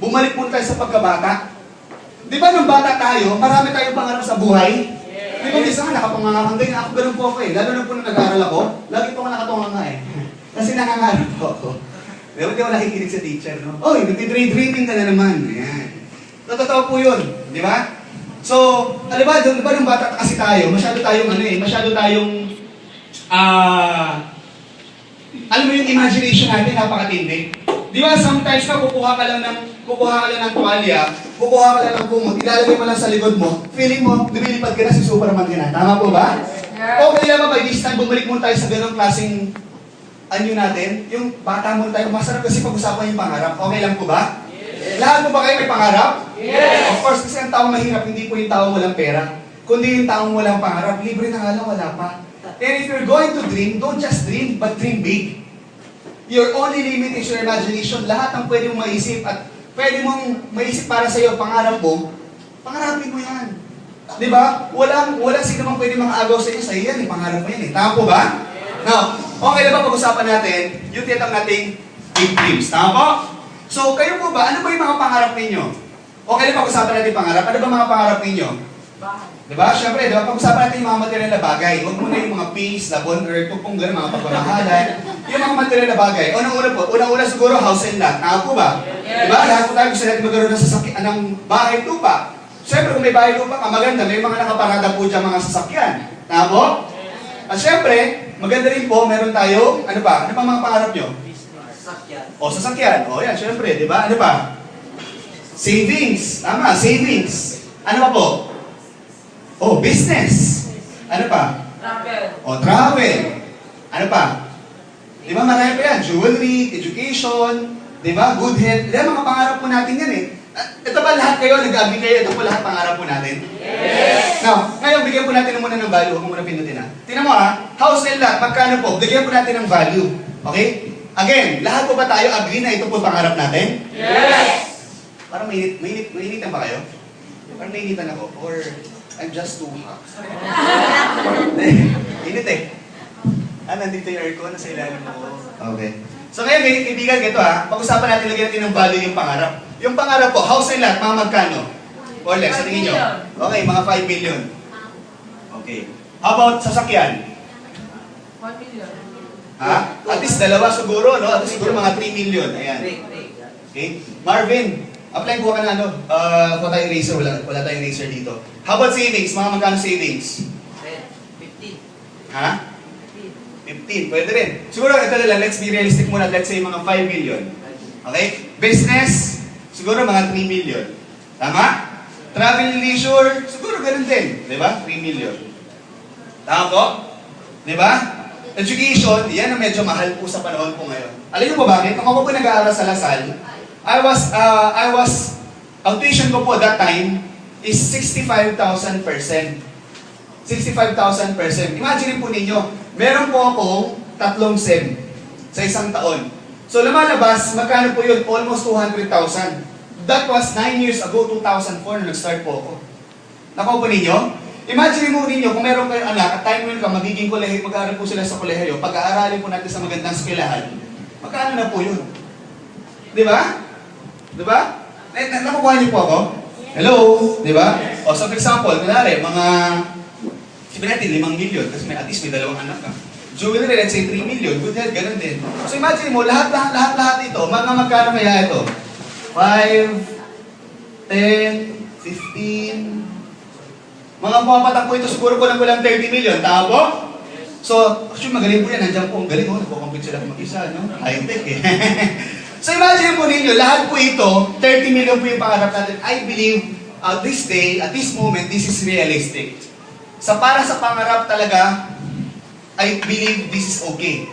bumalik po tayo sa pagkabata. Di ba nung bata tayo, marami tayong pangarap sa buhay? Di ba minsan nakapangangahangay na ako, ganun po ako eh. Lalo na po nung nag-aaral ako, lagi po ako nakatunganga eh. Kasi nangangarap po ako. Di ba di ako nakikinig sa teacher, no? Oy, nagtitrade-trading ka na naman. Ayan. Totoo po yun, di ba? So, alam ba, nung bata kasi tayo, masyado tayong alam mo yung imagination natin, napakatindi. Di ba, sometimes ka kukuha ka lang ng tuwalya, kukuha ka lang ng kumot, ilalagay mo lang sa likod mo, feeling mo, lumilipad ka na si Superman ka na. Tama po ba? Yeah. Okay lang ba, by this time, bumalik muna tayo sa ganong klaseng anyo natin, yung bata muna tayo, masarap kasi pag-usapan yung pangarap. Okay lang po ba? Yes. Lahat mo ba kayo may pangarap? Yes. Of course, kasi ang taong mahirap, hindi po yung taong walang pera, kundi yung taong walang pangarap, libre na nga lang, wala pa. And if you're going to dream, don't just dream, but dream big. Your only limit is your imagination. Lahat ng pwede mong maisip at pwede mong maisip para sa iyo, pangarap mo, pangarapin mo yan. Di ba? Walang sino mang pwede makaagaw sa iyo, sa iyo yan, pangarap mo yan eh. Tama po ba? Now, okay na ba pag-usapan natin yung tiyatang nating big dreams? Tama po? So, kayo po ba, ano ba yung mga pangarap ninyo? Okay na pag-usapan natin pangarap, ano ba mga pangarap ninyo? Diba? Siyempre, diba? Pag-usapan natin yung mga material na bagay. Huwag muna yung mga peace, labon, earth, kung gano'n, mga pagmamahalan. Yung mga material na bagay. Unang-una siguro, house and lot. Tama po ba? Yes. Diba? Lahat po tayo gusto natin magkaroon ng sasakyan, ng bahay lupa. Siyempre, kung may bahay lupa ka, maganda. May mga nakaparada po dyan mga sasakyan. Tama po? At siyempre, maganda rin po, meron tayo, ano pa? Ano pa mga pangarap nyo? Sasakyan. O, sasakyan. O, yan, siyempre, diba? Ano pa? Savings. Tama, savings. Ano pa po? Oh, business. Ano pa? Travel. Oh, travel. Ano pa? Di ba marami pa yan? Jewelry, education, di ba? Good health. Di ba mga pangarap po natin yan eh. Ito ba lahat kayo? Nag-agree kayo? Ito po lahat pangarap po natin? Yes! Now, ngayon bigyan po natin muna ng value. Huwag mo muna pindutin ha. Tingnan mo ha, house and lot, magkano po? Bigyan po natin ng value. Okay? Again, lahat po ba tayo agree na ito po pangarap natin? Yes! Parang mainitan ba kayo? Parang mainitan ako? Or I'm just too hot. Init eh. Nandito yung aircon, nasa ilalim mo. Okay. So ngayon, kaibigan, ito ha. Pag-usapan natin, lagyan natin ng value yung pangarap. Yung pangarap po, house and lot, mga magkano? Or less, sa tingin nyo? Okay, mga 5 million. Okay. How about sasakyan? 1 million. Ha? At least dalawa siguro, no? At least siguro mga 3 million. Ayan. Okay. Marvin, apply ko ka na ano, kuha tayong eraser, wala tayong eraser dito. How about savings? Mga magkano savings? 15. Ha? 15, pwede rin. Siguro ito na lang, let's be realistic muna, let's say mga 5 million. Okay? Business, siguro mga 3 million. Tama? Travel and leisure, siguro ganun din. Di ba? 3 million. Tama po? Di ba? Education, yan ang medyo mahal po sa panahon po ngayon. Alam niyo po bakit? Kung ako po nag-aaral sa Lasal, ang tuition ko po that time is 65,000%. 65,000%. Imagine po ninyo, meron po akong 3 SEM sa isang taon. So lumalabas, magkano po yun? Almost 200,000. That was 9 years ago, 2004, nung nag-start po ako. Nakuha po ninyo? Imagine mo ninyo, kung meron kayong anak, at time mo yun ka, magiging kolehiyo, mag-aaral po sila sa kolehiyo, pag-aaralin po natin sa magandang eskwelahan, magkano na po yun? Di ba? Di ba? Nakukuha niyo po ako? Hello? Di ba? O, so for example, kunwari, mga, sabihin natin, 5 million, kasi at least may 2 anak ka. Jewelry, let's say 3 million, good health, ganun din. So imagine mo, lahat ito, mga magkano kaya ito? 5, 10, 15, mga pumapatak po ito, siguro ko lang 30 million, tama po? So, actually magaling po yan, nandiyan po, ang galing po, nagpo-compute sila mag-isa, no? High-tech eh. So imagine po ninyo, lahat po ito, 30 million po yung pangarap natin. I believe, at this day, at this moment, this is realistic. Para sa pangarap talaga, I believe this is okay.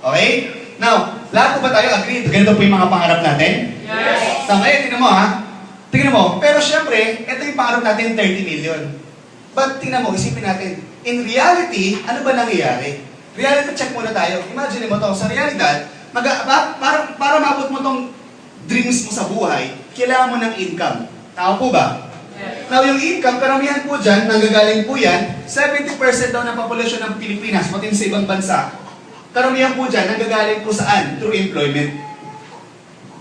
Okay? Now, lahat po ba tayo agree? Ganito po yung mga pangarap natin? Yes! So ngayon, tingnan mo ha. Tingnan mo, pero syempre, ito yung pangarap natin, 30 million. But tingnan mo, isipin natin, in reality, ano ba nangyayari? Reality check muna tayo. Imagine mo to, sa realidad, para maabot mo tong dreams mo sa buhay, kailangan mo ng income. Tama po ba? Yes. Now, yung income, karamihan po dyan, nanggagaling po yan, 70% daw ng populasyon ng Pilipinas, pati sa ibang bansa, karamihan po dyan, nanggagaling po saan? Through employment.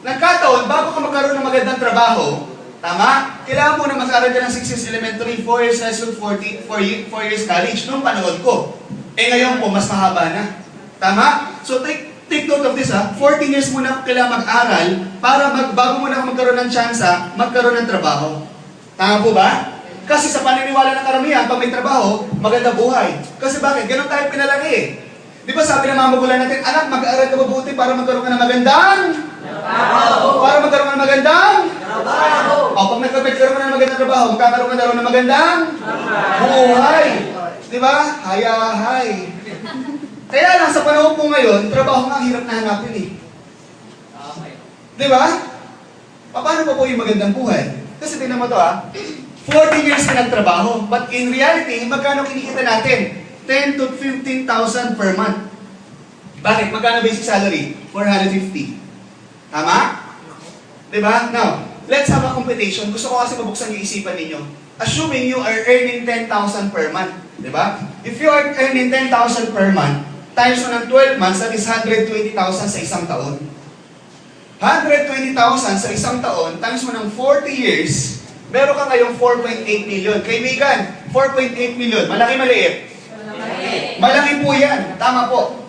Nagkataon, bago ka magkaroon ng magandang trabaho, tama? Kailangan mo na mag-aral ka ng 6 years elementary, 4 years high school, 4 years college. Nung panahon ko. Eh ngayon po, mas mahaba na. Tama? So take note of this ha. 14 years muna kailangan mag-aral para bago mo na magkaroon ng tsansa, magkaroon ng trabaho. Tama po ba? Kasi sa paniniwala ng karamihan, pag may trabaho, maganda buhay. Kasi bakit? Ganun tayo pinalaki eh. Di ba sabi ng mga magulang natin, anak, mag-aaral ka mabuti para magkaroon ka ng magandang trabaho. Para magkaroon ka ng magandang trabaho. O, pag nagkaroon ka ng magandang trabaho, magkakaroon ka na rin ng magandang buhay. Di ba? Hayahay. Kaya lang, sa panahon po ngayon, trabaho nga ang hirap na hanapin eh. Di ba? Paano pa po yung magandang buhay? Kasi tingnan mo to 40 years ka nagtrabaho, but in reality, magkano kinikita natin? 10 to 15,000 per month. Bakit? Magkano basic salary? 450. Tama? Diba? Now, let's have a computation. Gusto ko kasi mabuksan yung isipan ninyo. Assuming you are earning 10,000 per month. Diba? If you are earning 10,000 per month, times mo ng 12 months, that is 120,000 sa isang taon. 120,000 sa isang taon, times mo ng 40 years, meron ka ngayong 4.8 million. Kaibigan, 4.8 million, malaki-maliit? Malaki po yan. Tama po.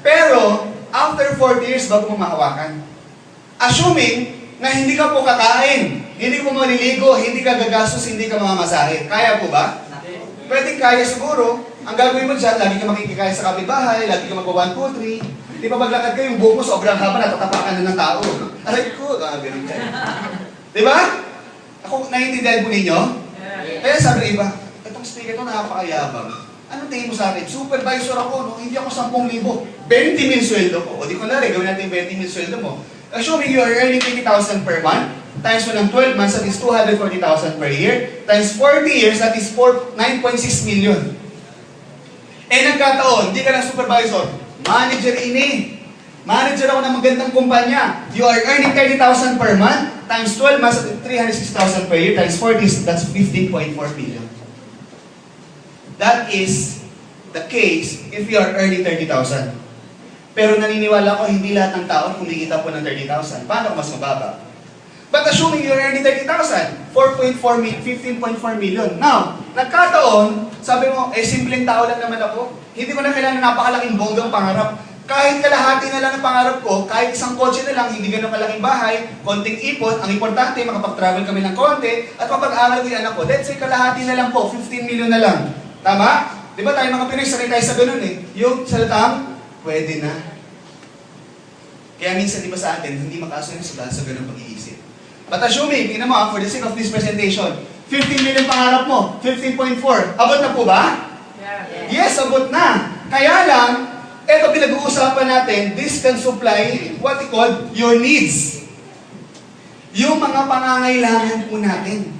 Pero, after 40 years, bago mo mahawakan. Assuming na hindi ka po kakain, hindi ka po maliligo, hindi ka gagastos, hindi ka mamamasahe. Kaya po ba? Pwedeng kaya siguro. Ang gagawin mo dyan, lagi ka makikikaya sa kapitbahay, lagi ka magwa 1, 2, 3. Di ba paglakad kayo, yung buhok mo sobrang haba, natatapakan na ng tao. Aray ko, ganun ka. Di ba? Ako, naiintindihan po ninyo? Kaya sabi ng iba, itong speaker ito napakayabang. Anong tingin mo sa akin? Supervisor ako, no? Hindi ako 10,000. 20,000 sweldo ko. O di ko na rin, gawin natin 20,000 sweldo mo. Assuming you are earning 20,000 per month, times mo ng 12 months, that is 240,000 per year, times 40 years, that is 9.6 million. Eh nagkataon, hindi ka lang supervisor, manager ini. Manager ako ng magandang kumpanya. You are earning 30,000 per month, times 12 months, 306,000 per year, times 40, that's 15.4 million. That is the case if you are earning 30,000. Pero naniniwala ko, hindi lahat ng tao kumikita po ng 30,000. Paano kung mas mababa? But assuming you're earning 30,000, 15.4 million. Now, nagkataon, sabi mo, simpleng tao lang naman ako. Hindi ko na kailangan napakalaking bonggang pangarap. Kahit kalahati na lang ang pangarap ko, kahit isang kotse na lang, hindi ganun kalaking bahay, konting ipon, ang importante, makapag-travel kami ng konti, at mapag-aaral ko yung anak ko. Let's say, kalahati na lang po, 15 million na lang. Tama? Di ba tayo mga Pinoy, sanay tayo sa ganun eh. Yung salatang, pwede na. Kaya minsan, di ba sa atin, hindi makasunod sa ganun pag-iisip. But assuming, tingnan mo, for the sake of this presentation, 15 million pangarap mo, 15.4, abot na po ba? Yes, abot na. Kaya lang, eto pinag-uusapan natin, this can supply what we call your needs. Yung mga pangangailangan po natin.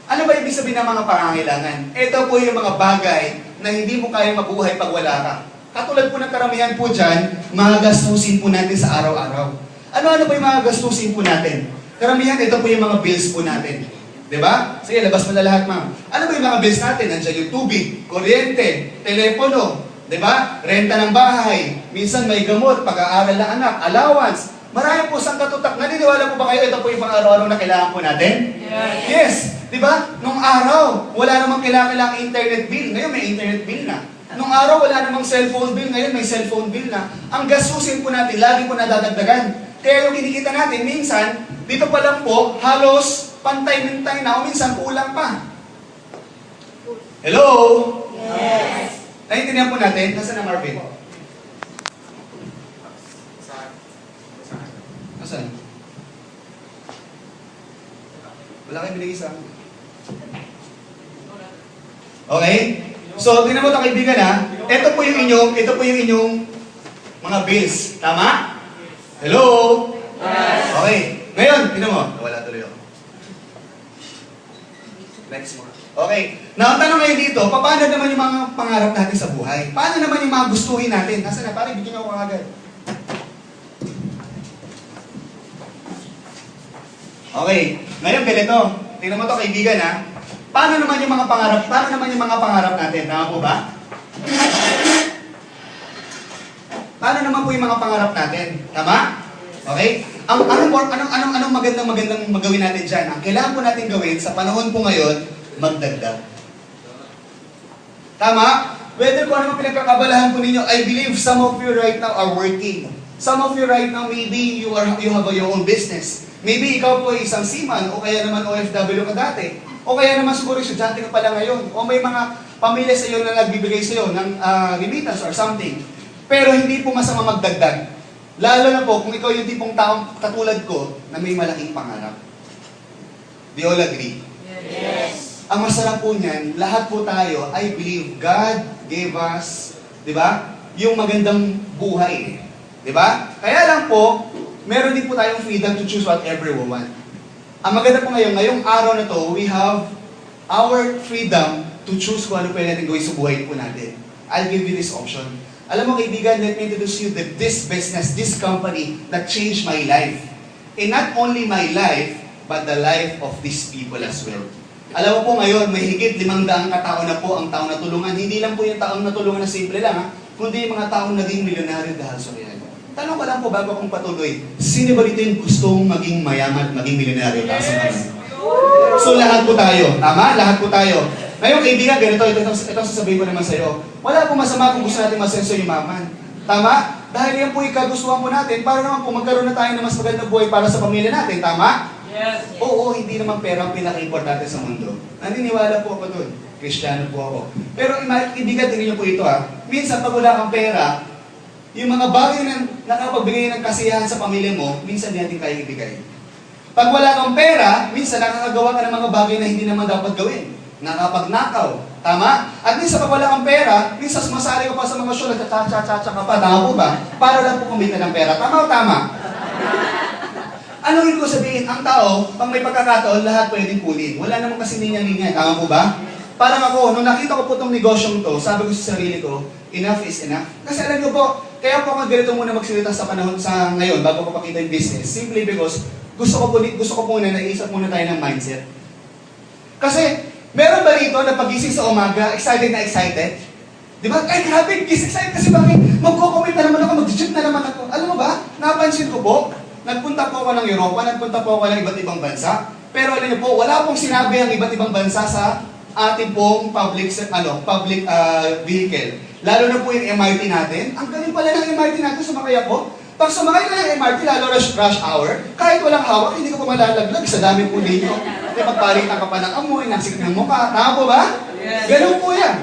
Ano ba ibig sabihin ng mga pangangailangan? Ito po yung mga bagay na hindi mo kayang mabuhay pag wala ka. Katulad po ng karamihan po dyan, mga gastusin po natin sa araw-araw. Ano-ano ba yung mga gastusin po natin? Karamihan, ito po yung mga bills po natin. Diba? Sige, labas mo na lahat, ma'am. Ano ba yung mga bills natin? Nandiyan yung tubig, kuryente, telepono, diba? Renta ng bahay, minsan may gamot, pag-aaral ng anak, allowance. Marami po sang katutak. Naniniwala po ba kayo ito po yung pang-araw-araw na kailangan po natin? Yes! Diba? Nung araw, wala namang kailangan internet bill. Ngayon may internet bill na. Nung araw, wala namang cellphone bill. Ngayon may cellphone bill na. Ang gastusin po natin, lagi po nadadagdagan. Kaya yung kinikita natin, minsan, dito pa lang po, halos pantay-mintay na o minsan kulang pa. Hello? Yes. Naintindihan po natin? Nasaan na Marvin? Nasaan? Wala kayong binigay sa akin. Okay? So, tingnan mo ito kaibigan ha. Ito po yung inyong mga bills. Tama? Hello? Yes. Okay. Ngayon, tingnan mo. Wala tuloy ako. Next more. Okay. Now, ang tanong ngayon dito, paano naman yung mga pangarap natin sa buhay? Paano naman yung mga gustuhin natin? Nasaan na? Pare, bigyan ako agad. Okay. Ngayon, ganito. Tingnan mo to kaibigan ha. Paano naman yung mga pangarap natin? Tama po ba? Paano naman po yung mga pangarap natin? Tama? Okay? Anong magandang magawin natin dyan? Ang kailangan po natin gawin sa panahon po ngayon, magdagdag. Tama? Whether kung ano pinagkakabalahan po ninyo, I believe some of you right now are working. Some of you right now, maybe you have your own business. Maybe ikaw po ay isang seaman, o kaya naman OFW ka dati. O kaya naman siguro estudyante ka pala ngayon. O may mga pamilya sa iyo na nagbibigay sa iyo ng remittance or something. Pero hindi po masama magdagdag. Lalo na po kung ikaw yung tipong taong katulad ko na may malaking pangarap. Do you all agree? Yes. Ang masarap po niyan, lahat po tayo, I believe God gave us, di ba, yung magandang buhay. Di ba? Kaya lang po, meron din po tayong freedom to choose whatever we want. Ang maganda po ngayong araw na to, we have our freedom to choose kung ano pwede natin gawin sa buhay po natin. I'll give you this option. Alam mo kaibigan, let me introduce you this business, this company that changed my life. And not only my life, but the life of these people as well. Alam mo po ngayon, may higit 500 katao na po ang taong natulungan. Hindi lang po yung taong natulungan na simple lang, ha? Kundi yung mga taong naging milyonaryo dahil sa yan. Tanong ko lang po bago akong patuloy, sino ba dito yung gustong maging mayaman at maging milyonaryo? Yes. So lahat po tayo, tama? Lahat po tayo. Ngayon kaibigan, ganito, ito sasabihin ko naman sa iyo. Wala po masama kung gusto natin masenso yumaman. Tama? Dahil yan po ikagustuhan po natin para naman po magkaroon na tayo ng mas magandang buhay para sa pamilya natin. Tama? Yes. Oo, hindi naman pera ang pinaka-importante sa mundo. Naniniwala po ako doon. Kristiyano po ako. Pero ibigat din niyo po ito ha. Minsan pag wala kang pera, yung mga bagay na nakapagbigay ng kasiyahan sa pamilya mo, minsan di natin kaya ibigay. Pag wala kang pera, minsan nakakagawa ka ng mga bagay na hindi naman dapat gawin. Nakapagnakaw. Tama? At minsan pag wala kang pera, minsan sumasali ka pa sa mga show, nagtatsa-tsa-tsa ka pa. Tama po ba? Para lang po kumita ng pera. Tama o tama? Ano yun ko sabihin? Ang tao, pag may pagkakataon, lahat pwedeng pulin. Wala naman kasi linya-linya. Tama po ba? Parang ako, nung nakita ko po itong negosyong to, sabi ko sa sarili ko, enough is enough. Kasi alam ko po, kaya po ako ganito muna magsalita sa panahon sa ngayon, bago ko pakita yung business. Simply because, gusto ko muna, naisip muna tayo ng mindset. Kasi, meron ba rito na pagising sa umaga, excited na excited? Di ba? Ay, grabe, excited kasi bakit? Magko-comment na naman ako, mag-jump na naman ako. Alam mo ba, napansin ko po, nagpunta po ako ng Europa, nagpunta po ako ng iba't ibang bansa. Pero alam niyo po, wala pong sinabi ang iba't ibang bansa sa ating pong public vehicle. Lalo na po yung MRT natin. Ang galing pala ng MRT natin, sumakay ako. Pag sumakay ka ng MRT, lalo rush hour, kahit walang hawak, hindi ko pa malalaglag sa dami po ninyo. Kaya magpalitan ka pa ng amoy, nagsik ng mukha. Tama po ba? Ganun po yan.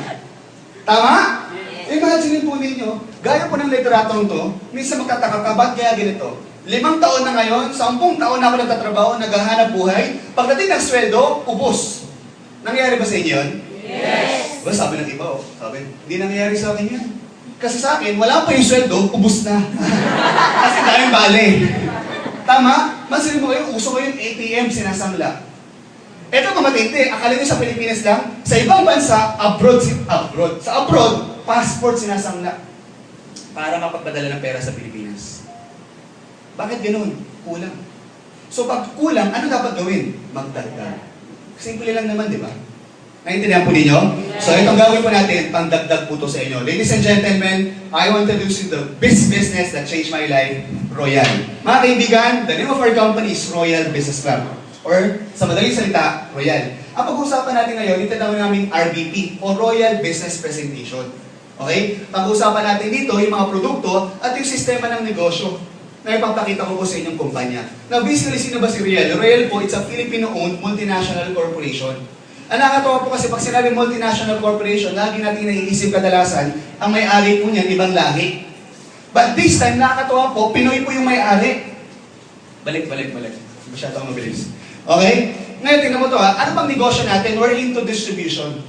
Tama? Imagine po ninyo, gaya po ng literatong to, minsan magtataka ka, ba't kaya ganito? 5 taon na ngayon, 10 taon na ako nagtatrabaho, naghahanap buhay. Pagdating ng sweldo, ubos. Nangyayari ba sa inyo yun? Yes. Ba, sabi ng iba, sabi, hindi nangyayari sa akin yan. Kasi sa akin, wala pa yung sweldo, ubos na. Kasi daming bale. Tama? Masabi mo kayo, uso ko yung ATM sinasangla. Ito matindi, akala nyo sa Pilipinas lang, sa ibang bansa, abroad. Sa abroad, passport sinasangla. Para mapagpadala ng pera sa Pilipinas. Bakit ganun? Kulang. So pag kulang, ano dapat gawin? Magdagdag. Simple lang naman, di ba? Naintindihan po ninyo? So itong gawin po natin, pangdagdag po to sa inyo. Ladies and gentlemen, I want to introduce you the best business that changed my life, Royal. Mga kaibigan, the name of our company is Royal Business Club. Or sa madaling salita, Royal. Ang pag-uusapan natin ngayon, ito daw namin RBP o Royal Business Presentation. Okay? Pag-uusapan natin dito yung mga produkto at yung sistema ng negosyo na ipapakita ko po sa inyong kumpanya. Now, basically, sino ba si Royal? Royal po, it's a Filipino-owned multinational corporation. Ang nakakatawa po kasi pag sinabi multinational corporation, lagi natin naiisip kadalasan, ang may-ari po niyan, ibang lahi. But this time, nakakatawa po, Pinoy po yung may-ari. Balik. Masyado akong mabilis. Okay? Ngayon, tingnan mo to ha. Ano pang negosyo natin? We're into distribution.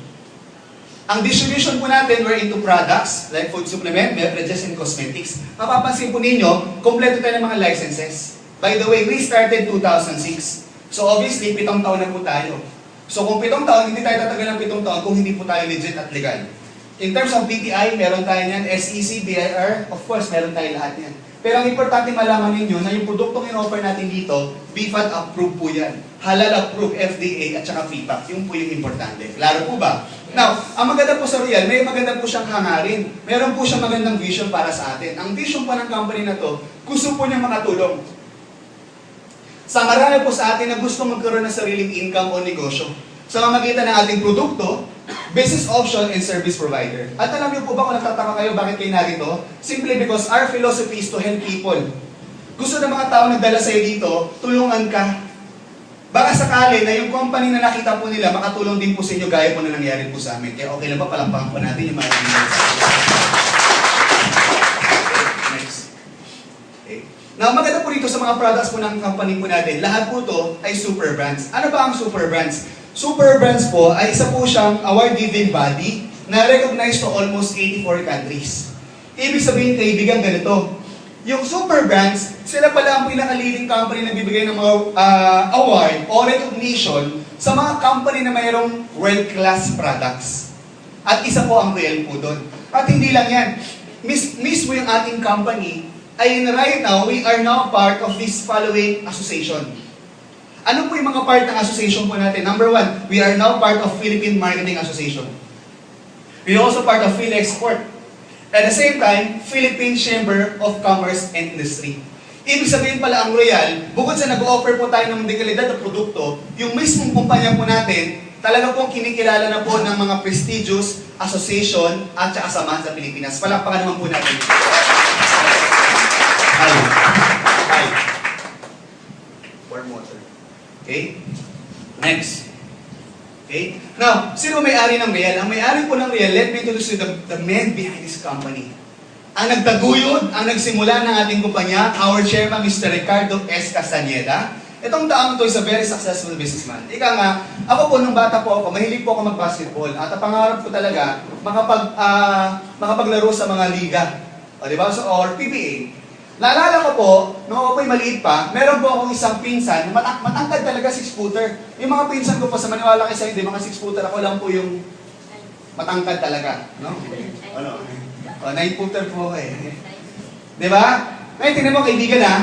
Ang distribution po natin, we're into products, like food supplement, beverages, and cosmetics. Mapapansin po ninyo, kompleto tayo ng mga licenses. By the way, we started 2006. So obviously, 7 taon na po tayo. So kung 7 taon, hindi tayo tatagal ng 7 taon kung hindi po tayo legit at legal. In terms of BPI, meron tayo niyan, SEC, BIR, of course, meron tayo lahat yan. Pero ang importante malaman ninyo na yung produktong in-offer natin dito, BFAT approved po yan. Halal approved, FDA at saka FIPAC. Yung po yung importante. Klaro po ba? Now, ang maganda po sa Royal, may maganda po siyang hangarin. Meron po siyang magandang vision para sa atin. Ang vision po ng company na to, gusto po niyang makatulong. Sa marami po sa atin na gusto magkaroon ng sariling income o negosyo sa mamagitan ng ating produkto, business option, and service provider. At alam niyo po ba kung nagtataka kayo bakit kayo narito? Simply because our philosophy is to help people. Gusto ng mga tao nagdala sa'yo dito, tulungan ka. Baka sakali na yung company na nakita po nila, makatulong din po sa inyo gaya po na nangyari po sa amin. Kaya okay lang ba, palampakan po natin yung mga leaders. Next. Okay. Now, maganda po dito sa mga products po ng company po natin, lahat po to ay super brands. Ano ba ang super brands? Super brands po ay isa po siyang award-given body na recognized to almost 84 countries. Ibig sabihin, kaibigan, ganito. Yung super brands, sila pala ang pinaka-leading company na bibigay ng mga award o recognition sa mga company na mayroong world-class products. At isa po ang Riel po doon. At hindi lang yan. Mismo yung ating company ay right now, we are now part of this following association. Ano po yung mga part ng association po natin? Number one, we are now part of Philippine Marketing Association. We are also part of PhilExport. At the same time, Philippine Chamber of Commerce and Industry. Ibig sabihin pala ang Royal, bukod sa nag-offer po tayo ng dekalidad na produkto, yung mismong kumpanya po natin, talaga pong kinikilala na po ng mga prestigious association at saka samahan sa Pilipinas. Palakpakan naman po natin. Hi. Warm water. Okay? Next. Okay? Now, sino may-ari ng Riel? Ang may-ari po ng Riel, let me introduce you the man behind this company. Ang nagtaguyod, ang nagsimula ng ating kumpanya, our chairman, Mr. Ricardo S. Castañeda. Itong taong to is a very successful businessman. Ika nga, ako po nung bata po ako, mahilig po ako mag-basketball. At ang pangarap ko talaga, makapaglaro sa mga liga. O, diba? So, or PBA. Naalala ko po, nung ako po'y maliit pa, meron po akong isang pinsan, matangkad talaga 6-footer. Yung mga pinsan ko po, sa maniwala kayo sa hindi, mga 6-footer, ako lang po yung matangkad talaga. No? Ano? O, 9-footer po ako eh. Diba? Ngayon, tingnan mo kaibigan ha.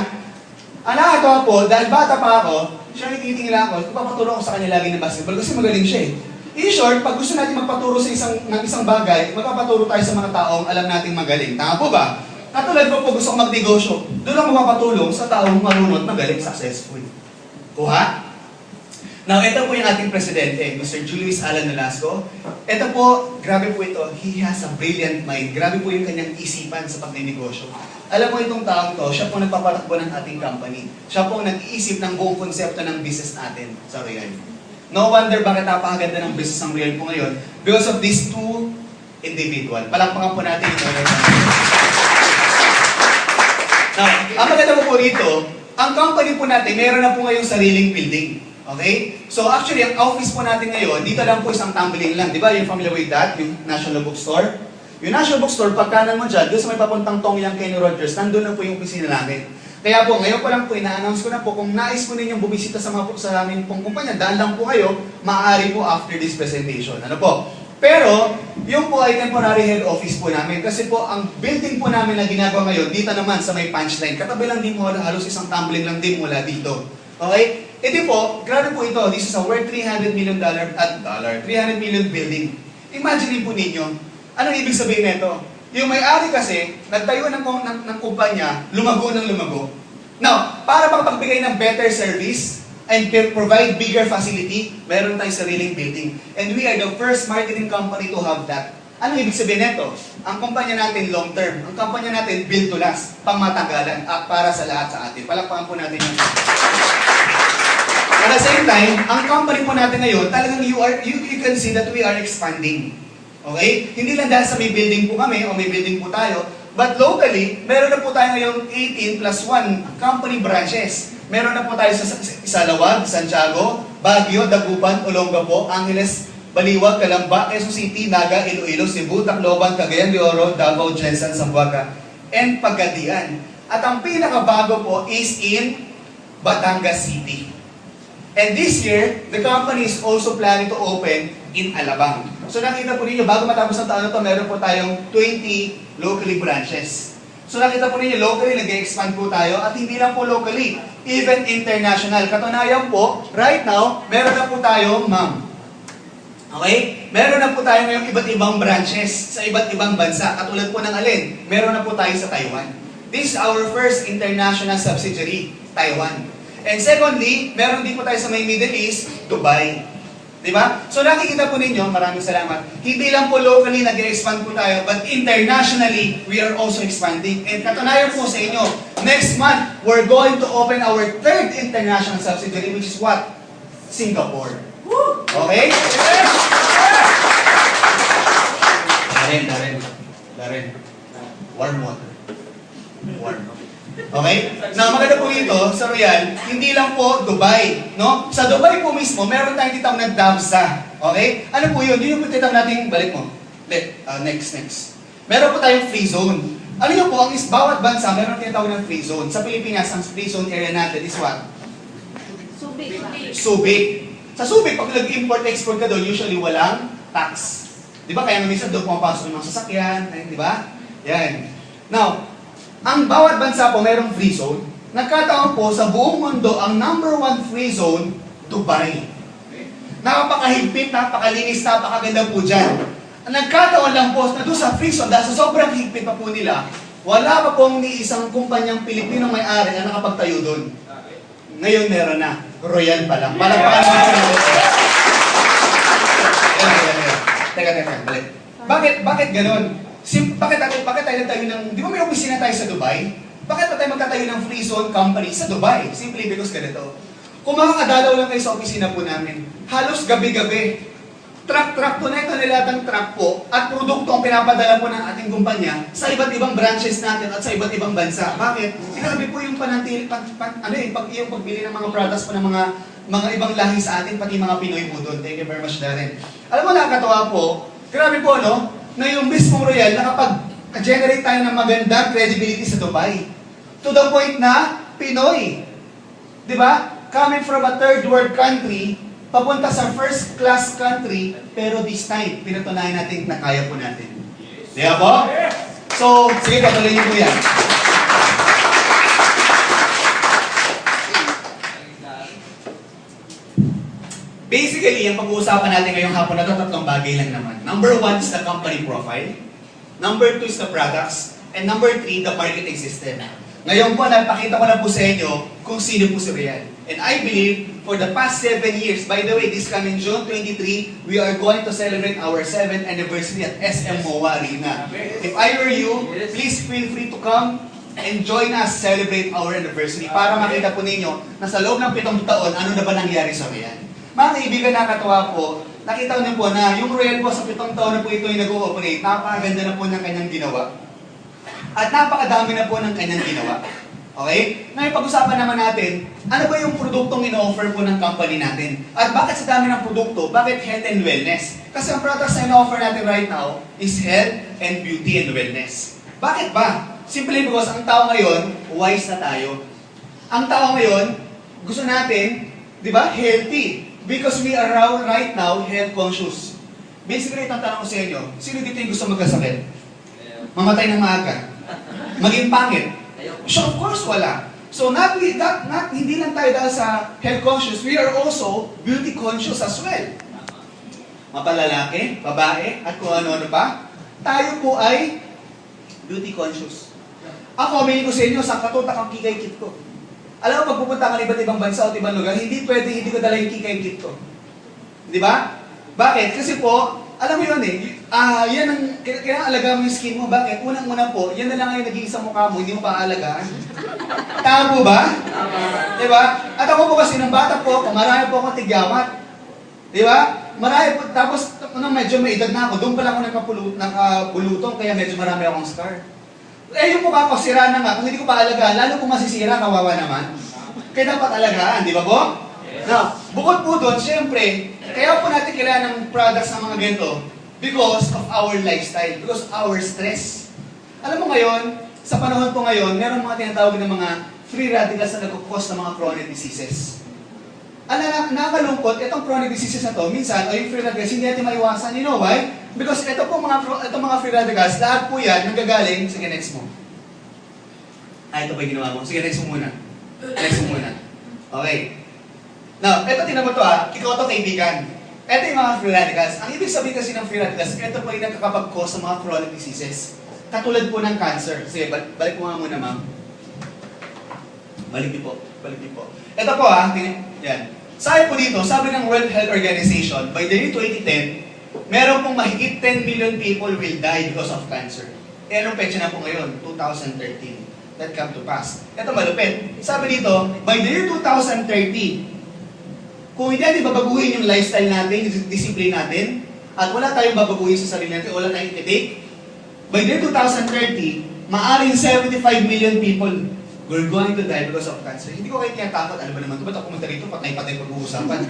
Nakakatawa po, dahil bata pa ako, siya nagtitingin lang ako, ipapaturo ko sa kanya lagi ng basketball kasi magaling siya eh. In short, pag gusto natin magpaturo sa isang bagay, magpapaturo tayo sa mga taong alam nating magaling. Tama po ba? Katulad ko po gusto ko magnegosyo, doon ako mapapatulong sa taong marunong, magaling, successful. Kuha? Now, ito po yung ating presidente, Mr. Julius Alan Nolasco. Ito po, grabe po ito, he has a brilliant mind. Grabe po yung kanyang isipan sa pagnenegosyo. Alam mo itong taong to, siya po nagpapatakbo ng ating company. Siya po nag-iisip ng buong konsepto ng business natin sa Riel. No wonder bakit napakaganda ng business ng Riel po ngayon because of these two individual. Palakpakan po natin yung Now, ang maganda po rito, ang company po natin, meron na po ngayong sariling building. Okay? So actually, ang office po natin ngayon, dito lang po isang tumbling lang. Di ba? Yung familiar with that? Yung National Bookstore. Yung National Bookstore, pagkanan mo dyan, doon sa may papuntang Tongyang Kenny Rogers, nandun na po yung opisina namin. Kaya po, ngayon pa lang po, ina-announce ko na po, kung nais po ninyong bumisita sa aming pong kumpanya, daan lang po kayo, maaari po after this presentation. Ano po? Pero, yung po ay temporary head office po namin. Kasi po, ang building po namin na ginagawa ngayon, dito naman sa may punchline. Katabi lang din mo, halos isang tumbling lang din mula dito. Okay? Ito po, grabe po ito. This is a worth $300 million $300 million building. Imagine po ninyo, anong ibig sabihin nito? Yung may-ari kasi, nagtayo ng kumpanya, lumago ng lumago. Now, para makapagbigay ng better service, and provide bigger facility, meron tayong sariling building. And we are the first marketing company to have that. Ano ibig sabihin nito? Ang kumpanya natin long term. Ang kumpanya natin build to last, pangmatagalan at para sa lahat sa atin. Palakpakan po natin yung at the same time, ang company po natin ngayon, talagang you can see that we are expanding. Okay? Hindi lang dahil sa may building po kami o may building po tayo, but locally, meron na po tayo ngayong 18 plus 1 company branches. Meron na po tayo sa Isalawag, Santiago, Baguio, Dagupan, Olongapo, Angeles, Baliwag, Calamba, Quezon City, Naga, Iloilo, Cebu, Tacloban, Cagayan de Oro, Davao, Jensan, Zamboanga, and Pagadian. At ang pinakabago po is in Batangas City. And this year, the company is also planning to open in Alabang. So nakita po ninyo, bago matapos ang taon na ito, meron po tayong 20 locally branches. So nakita po ninyo, locally nag-expand po tayo at hindi lang po locally, even international. Katunayan po, right now, meron na po tayo, ma'am. Okay? Meron na po tayo ngayong iba't ibang branches sa iba't ibang bansa. Katulad po ng alin, meron na po tayo sa Taiwan. This is our first international subsidiary, Taiwan. And secondly, meron din po tayo sa may Middle East, Dubai. Diba? So nakikita po ninyo, maraming salamat. Hindi lang po locally nag-expand po tayo, but internationally, we are also expanding. And katunayan po sa inyo, next month, we're going to open our third international subsidiary, which is what? Singapore. Okay? Darren. Warm water. Warm. Okay? Na maganda po dito sa Royal, hindi lang po Dubai, no? Sa Dubai po mismo, meron tayong titawag na Damsa. Okay? Ano po yun? Yun yung titawag natin, balik mo. Next. Meron po tayong free zone. Ano yun po, bawat bansa, meron tinatawag ng free zone. Sa Pilipinas, ang free zone area natin is what? Subic. Sa Subic, pag nag-import-export ka doon, usually walang tax. Di ba? Kaya minsan doon pumapasok yung mga sasakyan, di ba? Yan. Now, ang bawat bansa po mayroong free zone. Nagkataon po sa buong mundo, ang number 1 free zone, Dubai. Napakahigpit, napakalinis, napakaganda po dyan. Ang nagkataon lang po na doon sa free zone, dahil sa sobrang higpit pa po nila, wala pa pong ni isang kumpanyang Pilipino may-ari na nakapagtayo doon. Ngayon meron na. Royal pa lang. Palagpakan mo Teka, balik. Bakit ganun? Bakit tayo nagtayo ng, di ba may opisina tayo sa Dubai? Bakit pa tayo magtatayo ng free zone company sa Dubai? Simply because ganito. Kung makakadalaw lang kayo sa opisina po namin, halos gabi-gabi, truck po na ito nilatang truck po at produkto ang pinapadala po ng ating kumpanya sa iba't ibang branches natin at sa iba't ibang bansa. Bakit? Sinabi po yung yung pagbili ng mga products po ng mga ibang lahi sa atin, pati mga Pinoy po doon. Thank you very much, Darren. Alam mo, nakakatawa po, grabe po, no? Na yung mismong Royal, nakapag-generate tayo ng magandang credibility sa Dubai. To the point na, Pinoy. Di ba? Coming from a third world country, papunta sa first class country, pero this time, pinatunayan natin na kaya po natin. Di ba po? So, sige, patuloy niyo po yan. Basically, ang pag-uusapan natin ngayong hapon na ito, tatlong bagay lang naman. Number 1 is the company profile. Number 2 is the products. And number 3, the marketing system. Ngayon po, napakita ko na po sa inyo kung sino po si Royal. And I believe, for the past 7 years, by the way, this coming June 23, we are going to celebrate our 7th anniversary at SM MOA Arena. If I were you, please feel free to come and join us celebrate our anniversary para makita po ninyo na sa loob ng 7 taon, ano na ba nangyari sa Royal. Mga kaibigan, nakakatawa po, nakita niyo po na yung Royal po sa 7 taon na po ito yung nag-ooperate, napakaganda na po ng kanyang ginawa. At napakadami na po ng kanyang ginawa. Okay? Ngayon, pag-usapan naman natin, ano ba yung produktong ino-offer po ng company natin? At bakit sa dami ng produkto, bakit health and wellness? Kasi ang products na ino-offer natin right now is health and beauty and wellness. Bakit ba? Simply because ang tao ngayon, wise na tayo. Ang tao ngayon, gusto natin, di ba, healthy. Because we are right now health conscious. Basically, itong tanong ko sa inyo, sino dito yung gusto magkasakit? Mamatay ng maaga? Maging pangit? So of course, wala. So hindi lang tayo dahil sa health conscious, we are also beauty conscious as well. Mapalalaki, babae, at kung ano-ano pa, tayo po ay beauty conscious. Ako, aminin ko sa inyo, sa katutak ang kikay kit ko. Alam mo, pag pupunta ka ng iba't ibang bansa o ibang lugar, hindi ko dala yung kikay kit ko. Di ba? Bakit? Kasi po, alam mo yun yan ang, kailangan alagaan mo yung skin mo. Bakit? Unang-una po, yan na lang yung nag-iisang mukha mo, hindi mo pa alagaan. Tama po ba? Di ba? At ako po kasi, nung bata po ako, marami po akong tigyawat. Di ba? Marami po, tapos, medyo may edad na ako, doon pala ako nakapulutong, kaya medyo marami akong scar. Yung mukha ko, sira na nga, kung hindi ko pa alagaan, lalo kung masisira, kawawa naman. Kaya dapat alagaan, di ba po? Now, bukod po doon, syempre, kaya po natin kailangan ng products ng mga ganito because of our lifestyle, because our stress. Alam mo ngayon, sa panahon po ngayon, meron mga tinatawag ng mga free radicals na nagkukos ng mga chronic diseases. Nakakalungkot, itong chronic diseases na to, minsan, o yung free radicals, hindi natin maiwasan. You know why? Because itong mga free radicals, lahat po yan, nanggagaling, sige, next mo. Ito pa yung ginawa mo. Sige, next mo muna. Next mo muna. Okay. Now, ito tinan mo to ikaw to kaibigan. Ito yung mga free radicals. Ang ibig sabihin kasi ng free radicals, ito po yung nagkakapag-cause sa mga chronic diseases. Katulad po ng cancer. Sige, balik mo nga muna, ma'am. Balik niyo po. Ito po yan. Sabi po dito, sabi ng World Health Organization, by the year 2010, meron pong mahigit 10 million people will die because of cancer. Eh, anong petsa na po ngayon? 2013. That come to pass. Ito malupit. Sabi dito, by the year 2030, kung hindi natin babaguhin yung lifestyle natin, yung discipline natin, at wala tayong babaguhin sa sarili natin, wala tayong i-take, by the year 2030, maaring 75 million people we're going to die because of cancer. Hindi ko kayo tinatakot. Ano ba naman ito? Ba't ako pumunta rito? Patay-patay pag-uusapan.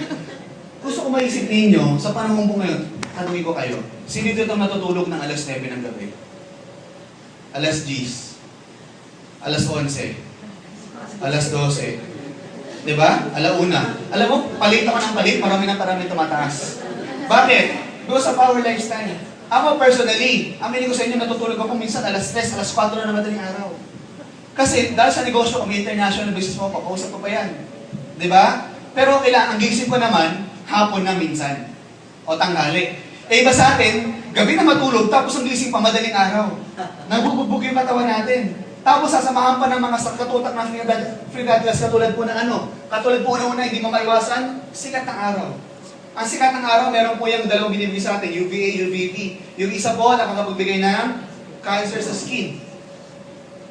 Gusto ko maisip ninyo, sa panahon po ngayon, tanungin ko kayo, sino dito itong natutulog ng alas 9 ng gabi? Alas 10, alas 11, alas 12, diba? Alauna. Alam mo, palit ako ng palit, marami tumataas. Bakit? Because of our lifestyle. Ako personally, aminin ko sa inyo, natutulog ako minsan alas 3, alas 4 na madaling araw. Kasi dahil sa negosyo ko, may international business mo, papausap ko pa yan. Diba? Pero kailangan, ang gising ko naman, hapon na minsan. O tanghali. Eh iba sa atin, gabi na matulog, tapos ang gising pa madaling araw. Nagbubog yung katawan natin. Tapos sasamahan pa ng mga katutak na free radicals katulad po ng katulad po una hindi mo maiwasan, sikat ng araw. Ang sikat ng araw, meron po yung dalawang binibigay sa atin, UVA, UVB. Yung isa po, nakakapagbigay ng cancer sa skin.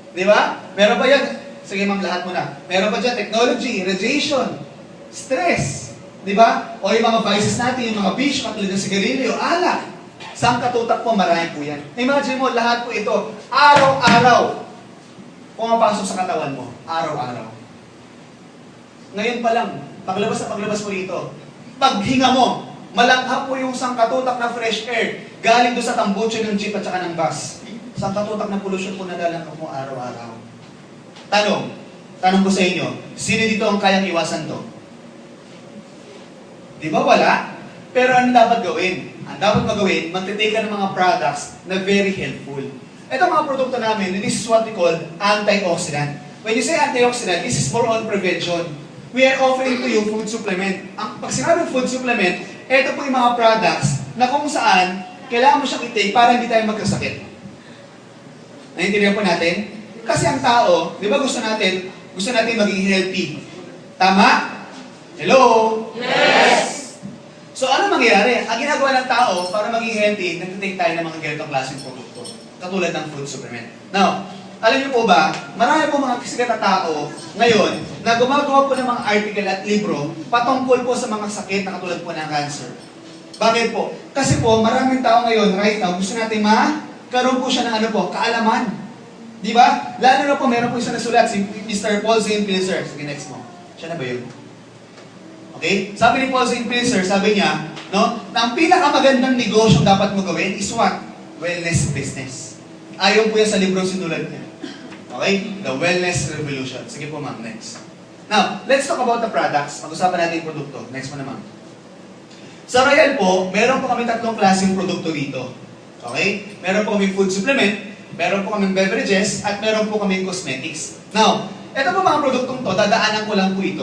Di ba? Meron ba yan? Sige ma'am, lahat mo na. Meron ba dyan? Technology, radiation, stress. Di ba? O yung mga vices natin, yung mga bisyo, katulad ng sigarilyo, alak. Saan katutak po, marami po yan. Imagine mo, lahat po ito, araw-araw, pumapasok sa katawan mo. Araw-araw. Ngayon pa lang, paglabas mo rito, paghinga mo, malanghap po yung sangkatutak na fresh air, galing doon sa tambucho ng jeep at saka ng bus. Sangkatutak na pollution po nadalanghap mo araw-araw. Tanong ko sa inyo, sino dito ang kayang iwasan to? Di ba wala? Pero ano dapat gawin? Ang dapat magawin, magtitake ka ng mga products na very helpful. Ito mga produkto namin, this is what we call antioxidant. When you say antioxidant, this is more on prevention. We are offering to you food supplement. Pag sinabing food supplement, ito po yung mga products na kung saan kailangan mo siyang i-take para hindi tayo magkasakit. Naintindihan po natin? Kasi ang tao, di ba gusto natin maging healthy. Tama? Hello? Yes! So ano mangyayari? Ang ginagawa ng tao para maging healthy, nag-take tayo ng mga ganitong klaseng produkto. Katulad ng food supplement. Now, alam niyo po ba, marami po mga sikat na tao ngayon na gumagawa po ng mga article at libro patungkol po sa mga sakit na katulad po ng cancer. Bakit po? Kasi po, maraming tao ngayon, right now, gusto natin karoon po siya ng kaalaman. Di ba? Lalo na po, meron po isa nasulat, si Mr. Paul Zane Pilzer. Sige, next mo. Siya na ba yun? Okay? Sabi ni Paul Zane Pilzer, sabi niya, na ang pinakamagandang negosyo dapat mo gawin is what? Wellness business. Ayon po yan sa libro sinulat niya. Okay? The Wellness Revolution. Sige po, ma'am. Next. Now, let's talk about the products. Pag-usapan natin yung produkto. Next mo na, ma'am. Sa Royal po, meron po kami 3 klaseng produkto dito. Okay? Meron po kami food supplement, meron po kami beverages, at meron po kami cosmetics. Now, ito po mga produktong to, dadaanan ko lang po ito.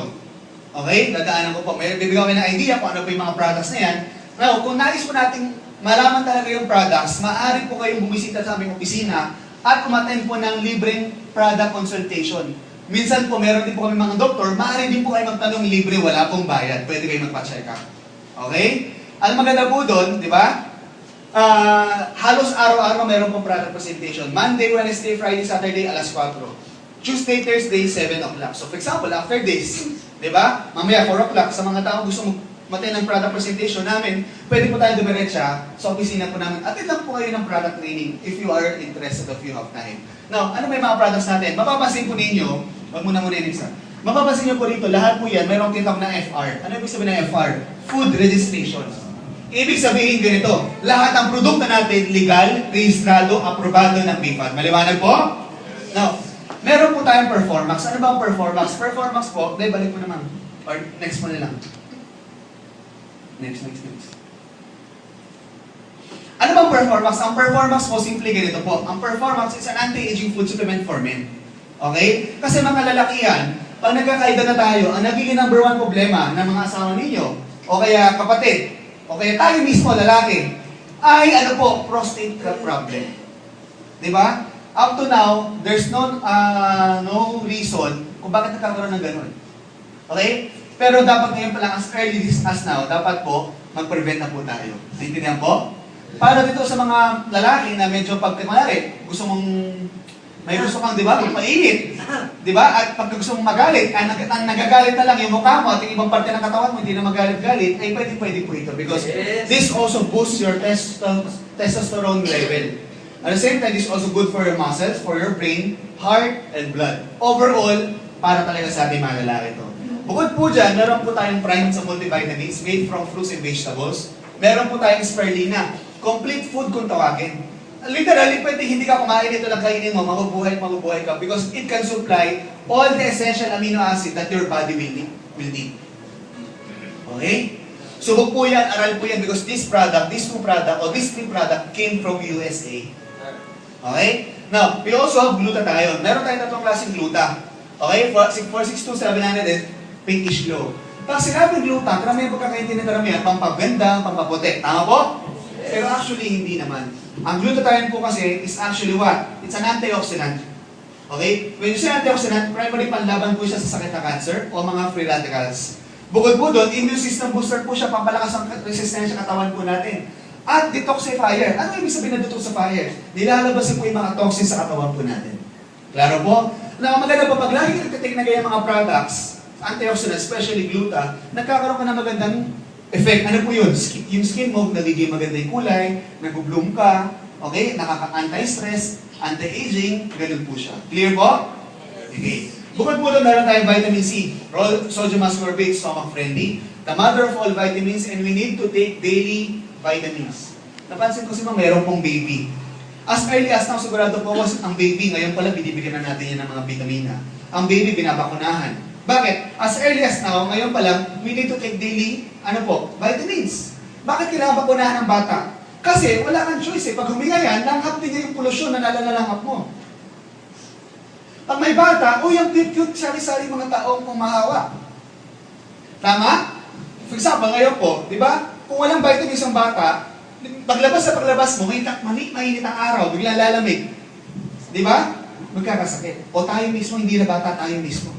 Okay? Dadaanan ko po. May bibigyan kami ng idea kung ano po yung mga products na yan. Now, kung nais po nating malaman talaga yung products, maaari po kayong bumisita sa aming opisina at umattend po ng libreng product consultation. Minsan po, meron din po kami mga doktor, maaari din po kayo magtanong libre, wala pong bayad. Pwede kayo magpa-check up. Okay? Ang maganda po doon, di ba? Halos araw-araw meron pong product presentation. Monday, Wednesday, Friday, Saturday, alas 4. Tuesday, Thursday, 7 o'clock. So for example, after this, di ba? Mamaya 4 o'clock, sa mga tao gusto mag-attend ng product presentation namin, pwede po tayo dumiretsa sa opisina po namin. Attend lang po kayo ng product training if you are interested, if you have time. Now, ano may mga products natin? Mapapansin po ninyo, wag muna yung isa. Mapapansin niyo po rito, lahat po yan, mayroong tinatawag na FR. Ano ibig sabihin ng FR? Food Registration. Ibig sabihin ganito, lahat ng produkto natin legal, rehistrado, aprobado ng BIFAD. Maliwanag po? Now, meron po tayong performance. Ano ba ang performance? Performance po, balik mo naman. Or next mo na lang. Next. Ano bang performance? Ang performance po, simple ganito po. Ang performance is an anti-aging food supplement for men. Okay? Kasi mga lalakihan, pag nagkakaida na tayo, ang nagiging number 1 problema ng mga asawa ninyo, o kaya kapatid, o kaya tayo mismo, lalaki, ay prostate problem. Diba? Up to now, there's no reason kung bakit nagkakaroon ng ganun. Okay? Pero dapat ngayon pa lang, as early as now, dapat po, mag-prevent na po tayo. Naintindihan po? Para dito sa mga lalaki na medyo pagkamari, gusto mong, may gusto kang, di ba, magpainit. Di ba? At pag gusto mong magalit, ang nagagalit na lang yung mukha mo at yung ibang parte ng katawan mo, hindi na magalit-galit, ay pwede po ito. Because this also boosts your testosterone level. At the same time, this is also good for your muscles, for your brain, heart, and blood. Overall, para talaga sa ating mga lalaki ito. Bukod po dyan, meron po tayong prime sa multivitamins made from fruits and vegetables. Meron po tayong spirulina. Complete food kung tawagin. Literally, pwede hindi ka kumain ito lang kainin mo, mabubuhay ka because it can supply all the essential amino acid that your body will need. Okay? Subok po yan, aral po yan because this product, these two product, or these three product came from USA. Okay? Now, we also have glutathione. Meron tayong tatlong klaseng gluta. Okay? 462700 is pinkish glow. Pag sinabing gluta, karamihan pagkakaintin ng karamihan, pampaganda, pampaputi. Tama po? Pero actually, hindi naman. Ang glutathione po kasi is actually what? It's an antioxidant. Okay? When you say antioxidant, primary panlaban po siya sa sakit na cancer o mga free radicals. Bukod po doon, immune system booster po siya, pampalakas ang resistensya katawan po natin. At detoxifier. Ano ibig sabihin na detoxifier? Nilalabas po yung mga toxins sa katawan po natin. Klaro po? Na maganda pa, pag lagi ka nagtitik na ganyan mga products, antioxidant, especially gluta, nagkakaroon ka ng magandang effect. Ano po yun? Yung skin mo, nagiging maganda yung kulay, nag-bloom ka, okay? Nakaka-anti-stress, anti-aging, ganun po siya. Clear po? Okay. Bukod po doon, meron tayong vitamin C, sodium ascorbate, stomach friendly, the mother of all vitamins, and we need to take daily vitamins. Napansin ko si Ma'am, meron pong baby. As early as now, sigurado po ako, ang baby, ngayon pala, binibigyan na natin yan ng mga vitamina. Ang baby, binabakunahan. Bakit? As early as now, ngayon pa lang, we need to take daily, vitamins. Bakit kailangan bakunahan ng bata? Kasi wala kang choice eh. Pag huminga yan, langhap din niya yung polusyon na nalalanghap mo. Pag may bata, yung cute, sari-sari mga taong pumahawa. Tama? For example, ngayon po, di ba? Kung walang vitamins ang bata, paglabas mo, mainit ang araw, biglang lalamig. Di ba? Magkakasakit. O tayo mismo, hindi na bata, tayo mismo.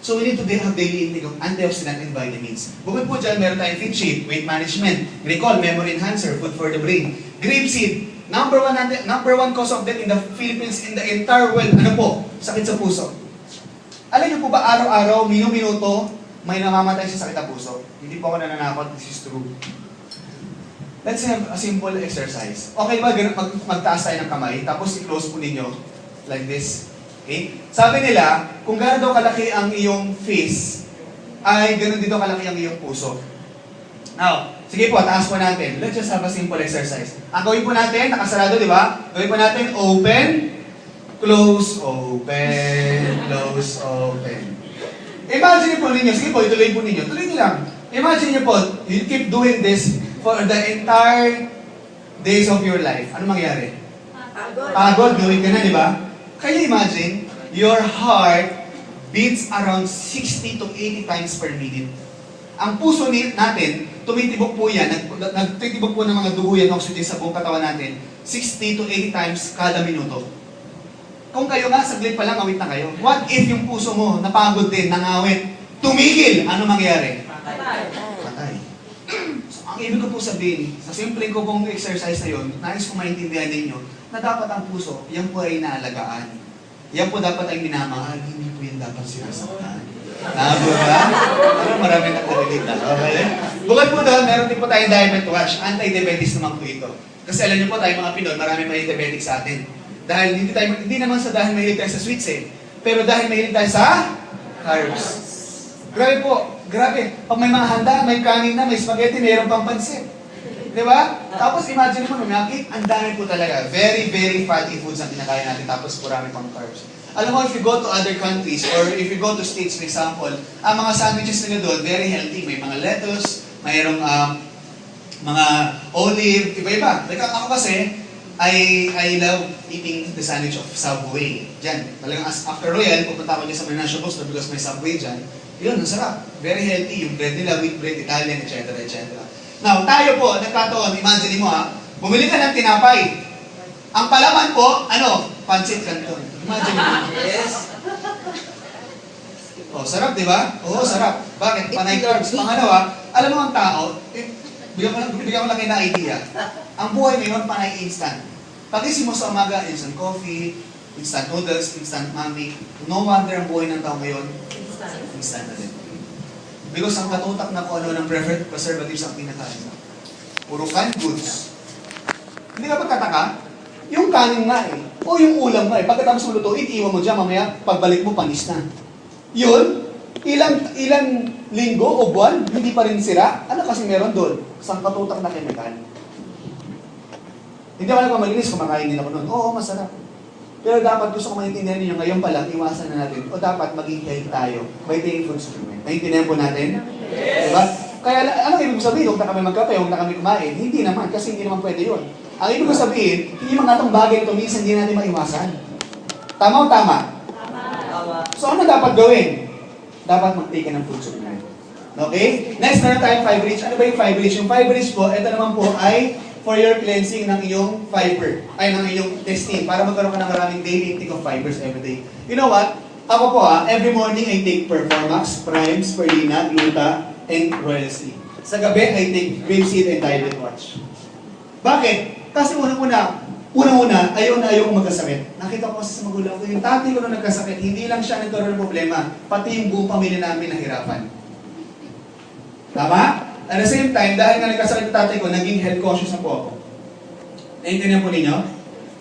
So we need to have daily intake of antioxidant and vitamins. Bukod po dyan, meron tayong fit shape, weight management, recall, memory enhancer, food for the brain. Grapeseed, number one cause of death in the Philippines, in the entire world, ano po? Sakit sa puso. Alam niyo po ba, araw-araw, minuto, may namamatay sa sakit sa puso? Hindi po ako nananakot, this is true. Let's have a simple exercise. Okay ba, magtaas tayo ng kamay, tapos i-close po ninyo, like this. Okay? Sabi nila, kung gano'n daw kalaki ang iyong face, ay gano'n din daw kalaki ang iyong puso. Now, sige po, taas po natin. Let's just have a simple exercise. Ang gawin po natin, nakasarado, di ba? Gawin po natin, open, close, open, close, open. Imagine po ninyo, sige po, ituloy po ninyo. Tuloy niyo lang. Imagine niyo po, you keep doing this for the entire days of your life. Ano mangyari? Pagod, gawin ka na, di ba? Can you imagine, your heart beats around 60 to 80 times per minute. Ang puso natin, tumitibok po yan, nagtitibok po ng mga dugo yan, oxygen sa buong katawan natin, 60 to 80 times kada minuto. Kung kayo nga, saglit pa lang, awit na kayo. What if yung puso mo, napagod din, nangawit, tumigil, ano mangyari? Patay. So, ang ibig ko po sabihin, sa simple ko pong exercise na yun, nais ko maintindihan ninyo, na dapat ang puso, yan po ay naalagaan. Yan po dapat ay minamahal, hindi po yan dapat sinasaktan. Nabo ba? Parang marami nakarelate na. Okay? Bukod po doon, meron din po tayong diabetes watch. Anti-diabetes naman po ito. Kasi alam niyo po tayo mga Pinoy, marami may diabetic sa atin. Dahil hindi naman dahil mahilig tayo sa sweets eh. Pero dahil mahilig tayo sa carbs. Grabe po, grabe. Pag may mga handa, may kanin na, may spaghetti, mayroon pang pansit. Di ba? Tapos imagine mo, ang dami po talaga. Very, very fatty foods ang kinakain natin. Tapos marami pang carbs. Alam mo, if you go to other countries, or if you go to States, for example, ang mga sandwiches nila doon, very healthy. May mga lettuce, mayroong mga olive, iba-iba. Like ako kasi, I love eating the sandwich of Subway. Diyan, talagang after Royal, pupunta ako dyan sa Menasio Bookstore because may Subway dyan. Yun, ang sarap. Very healthy. Yung bread nila, wheat bread, Italian, etc. etc. Now, tayo po, nagkataon, imagine mo bumili ka ng tinapay. Ang palaman po, pancit canton. Imagine mo. Yes. Oh, sarap, di ba? Oo, sarap. Bakit? Panay carbs. Pangalawa, alam mo ang tao, bigyan ko lang kayo na idea. Ang buhay ngayon, panay instant. Pagising mo sa umaga, instant coffee, instant noodles, instant mami. No wonder ang buhay ng tao ngayon, instant na din. Because ang katutak na kung ano ng preservatives ang pinakain mo. Puro canned goods. Hindi ka pagkataka? Yung kanin nga eh. O yung ulam nga eh. Pagkatapos mo lutuin, iwan mo dyan, mamaya pagbalik mo, panis na. Yun, ilang linggo o buwan, hindi pa rin sira. Ano kasi meron doon? Isang katutak na chemical. Hindi ako nagmamalinis, kumakain din ako noon. Oo, masarap. Pero dapat gusto ko maintindihan ninyo, ngayon pa lang, iwasan na natin. O dapat maging healthy tayo by taking food supplement. Naintindihan po natin? Yes! Diba? Kaya ano ibig sabihin, huwag na kami magkape, huwag na kami kumain. Hindi naman, kasi hindi naman pwede yun. Ang ibig sabihin, yung mga itong bagay na ito, minsan hindi natin maiwasan. Tama o tama? So ano dapat gawin? Dapat mag-take ng food supplement. Okay? Next, meron tayong 5 rich. Ano ba yung 5 rich? Yung 5 rich po, ito naman po ay for your cleansing ng iyong fiber. Ay, ng iyong intestine. Para magkaroon ka ng maraming daily intake of fibers every day. You know what? Ako po every morning I take Performax, Prime, Spirulina, Gluta, and Royal C. Sa gabi, I take Grapeseed and Diet Watch. Bakit? Kasi unang-una, ayaw ko magkasakit. Nakita ko sa magulang ko, yung tatay ko nung nagkasakit, hindi lang siya nagkaroon ng problema, pati yung buong pamilya namin nahirapan. Tama? At the same time, dahil nga nagkasakit yung tatay ko, naging health conscious na po ako. Naintindihan po ninyo?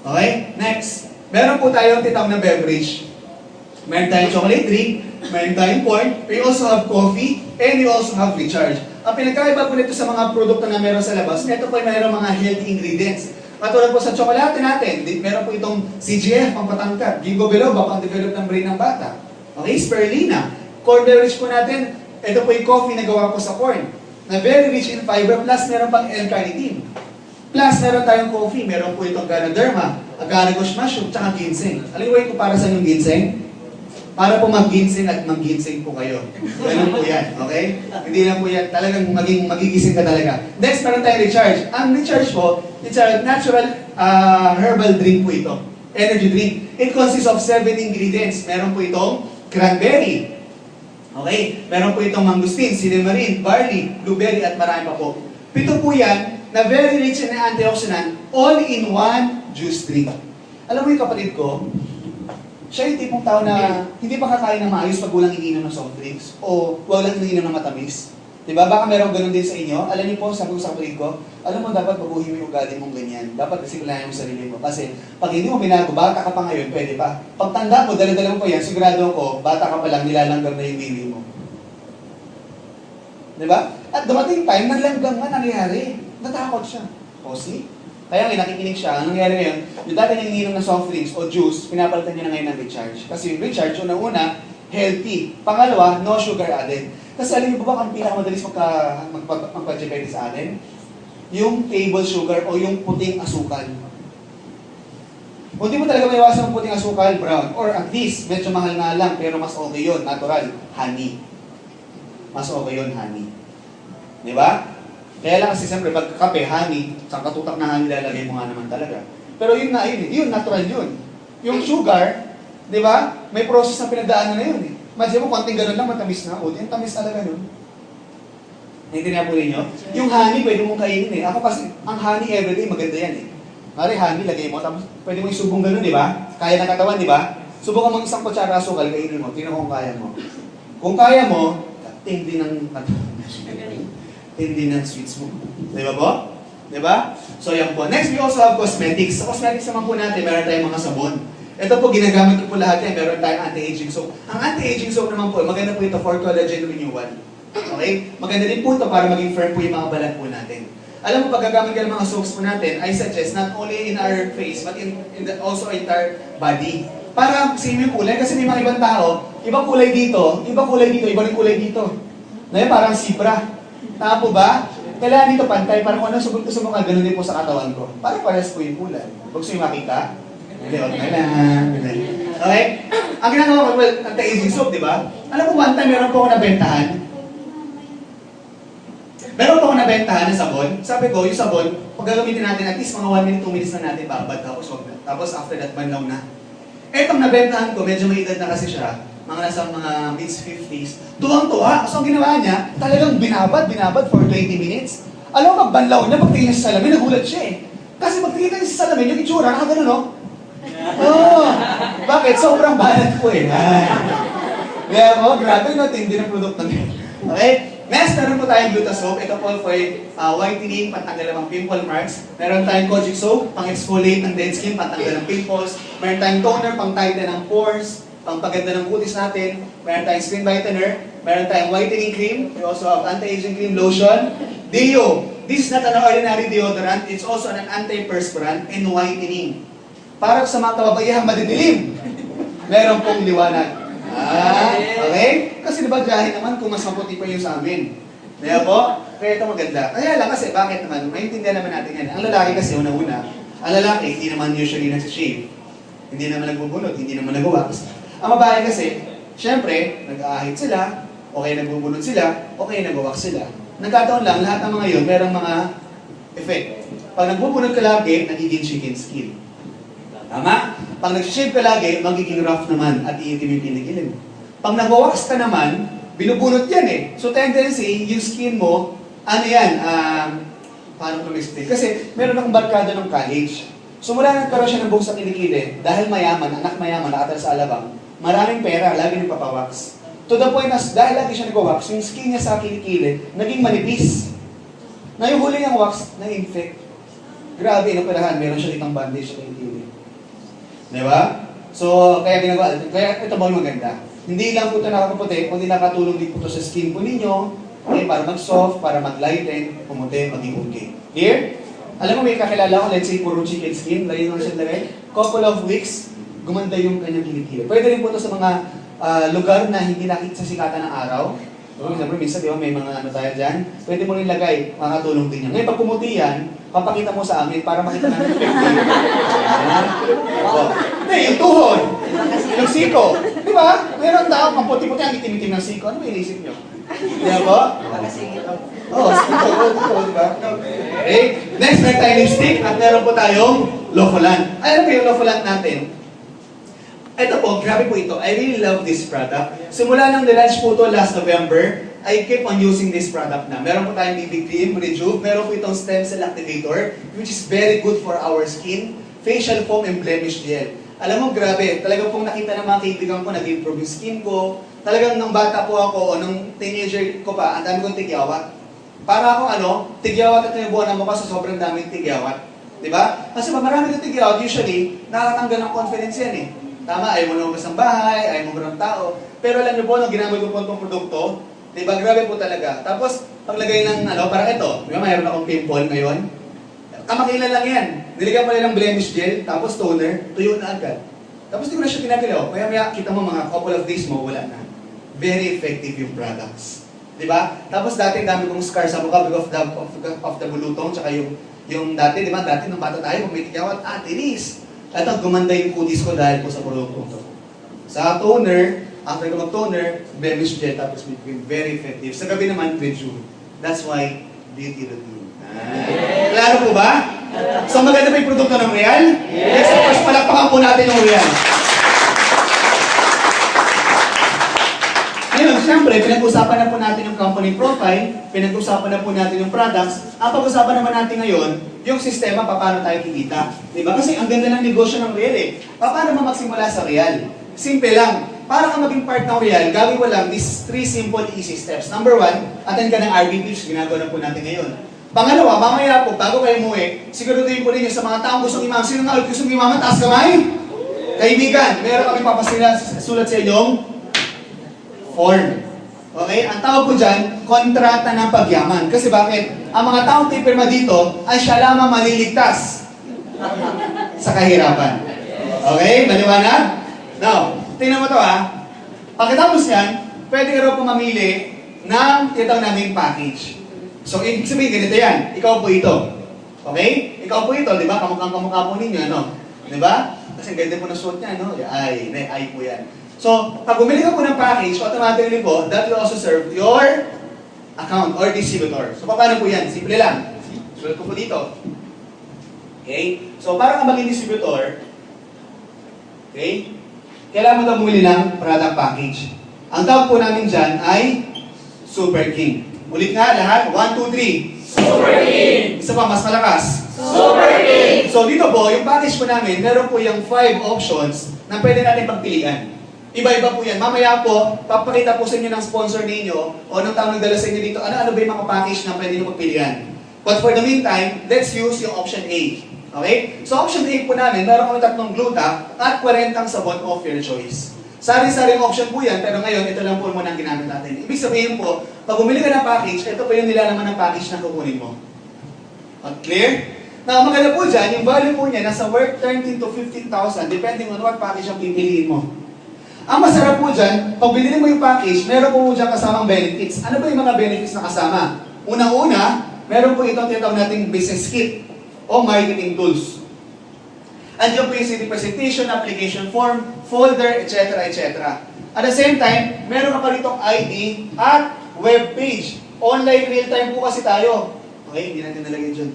Okay? Next. Meron po tayong titawag na beverage. Meron tayong chocolate drink, meron tayong porn, we also have coffee, and we also have recharge. Ang pinagkaiba po nito sa mga produkto na meron sa labas, ito po ay mayroong mga healthy ingredients. Katulad po sa tsokolate natin, meron po itong CGF, pampatangkad. Ginkgo biloba, pang-develop ng brain ng bata. Okay, spirulina. Corn beverage po natin, ito po yung coffee na gawa po sa corn. Na very rich in fiber, plus meron pang L-carnitine. Plus meron tayong coffee, meron po itong Ganoderma, agaricus mushroom, tsaka ginseng. Alam mo ko para sa yung ginseng? Para po mag-ginseng at mag-ginseng po kayo. Ganun po yan, okay? Hindi lang po yan, talagang magigising ka talaga. Next, meron tayong recharge. Ang recharge po, it's a natural herbal drink po ito. Energy drink. It consists of 7 ingredients. Meron po itong cranberry. Okay? Meron po itong mangosteen, cinnamon, barley, blueberry, at marami pa po. 7 po yan na very rich in antioxidant, all in one juice drink. Alam mo yung kapatid ko, siya yung tipong tao na hindi pa kakain ng maayos pag walang ininom ng soft drinks o walang ininom ng matamis. Diba? Baka meron ganun din sa inyo. Alam niyo po, sabi ko sa kapatid ko, alam mo dapat baguhin mo yung ugali mong ganyan. Dapat disiplinahin mo sarili mo. Kasi pag hindi mo binago, bata ka pa ngayon, pwede pa. Pag tanda mo, dala-dala mo pa yan, sigurado ko, bata ka pa lang, nilalanggang na yung bibi mo. Diba? At dumating time, naglanggam nga nangyari. Natakot siya. O see? Kaya nga, nakikinig siya. Ang nangyari ngayon, yung dati niyang ininom ng soft drinks o juice, pinapalitan niya na ngayon ng recharge. Kasi yung recharge, unang-una, healthy. Pangalawa, no sugar added. Kasi alam niyo ba ang pinakamadalis magpa-diabetes sa atin? Yung table sugar o yung puting asukal. Kung di mo talaga may iwasan ng puting asukal, brown. Or at least, medyo mahal nga lang, pero mas okay yun, natural, honey. Mas okay yun, honey. Di ba? Kaya lang kasi siyempre, pag kape, honey, sa katutak na honey lalagay mo nga naman talaga. Pero yun nga yun, yun, natural yun. Yung sugar, di ba? May process na pinagdaanan na yun eh. Imagine mo, konting ganun lang, matamis na. O, yung tamis talaga nun. Naintindihan po ninyo? Yung honey, pwede mong kainin eh. Ako kasi, ang honey everyday, maganda yan eh. Mari, honey, lagay mo, tapos pwede mo isubong ganun, di ba? Kaya ng katawan, di ba? Subukan mo isang kutsara asukal, kainin mo. Tingnan mo kung kaya mo. Kung kaya mo, tindi ng tindi ng sweets mo. Di ba po? Di ba? So, yan po. Next, we also have cosmetics. Sa cosmetics naman po natin, meron tayong mga sabon. Ito po, ginagamit ko po lahat yan. Meron tayong anti-aging soap. Ang anti-aging soap naman po, maganda po ito for collagen renewal. Okay? Maganda din po ito para maging firm po yung mga balat po natin. Alam mo, pag gagamit ka ng mga soaps po natin, I suggest not only in our face, but also entire body. Para same yung kulay, kasi may mga ibang tao, ibang kulay dito, ibang rin kulay dito. Ngayon, parang zebra. Tama po ba? Kailangan dito pantay, para kung ano subok ka, ganun din po sa katawan ko. Para pares po yung kulay. Huwag siyo makita. Hindi, wag na lang. Okay? Ang ginagawa ko, well, anti-aging soap, di ba? Alam mo, one time, meron po ako nabentahan. Meron po ako nabentahan ng sabon. Sabi ko, yung sabon, pag gagamitin natin, at least mga 1 minute, 2 minutes na natin babad, tapos wag na. Tapos after that, banlaw na. Etong nabentahan ko, medyo may edad na kasi siya. mga nasa mga mid-50s, tuwang-tuwa. So ang ginawa niya, talagang binabad for 20 minutes. Alam mo, pagbanlaw niya, pagtingin niya sa salamin, nagulat siya eh. Kasi pagtingin niya sa salamin, yung itsura, nakagano, no? Oh, bakit? Sobrang banat ko eh. Kaya mo, grabe no, tindi ng produkto niya. Okay? Next, meron po tayong Gluta soap. Ito po for whitening, pantanggal ng pimple marks. Meron tayong Kojic soap, pang-exfoliate ng dead skin, pantanggal ng pimples. Meron tayong toner, pang-tighten ng pores, pang-paganda ng kutis natin. Meron tayong skin whitener. Meron tayong whitening cream. We also have anti-aging cream lotion. Deo. This is not an ordinary deodorant. It's also an anti-perspirant and whitening. Para sa mga kababayang madidilim, meron pong liwanag. Okay? Kasi diba dahil naman kung mas maputi pa yung sa amin. Kaya po, kaya ito maganda. Kaya lang kasi, bakit naman? Maintindihan naman natin yan. Ang lalaki kasi, una-una, ang lalaki, hindi naman usually nagsishave. Hindi naman nagbubunot, hindi naman nag-wax. Ang babae kasi, syempre, nag-aahit sila, okay nagbubunot sila, okay nag-wax sila. Nagkataon lang, lahat ng mga yun, merong mga effect. Pag nagbubunot ka lagi, nagiging chicken skin. Tama? Pag nag-shave ka lagi, magiging rough naman at iitim yung kinikilin. Pag nag-wax ka naman, binubunot yan eh. So tendency, yung skin mo, ano yan, paano ko explain? Kasi meron akong barkada ng college. So mula nagkaroon siya ng buhok sa kilikili, dahil mayaman, anak mayaman, nakatal sa alabang, maraming pera, lagi nagpapawax. To the point na dahil lagi siya nag-wax, yung skin niya sa kilikili, naging manipis. Na yung huli niyang wax, na-infect. Grabe, inoperahan, meron siya ditang bandage sa kilikili. Diba? So, kaya ginagawa, kaya ito ba yung maganda? Hindi lang po ito nakakaputi, kundi nakatulong din po ito sa skin po ninyo, okay, para mag-soft, para mag-lighten, pumuti, maging okay. Clear? Alam mo, may kakilala ko, let's say, puro chicken skin, lagay nyo siya lagay, couple of weeks, gumanda yung kanyang kilikili. Pwede rin po ito sa mga lugar na hindi nakita sa sikatan ng araw. So, example, minsan, di ba, may mga ano tayo dyan, pwede mo rin lagay, makakatulong din yan. Ngayon, pag pumuti yan, papakita mo sa amin para makita namin effective. Hindi, yung tuhod, yung siko. Di ba? Meron tao, ang puti-puti, ang itim-itim ng siko. Ano ba inisip nyo? Di ba po? Oo, siko, di ba? Okay. Next, meron tayong lipstick at meron po tayong Lofolan. Ano ba yung Lofolan natin? Ito po, grabe po ito. I really love this product. Simula nang nilaunch po ito last November, I keep on using this product na. Meron po tayong BB Cream, Rejuve, meron po itong Stem Cell Activator, which is very good for our skin, facial foam, and blemish gel. Alam mo, grabe, talagang pong nakita ng mga kaibigan ko, nag-improve yung skin ko. Talagang nung bata po ako, o nung teenager ko pa, ang dami kong tigyawat. Para akong tigyawat at yung buwan ng mukha sa sobrang daming tigyawat. Diba? Kasi pag marami ng tigyawat, usually, nakakatanggal ng confidence yan eh. Tama, ayaw mo na umas ng bahay, ayaw mo ng tao. Pero alam niyo po, nung ginamit ko po itong produkto, diba, grabe po talaga. Tapos, paglagay ng parang ito, diba, mayroon akong pimple ngayon. Kamakilan lang yan. Nilagyan mo lang ng blemish gel, tapos toner, tuyo na agad. Tapos di ko na siya pinagalaw. Maya-maya, kita mo mga couple of days mo, wala na. Very effective yung products. Diba? Tapos dati, dami kong scars sa mukha because of the bulutong, tsaka yung dati, diba, dati nung bata tayo, pag may tigyawat, tinis. At ang gumanda yung kutis ko dahil po sa produkto ito. Sa toner, after ko mag-toner, blemish gel, tapos very effective. Sa gabi naman, Rejuve. That's why, beauty routine. Klaro po ba? So maganda ba yung produkto ng Real? Yes! Of course, palakpakan po natin yung Real. Ngayon, siyempre, pinag-usapan na po natin yung company profile, pinag-usapan na po natin yung products. Ang pag-usapan naman natin ngayon, yung sistema, paano tayo kikita. Diba? Kasi ang ganda ng negosyo ng Real eh. Paano ba magsimula sa Real? Simple lang. Para ka maging part ng Real, gawin mo lang these 3 simple easy steps. Number 1, attend ka ng RBTs, ginagawa na po natin ngayon. Pangalawa, mamaya po, bago kayo umuwi, siguraduhin po ninyo sa mga taong gustong imaman. Sino nga gustong imaman? Taas kamay! Kaibigan, meron kami papasulat sa inyong form. Okay? Ang tawag ko dyan, kontrata ng pagyaman. Kasi bakit? Ang mga taong pipirma dito ay siya lamang maliligtas sa kahirapan. Okay? Maliwanag? Now, tingnan mo to ha. Pagkatapos yan, pwede ka raw po mamili ng tinatawag naming package. So, ibig sabihin, ganito yan. Ikaw po ito. Okay? Ikaw po ito, di ba? Kamukha po ninyo, ano? Di ba? Kasi ganda po na suot niya, no? Ay po yan. So, pag bumili ka po ng package, automatically po, that will also serve your account or distributor. So, paano po yan? Simple lang. Sulat ko po dito. Okay? So, para ka maging distributor, okay? kailangan mo daw bumili ng product package. Ang tawag po namin dyan ay Super King. Ulit nga lahat, 1, 2, 3. Super King! Isa pa, mas malakas. Super King! So dito po, yung package po namin, meron po yung 5 options na pwede natin pagpilian. Iba-iba po yan. Mamaya po, papakita po sa inyo ng sponsor ninyo o ng taong nagdala sa inyo dito, ano-ano ba yung mga package na pwede nyo pagpilian. But for the meantime, let's use yung option A. Okay? So option A po namin, meron kami 3 gluta at 40 sabon of your choice. Sari-saring option po yan, pero ngayon, ito lang po muna ang ginamit natin. Ibig sabihin po, pag bumili ka ng package, ito po yung nilalaman ng package na kukunin mo. Clear? Now, maganda po dyan, yung value po niya nasa worth 13 to 15,000 depending on what package ang pipiliin mo. Ang masarap po dyan, pag bilhin mo yung package, meron po dyan kasamang benefits. Ano ba yung mga benefits na kasama? Unang-una, meron po itong tinatawag nating business kit o marketing tools. Andiyan po yung CD presentation, application form, folder, etc. etc. At the same time, meron ka pa ritong ID at web page. Online real-time po kasi tayo. Okay, hindi natin nalagay dyan.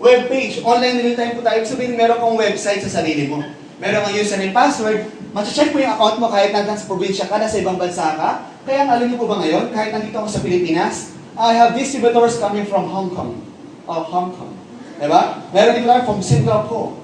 Web page, online real-time po tayo. Ibig sabihin, meron kang website sa sarili mo. Meron kang username, password. Mag-check mo yung account mo kahit nandang sa probinsya ka, nasa ibang bansa ka. Kaya alam niyo po ba ngayon, kahit nandito ako sa Pilipinas, I have distributors coming from Hong Kong. Diba? Meron din tayo from Singapore.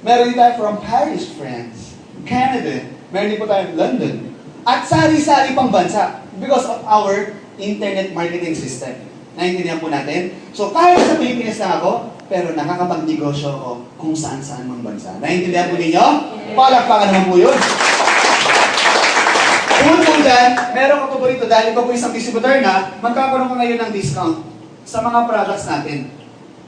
Meron din tayo from Paris, France. Canada. Meron din po tayo London. At sari-sari pang bansa because of our internet marketing system. Naintindihan po natin? So kahit sa Pilipinas na ako, pero nakakapagnegosyo ako kung saan-saan mang bansa. Naintindihan po ninyo? Palakpakan naman po yun. Kung po dyan, meron ka po rito dahil ikaw po isang distributor na, magkakaroon ka ngayon ng discount sa mga products natin.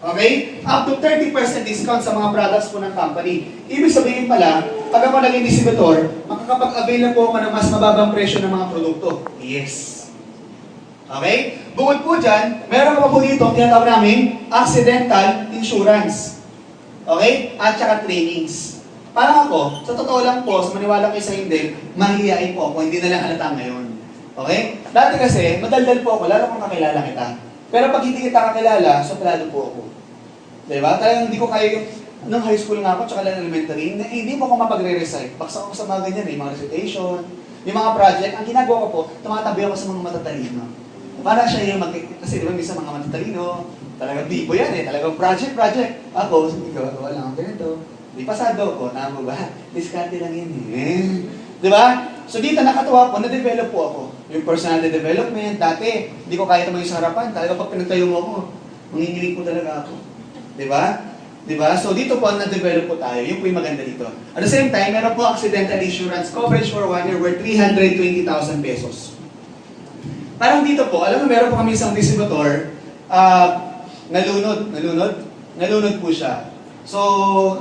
Okay? Up to 30% discount sa mga products po ng company. Ibig sabihin pala, pag ako naging distributor, makakapag-avail na po ako ng mas mababang presyo ng mga produkto. Yes. Okay? Bukod po dyan, meron ka pa po dito ang tinatawag namin accidental insurance. Okay? At saka trainings. Parang ako, sa totoo lang po, sa maniwala kayo sa hindi, mahihiyain po ako, hindi na lang halata ngayon. Okay? Dati kasi, madaldal po ako, lalo kung kakilala kita. Pero pag hindi kita kakilala, suplado po ako. Diba? Talagang hindi ko kaya yung, nung high school nga ako, tsaka lang elementary, hindi mo ako mapagre-recite. Baksak ako sa mga ganyan, yung mga recitation, yung mga project. Ang ginagawa ko po, tumatabi ako sa mga matatalino. Para siya yung kasi di ba minsan mga matatalino, talagang bibo yan eh, talagang project. Ako, hindi ko, wala akong ganito. Di pasado ko, tama ba? Diskarte lang yun eh. Di ba? So dito nakatuwa po, na-develop po ako. Yung personality development, dati, hindi ko kaya tumayo sa harapan. Talaga pag pinagtayo mo ako, manginginig po talaga ako. Di ba? Di ba? So dito po, na-develop po tayo. Yun po yung maganda dito. At the same time, meron po accidental insurance coverage for 1 year worth 320,000 pesos. Parang dito po, alam mo, meron po kami isang distributor, nalunod po siya. So,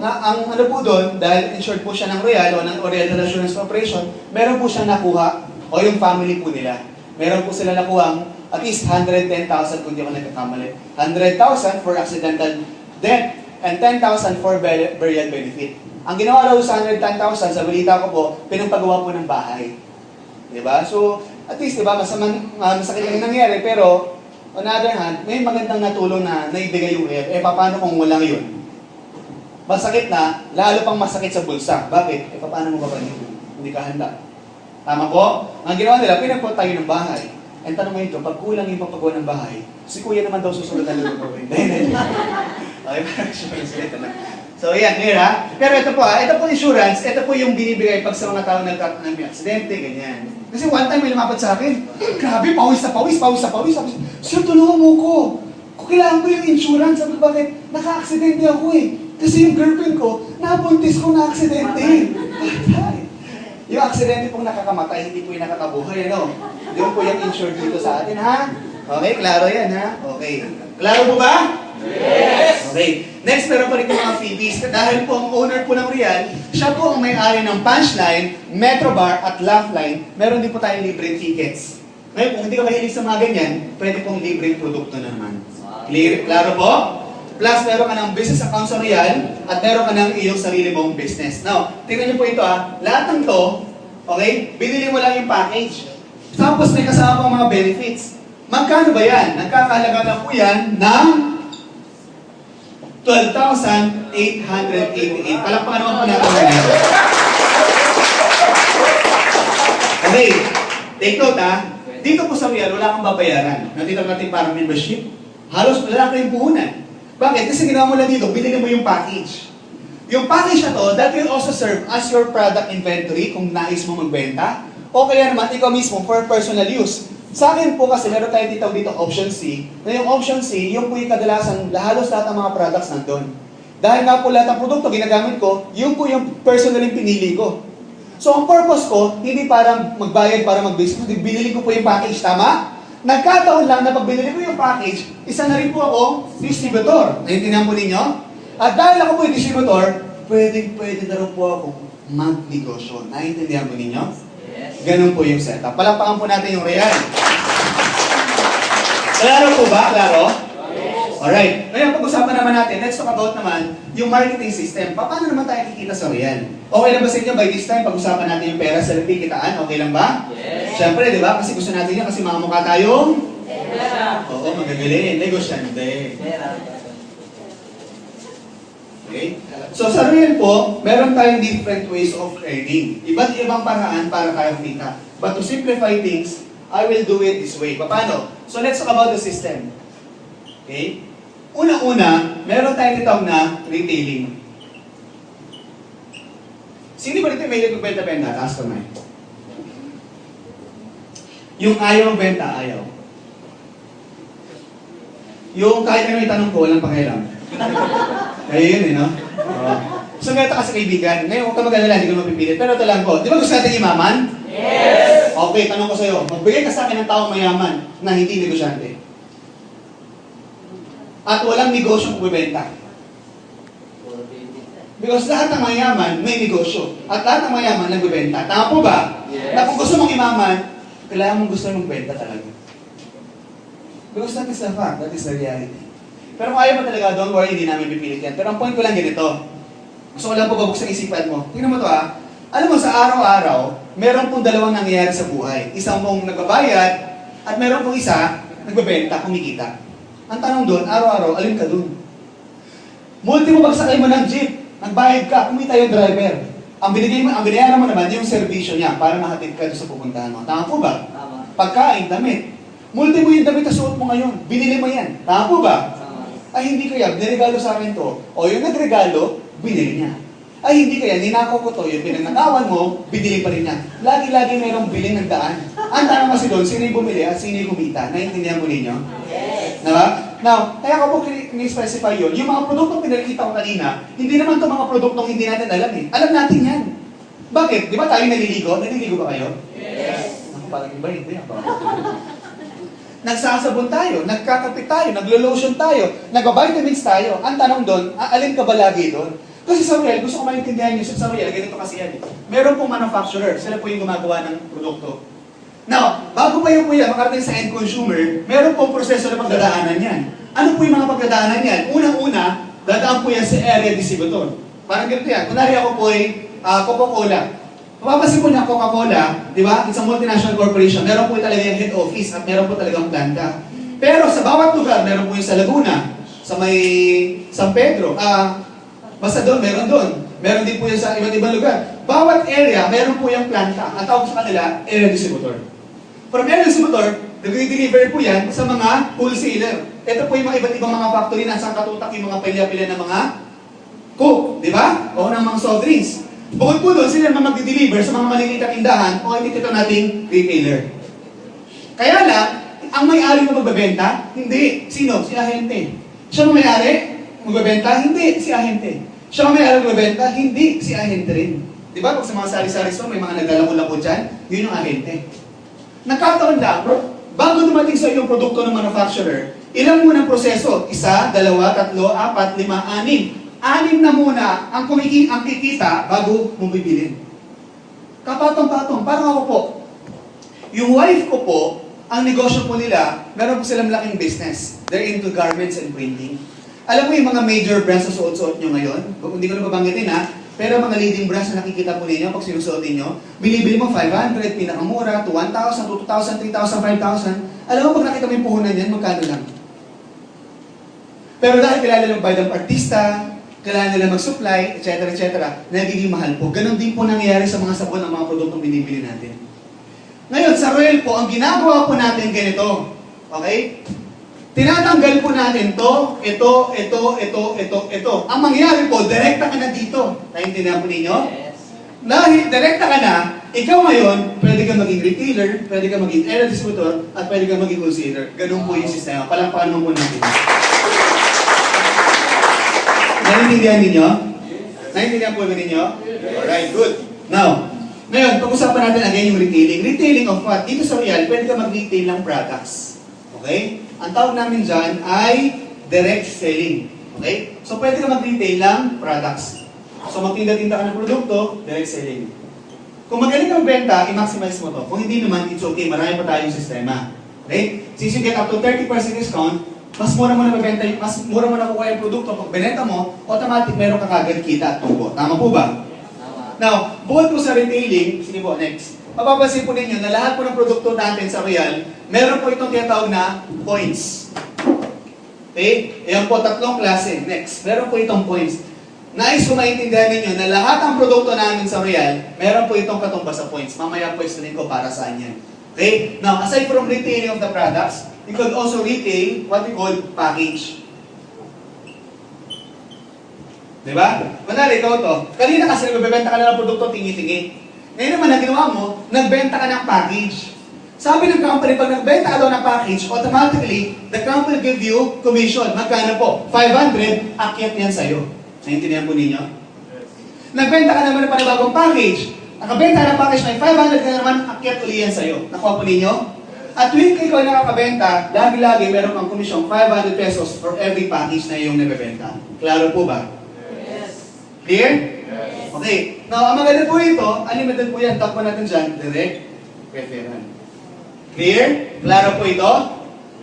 ang ano po doon, dahil insured po siya ng Royal o ng Oriental Assurance Corporation, meron po siyang nakuha, o yung family po nila. Meron po sila nakuha at least 110,000 kung di ako nagkakamali. 100,000 for accidental death and 10,000 for burial benefit. Ang ginawa raw sa 110,000, sa balita ko po, pinagpagawa po ng bahay. Diba? So, at least, diba, masakit lang nangyari, pero on the other hand, may magandang natulong na naibigay yung health. Paano kung walang yun? Masakit na, lalo pang masakit sa bulsa. Bakit? Paano mo babanin? Hindi ka handa. Tama po? Ang ginawa nila, pinagpunta tayo ng bahay. And tanong mo ito, pag kulang yung pagpagawa ng bahay, si kuya naman daw susunod na lulupawin. Okay, parang insurance ito na. So, yan, clear ha? Pero ito po ito po insurance, ito po yung binibigay pag sa mga tao nagkakaroon ng aksidente, ganyan. Kasi one time may lumapat sa akin, grabe, pawis na pawis. Sir, tulungan mo ko. Kung kailangan ko yung insurance, sabi ko, bakit? Naka-aksidente ako eh. Kasi yung girlfriend ko, nabuntis ko na aksidente. Yung aksidente pong nakakamatay, hindi po yung nakakabuhay, ano? Yung po yung insured dito sa atin, ha? Okay, klaro yan, ha? Okay. Klaro po ba? Yes! Okay. Next, meron pa rin yung mga freebies. Dahil po ang owner po ng Real, siya po ang may-ari ng Punchline, Metrobar at Laugh-Line. Meron din po tayong libreng tickets. Ngayon, kung hindi ka mahilig sa mga ganyan, pwede pong libreng produkto naman. Clear? Klaro po? Plus, meron ka ng business account sa Real at meron ka ng iyong sarili mong business. Now, tingnan niyo po ito ha. Lahat ng to, okay, binili mo lang yung package. Tapos may kasama pang mga benefits. Magkano ba yan? Nagkakahalaga na po yan ng 12,888. Palakpakan naman po natin. Okay, take note dito po sa Real, wala kang babayaran. Nakita natin parang membership. Halos wala kayong puhunan. Bakit? Kasi ginawa mo lang dito, binili mo yung package. Yung package na to, that will also serve as your product inventory kung nais mo magbenta. O kaya naman, ikaw mismo for personal use. Sa akin po kasi, meron tayo dito option C. Na yung option C, yung po yung kadalasan, halos lahat ng mga products nandun. Dahil nga po lahat ng produkto ginagamit ko, yung po yung personal yung pinili ko. So ang purpose ko, hindi para magbayad para mag-business, binili ko po yung package, tama? Nagkataon lang na pag binili ko yung package, isa na rin po ako distributor. Naintindihan po ninyo? At dahil ako po yung distributor, pwede na rin po ako mag-negosyo. Naintindihan po ninyo? Yes. Ganun po yung setup. Palakpakan po natin yung Real. Klaro po ba? Klaro? Alright. Ngayon, pag-usapan naman natin, let's talk about naman yung marketing system. Paano naman tayo kikita sa Real? Okay lang ba sa inyo by this time, pag-usapan natin yung pera sa kitaan? Okay lang ba? Yes. Siyempre, di ba? Kasi gusto natin yan kasi mga mukha tayong Pera. oo, magagaling. Negosyante. Pera. Okay? So sa Real po, meron tayong different ways of earning. Iba't ibang paraan para tayo kumita. But to simplify things, I will do it this way. Paano? So let's talk about the system. Okay? Una-una, meron tayong tinatawag na retailing. Sino ba dito may nagbenta-benta? Taas kamay. Yung ayaw magbenta, ayaw. Yung kahit ano itanong ko, walang pakialam. Kaya yun no? So ganito kasi kaibigan, ngayon huwag ka mag-alala, hindi ko mapipilit. Pero ito lang po, di ba gusto natin yumaman? Yes! Okay, tanong ko sa'yo, magbigay ka sa akin ng taong mayaman na hindi negosyante. At walang negosyong bumibenta. Because lahat ng mayaman may negosyo. At lahat ng mayaman nagbibenta. Tama po ba? Yes. Na kung gusto mong imaman, kailangan mong gusto mong benta talaga. Because that is the fact, that is the reality. Pero kung ayaw mo talaga, don't worry, hindi namin pipilit yan. Pero ang point ko lang ganito. Gusto ko lang po babuksan isipan mo. Tingnan mo to Alam mo, sa araw-araw, meron pong dalawang nangyayari sa buhay. Isang mong nagbabayad, at meron pong isa, nagbebenta, kumikita. Ang tanong doon, araw-araw, alin ka doon? Multi mo pagsakay mo ng jeep, nagbayad ka, kumita yung driver. Ang binayaran mo naman yung servisyo niya para mahatid ka doon sa pupuntahan mo. Tama po ba? Tama. Pagkain, damit. Multi mo yung damit na suot mo ngayon. Binili mo yan. Tama po ba? Tama. Ay hindi kaya, niregalo sa akin to. O yung nagregalo, binili niya. Ay hindi kaya, ninakaw ko to, yung pinanakawan mo, binili pa rin niya. Lagi-lagi mayroong biling ng daan. Ang tanong kasi doon, sino yung bumili at sino yung kumita? Naiintindihan mo ninyo? Yes. Diba? Now, kaya ko po ni-specify yun, yung mga produktong pinakita ko kanina, hindi naman ito mga produktong hindi natin alam eh. Alam natin yan. Bakit? Di ba tayo naliligo? Naliligo ba kayo? Yes. Ako parang iba, hindi. Nagsasabon tayo, nagkakapit tayo, naglo-lotion tayo, nag-vitamins tayo. Ang tanong doon, alin ka ba lagi doon? Kasi sa Real, gusto ko maintindihan nyo, sa Real, ganito kasi yan. Meron pong manufacturer, sila po yung gumagawa ng produkto. Now, bago pa yung po yan, makarating sa end consumer, meron pong proseso na pagdadaanan yan. Ano po yung mga pagdadaanan yan? Unang-una, dadaan po yan sa area distributor. Parang ganito yan. Kunwari ako po ay Coca-Cola. Mapapansin po niya Coca-Cola, di ba? It's a multinational corporation. Meron po talaga yung head office at meron po talagang planta. Pero sa bawat lugar, meron po yung sa Laguna, sa may San Pedro, basta doon, meron doon. Meron din po yan sa iba't ibang lugar. Bawat area, meron po yung planta. Ang tawag sa kanila, area distributor. From area distributor, nag-deliver po yan sa mga wholesaler. Ito po yung mga iba't ibang mga factory na saan katutak yung mga pilya-pilya ng mga cook, di ba? O ng mga soft drinks. Bukod po doon, sila naman mag-deliver sa mga maliliit na tindahan o ito nating retailer. Kaya lang, ang may-ari mo magbebenta, hindi. Sino? Si ahente. Siya ang may-ari? Magbebenta? Hindi. Si ahente. Siya ang may-ari magbebenta? Hindi. Si ahente rin. Di ba? Pag sa mga sari-sari store, may mga naglalako-lako dyan, yun yung ahente. Nagkataon lang, bago dumating sa iyong produkto ng manufacturer, ilang munang proseso? 1, 2, 3, 4, 5, 6. 6 na muna ang kikita bago mong bibilin. Kapatong-patong, parang ako po. Yung wife ko po, ang negosyo po nila, meron po silang laking business. They're into garments and printing. Alam mo yung mga major brands na suot-suot nyo ngayon? Hindi ko na babanggitin pero mga leading brands na nakikita po ninyo pag sinusuotin nyo, binibili mo 500, pinakamura, to 1,000, 2,000, 3,000, 5,000. Alam mo pag nakita mo yung puhunan yan, magkano lang? Pero dahil kilala ng bayad ng artista, kailangan nila mag-supply, etc., nagiging mahal po. Ganon din po nangyayari sa mga sabon ng mga produktong binibili natin. Ngayon, sa Royal po, ang ginagawa po natin ganito. Okay? Tinatanggal po natin ito. Ang mangyayari po, direkta ka na dito. Naintindihan po ninyo? Yes. Dahil direkta ka na, ikaw ngayon, pwede kang maging retailer, pwede kang maging area distributor, at pwede kang maging wholesaler. Ganun po yung sistema. Palakpakan mo po natin. Naintindihan ninyo? Naintindihan po ba ninyo? Alright, good. Now, ngayon, pag-usapan natin again yung retailing. Retailing of what? Dito sa Royal, pwede ka mag-retail ng products. Okay? Ang tawag namin dyan ay direct selling. Okay? So, pwede ka mag-retail ng products. So, magtinda-tinda ka ng produkto, direct selling. Kung magaling kang benta, i-maximize mo to. Kung hindi naman, it's okay. Marami pa tayong sistema. Okay? Since you get up to 30% discount, mas mura mo na mabenta, mas mura mo na kukuha yung produkto. Pag binenta mo, automatic meron ka kagad kita at tubo. Tama po ba? Now, bukod po sa retailing, sige po, next. Mapapansin po ninyo na lahat po ng produkto natin sa Royal, meron po itong tinatawag na points. Okay? Ayan po, tatlong klase. Next, meron po itong points. Nais ko maintindihan ninyo na lahat ng produkto namin sa Royal, meron po itong katumbas sa points. Mamaya po explain ko para saan yan. Okay? Now, aside from retailing of the products, you could also retail what we call package. Diba? Manali, ikaw to. Kanina kasi nagbebenta ka na ng produkto, tingi-tingi. Ngayon naman, ang ginawa mo, nagbenta ka ng package. Sabi ng company, pag nagbenta ka daw ng package, automatically, the company will give you commission. Magkano po? 500, akyat yan sa'yo. Naintindihan po ninyo? Nagbenta ka naman ng panibagong package. Nakabenta ng package na 500 ka naman, akyat uli yan sa'yo. Nakuha po ninyo? At tuwing ikaw ay nakakabenta, lagi-lagi meron kang komisyon 500 pesos for every package na iyong nabebenta. Klaro po ba? Yes. Clear? Yes. Okay. Now, ang maganda po ito, unlimited po yan. Tap po natin dyan, direct referral. Clear? Klaro po ito?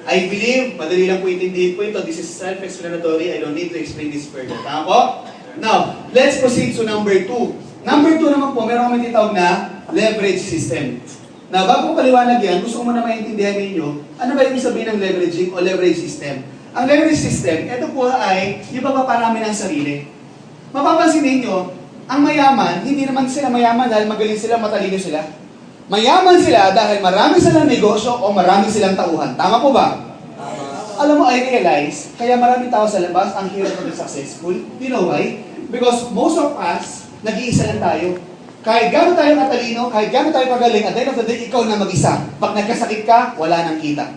I believe, madali lang po intindihin po ito. This is self-explanatory. I don't need to explain this further. Tama po? Now, let's proceed to number 2. Number 2 naman po, meron kami tinatawag na leverage system. Now, bago ko paliwanag yan, gusto ko muna maintindihan ninyo, ano ba ibig sabihin ng leveraging o leverage system? Ang leverage system, ito po ay yung pagpaparami ng sarili. Mapapansin ninyo, ang mayaman, hindi naman sila mayaman dahil magaling sila, matalino sila. Mayaman sila dahil marami silang negosyo o marami silang tauhan. Tama po ba? Alam mo, I realize, kaya maraming tao sa labas ang hirap na successful. You know why? Because most of us, nag-iisa lang tayo. Kahit gano'n tayo katalino, kahit gano'n tayo kagaling, at the end of the day, ikaw na mag-isa. Pag nagkasakit ka, wala nang kita.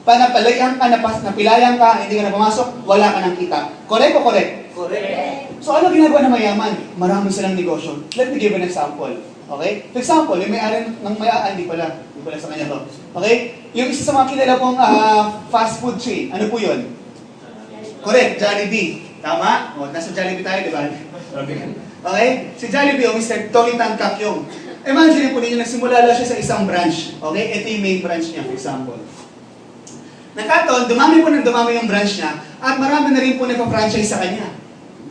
Pag napalayan ka, napilayan ka, hindi ka na pumasok, wala ka nang kita. Correct o correct? Correct. So ano ginagawa ng mayaman? Marami silang negosyo. Let me give an example. Okay? For example, yung may-ari ng hindi pala sa kanya to. Okay? Yung isa sa mga kilala pong fast food chain, ano po yun? Correct, Jollibee. Tama? O, nasa Jollibee tayo, di ba? Okay? Si Jollibee o Mr. Tony Tan Kakyong. Imagine po ninyo, nagsimula lang siya sa isang branch. Okay? Ito yung main branch niya, for example. Nagkataon, dumami po ng dumami yung branch niya at marami na rin po nagpa-franchise sa kanya.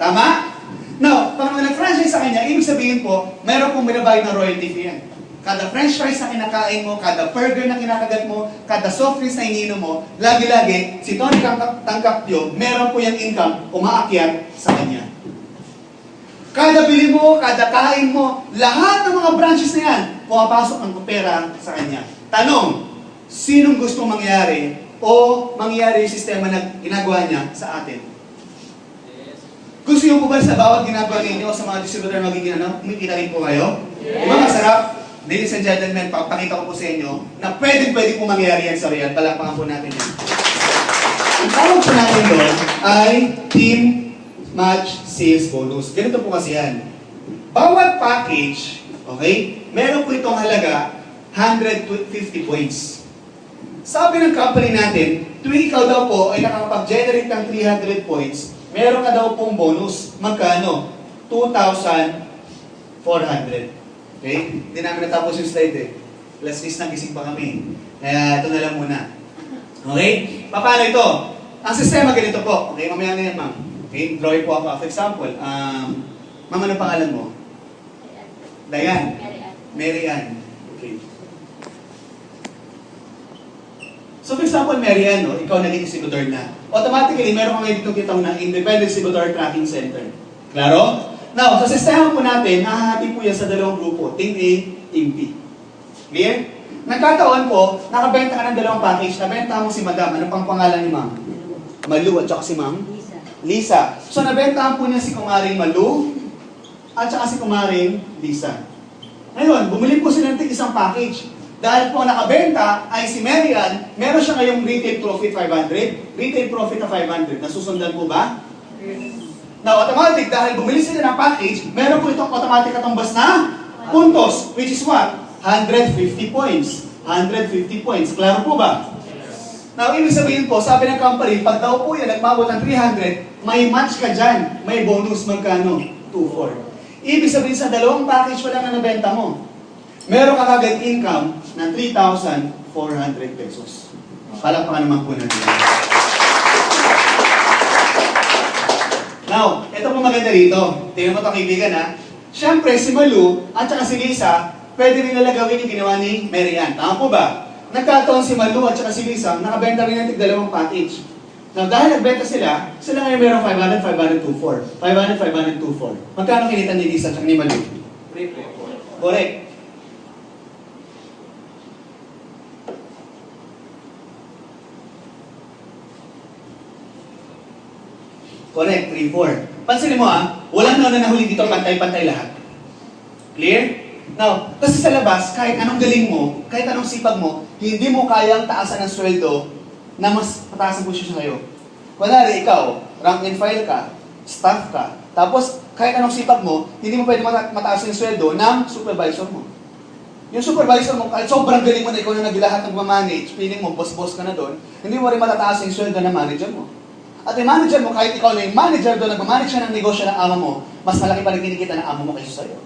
Tama? Now, pag nag-franchise sa kanya, ibig sabihin po, mayroon pong binabayad na royalty fee yan. Kada french fries na kinakain mo, kada burger na kinakagat mo, kada soft drinks na ininom mo, lagi-lagi, si Tony Tangkapyo, meron po yung income umaakyat sa kanya. Kada bili mo, kada kain mo, lahat ng mga branches na yan, pumapasok ang pera sa kanya. Tanong, sinong gusto mangyari o mangyari yung sistema na ginagawa niya sa atin? Gusto niyo po ba sa bawat ginagawa ninyo o sa mga distributor magiging kumikita rin po kayo? Yes. Diba masarap? Ladies and gentlemen, papakita ko po sa inyo na pwede po mangyari yan sa Royal. Palakpakan po natin yan. Ang tawag po natin doon ay Team Match Sales Bonus. Ganito po kasi yan. Bawat package, okay, meron po itong halaga 150 points. Sabi ng company natin, tuwing ikaw daw po ay nakakapag-generate ng 300 points, meron ka daw pong bonus. Magkano? 2,400. Okay? Hindi namin natapos yung slide eh. Last list na gising pa kami. Kaya ito na lang muna. Okay? Paano ito? Ang sistema ganito po. Okay? Mamaya na yan, ma'am. Okay? Drawing po ako. For example, ma'am, ano pangalan mo? Dayan. Mary Ann. Okay. So for example, Mary Ann, no, ikaw naging distributor na. Automatically, meron kang dito kitang na Independent Distributor Tracking Center. Klaro? Now, sa sistema po natin, nahahati po yan sa dalawang grupo, Team A, Team B. Clear? Nagkataon po, nakabenta ka ng dalawang package, nabenta mo si Madam. Ano pang pangalan ni Ma'am? Malu at saka si Ma'am? Lisa. So, nabentahan po niya si Kumaring Malu at saka si Kumaring Lisa. Ngayon, bumili po sila ng isang package. Dahil po nakabenta ay si Mary Ann, meron siya ngayong retail profit 500, retail profit na 500. Nasusundan po ba? Now, automatic, dahil bumili sila ng package, meron po itong automatic katumbas na puntos, which is what? 150 points. 150 points. Klaro po ba? Now, ibig sabihin po, sabi ng company, pag daw po yan, nagmabot ng 300, may match ka dyan. May bonus magkano? 2-4. Ibig sabihin sa dalawang package wala na nabenta mo. Meron ka kagad income na 3,400 pesos. Palakpakan naman po natin. Now, ito po maganda rito. Tingnan mo ito kaibigan ha. Siyempre, si Malu at saka si Lisa, pwede rin nila gawin yung ginawa ni Mary Ann. Tama po ba? Nagkataon si Malu at saka si Lisa, nakabenta rin natin dalawang package. Now, dahil nagbenta sila ngayon meron 500, 500, 2-4. 500, 500, 2-4. Magkano kinita ni Lisa at saka ni Malu? 3-4. Correct. Correct, 3-4. Pansinin mo walang na nahuli dito, pantay-pantay lahat. Clear? Now, kasi sa labas, kahit anong galing mo, kahit anong sipag mo, hindi mo kayang taasan ng sweldo na mas mataas ang posisyon sa'yo. Kunwari, ikaw, rank and file ka, staff ka, tapos kahit anong sipag mo, hindi mo pwede mataas yung sweldo ng supervisor mo. Yung supervisor mo, kahit sobrang galing mo na ikaw na naglahat ng manage, feeling mo, boss-boss ka na doon, hindi mo rin matataas yung sweldo ng manager mo. At yung manager mo, kahit ikaw na yung manager doon, nag-manage siya ng negosyo ng ama mo, mas malaki pa rin kinikita ng ama mo kaysa sa'yo.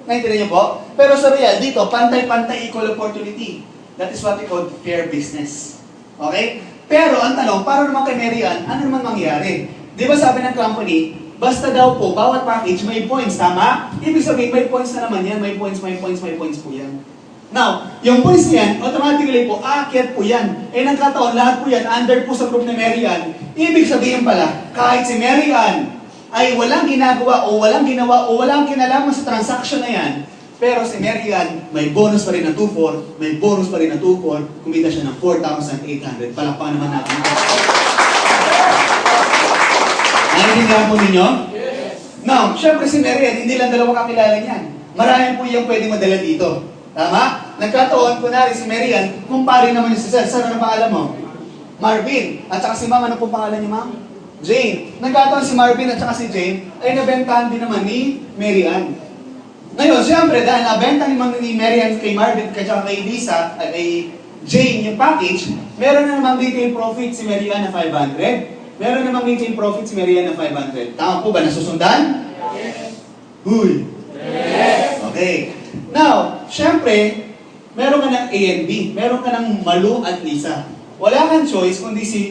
Naintindihan niyo po? Pero sa real, dito, pantay-pantay equal opportunity. That is what we call fair business. Okay? Pero ang tanong, para naman kay Mary Ann, ano naman mangyari? Di ba sabi ng company, basta daw po, bawat package may points, tama? Ibig sabihin, may points na naman yan, may points po yan. Now, yung points niyan, automatically po, aakyat po yan. Eh, nagkataon, lahat po yan, under po sa group ni Mary Ann. Ibig sabihin pala, kahit si Mary Ann ay walang ginagawa o walang ginawa o walang kinalaman sa transaction na yan, pero si Mary Ann, may bonus pa rin na 2-4, may bonus pa rin na 2-4, kumita siya ng 4,800. Palakpakan naman natin. Naintindihan po ninyo? Now, syempre si Mary Ann, hindi lang dalawa kakilala niyan. Marami po yung pwede madala dito. Tama? Nagkataon, kunwari si Mary Ann, kumpare naman niya si Sir. Sir, ano pangalan mo? Marvin. At saka si Ma'am, ano pong pangalan niya, Ma'am? Jane. Nagkataon si Marvin at saka si Jane, ay nabentahan din naman ni Mary Ann. Ngayon, siyempre, dahil nabenta ni Mary Ann kay Marvin, kay Lisa, at kay Jane yung package, meron na namang retail profit si Mary Ann na 500. Meron namang retail profit si Mary Ann na 500. Tama po ba? Nasusundan? Yes. Huy. Yes. Okay. Now, syempre, meron ka ng A and B. Meron ka ng Malu at Lisa. Wala kang choice kundi si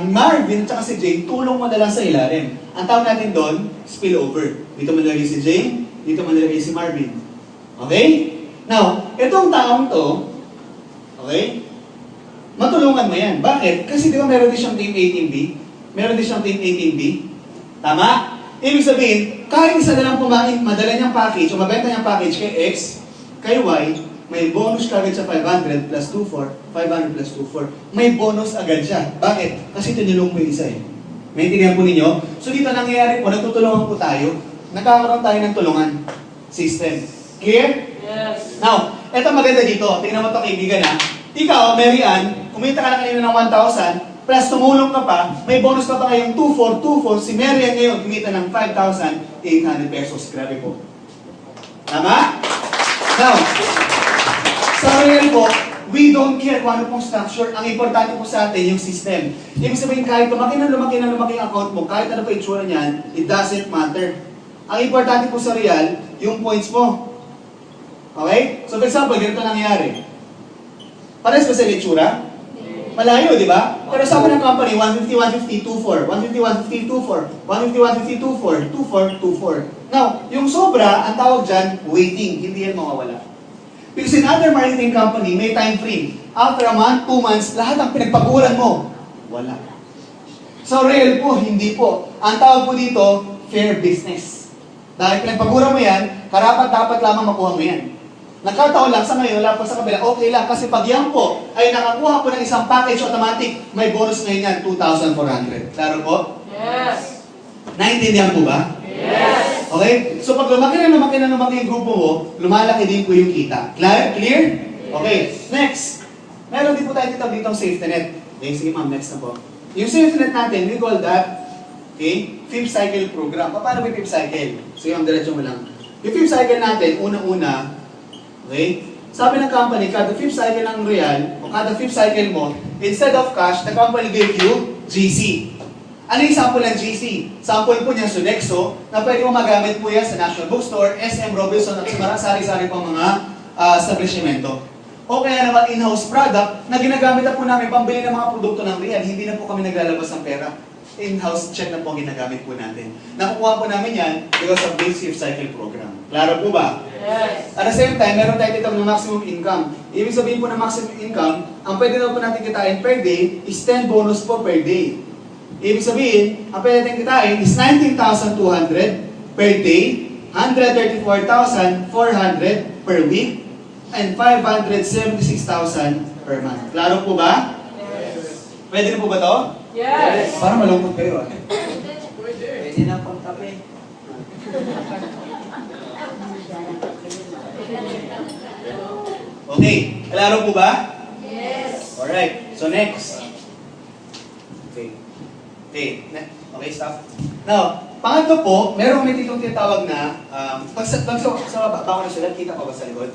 Marvin at si Jane, tulong mo na lang sa ilalim. Ang tawag natin doon, spillover. Dito mo nilagay si Jane, dito mo nilagay si Marvin. Okay? Now, itong taong to, okay, matulungan mo yan. Bakit? Kasi di ba meron din siyang team A, team B? Meron din siyang team A, team B? Tama? Ibig sabihin, kahit isa na lang madala niyang package o mabenta niyang package kay X, kay Y, may bonus kagad sa 500 plus 2-4, 500 plus 2-4. May bonus agad siya. Bakit? Kasi tinulong mo yung isa eh. Maintindihan po ninyo? So dito nangyayari po, nagtutulungan po tayo, nagkakaroon tayo ng tulungan system. Clear? Yes. Now, eto maganda dito. Tingnan mo ito kaibigan ha. Ikaw, Mary Ann, kumita ka na kanina ng 1,000, plus tumulong ka pa, may bonus ka pa kayong 2-4, 2-4. Si Mary Ann ngayon, kumita ng 5,800 pesos. Grabe po. Tama? Now, sa real po, we don't care kung ano pong structure. Ang importante po sa atin, yung system. Ibig sabihin, kahit lumaki ang account mo, kahit ano pa itsura niyan, it doesn't matter. Ang importante po sa real, yung points mo. Okay? So for example, ganito nangyayari. Parehas ba sa itsura? Malayo, di ba? Pero sabi ng company, 150, 150, 24. 150, 150, 24. 150, 150, 24. 24. Now, yung sobra, ang tawag dyan, waiting. Hindi yan mawawala. Because in other marketing company, may time frame. After a month, 2 months, lahat ang pinagpaguran mo, wala. So real po, hindi po. Ang tawag po dito, fair business. Dahil pinagpaguran mo yan, karapat dapat lamang makuha mo yan. Nagkataon lang sa ngayon, wala po sa kabila, okay lang. Kasi pag yan po ay nakakuha po ng isang package automatic, may bonus ngayon yan, 2,400. Klaro po? Yes. Naintindihan po ba? Yes. Okay? So pag lumaki yung grupo mo, lumalaki din po yung kita. Clear? Clear? Okay. Next. Meron din po tayo dito ang safety net. Okay, sige ma'am, next na po. Yung safety net natin, we call that, okay, fifth cycle program. Paano may fifth cycle? Sige ma'am, diretso mo lang. Yung fifth cycle natin, una-una, okay, sabi ng company, kada fifth cycle ng real, o kada fifth cycle mo, instead of cash, the company gave you GC. Ano yung sample ng GC? Sample po niya Sodexo, na pwede mo magamit po yan sa National Bookstore, SM Robinson, at sari-sari pang mga establishmento. O kaya naman in-house product na ginagamit na po namin pambili ng mga produkto ng real. Hindi na po kami naglalabas ng pera. In-house check na po ang ginagamit po natin. Nakukuha po namin yan because of this fifth cycle program. Klaro po ba? Yes. At the same time, meron tayo dito ng maximum income. Ibig sabihin po ng maximum income, ang pwede na po natin kitain per day is 10 bonus po per day. Ibig sabihin, ang pwede natin kitain is 19,200 per day, 134,400 per week, and 576,000 per month. Klaro po ba? Yes. Pwede na po ba to? Yes. Parang malungkot kayo ah. Pwede na pang tabi. Okay, klaro po ba? Yes. Alright, so next. Okay. Okay, stop. Now, pangatlo po, meron may titong tinatawag na, pag sa bako na sila, kita ko ba sa likod?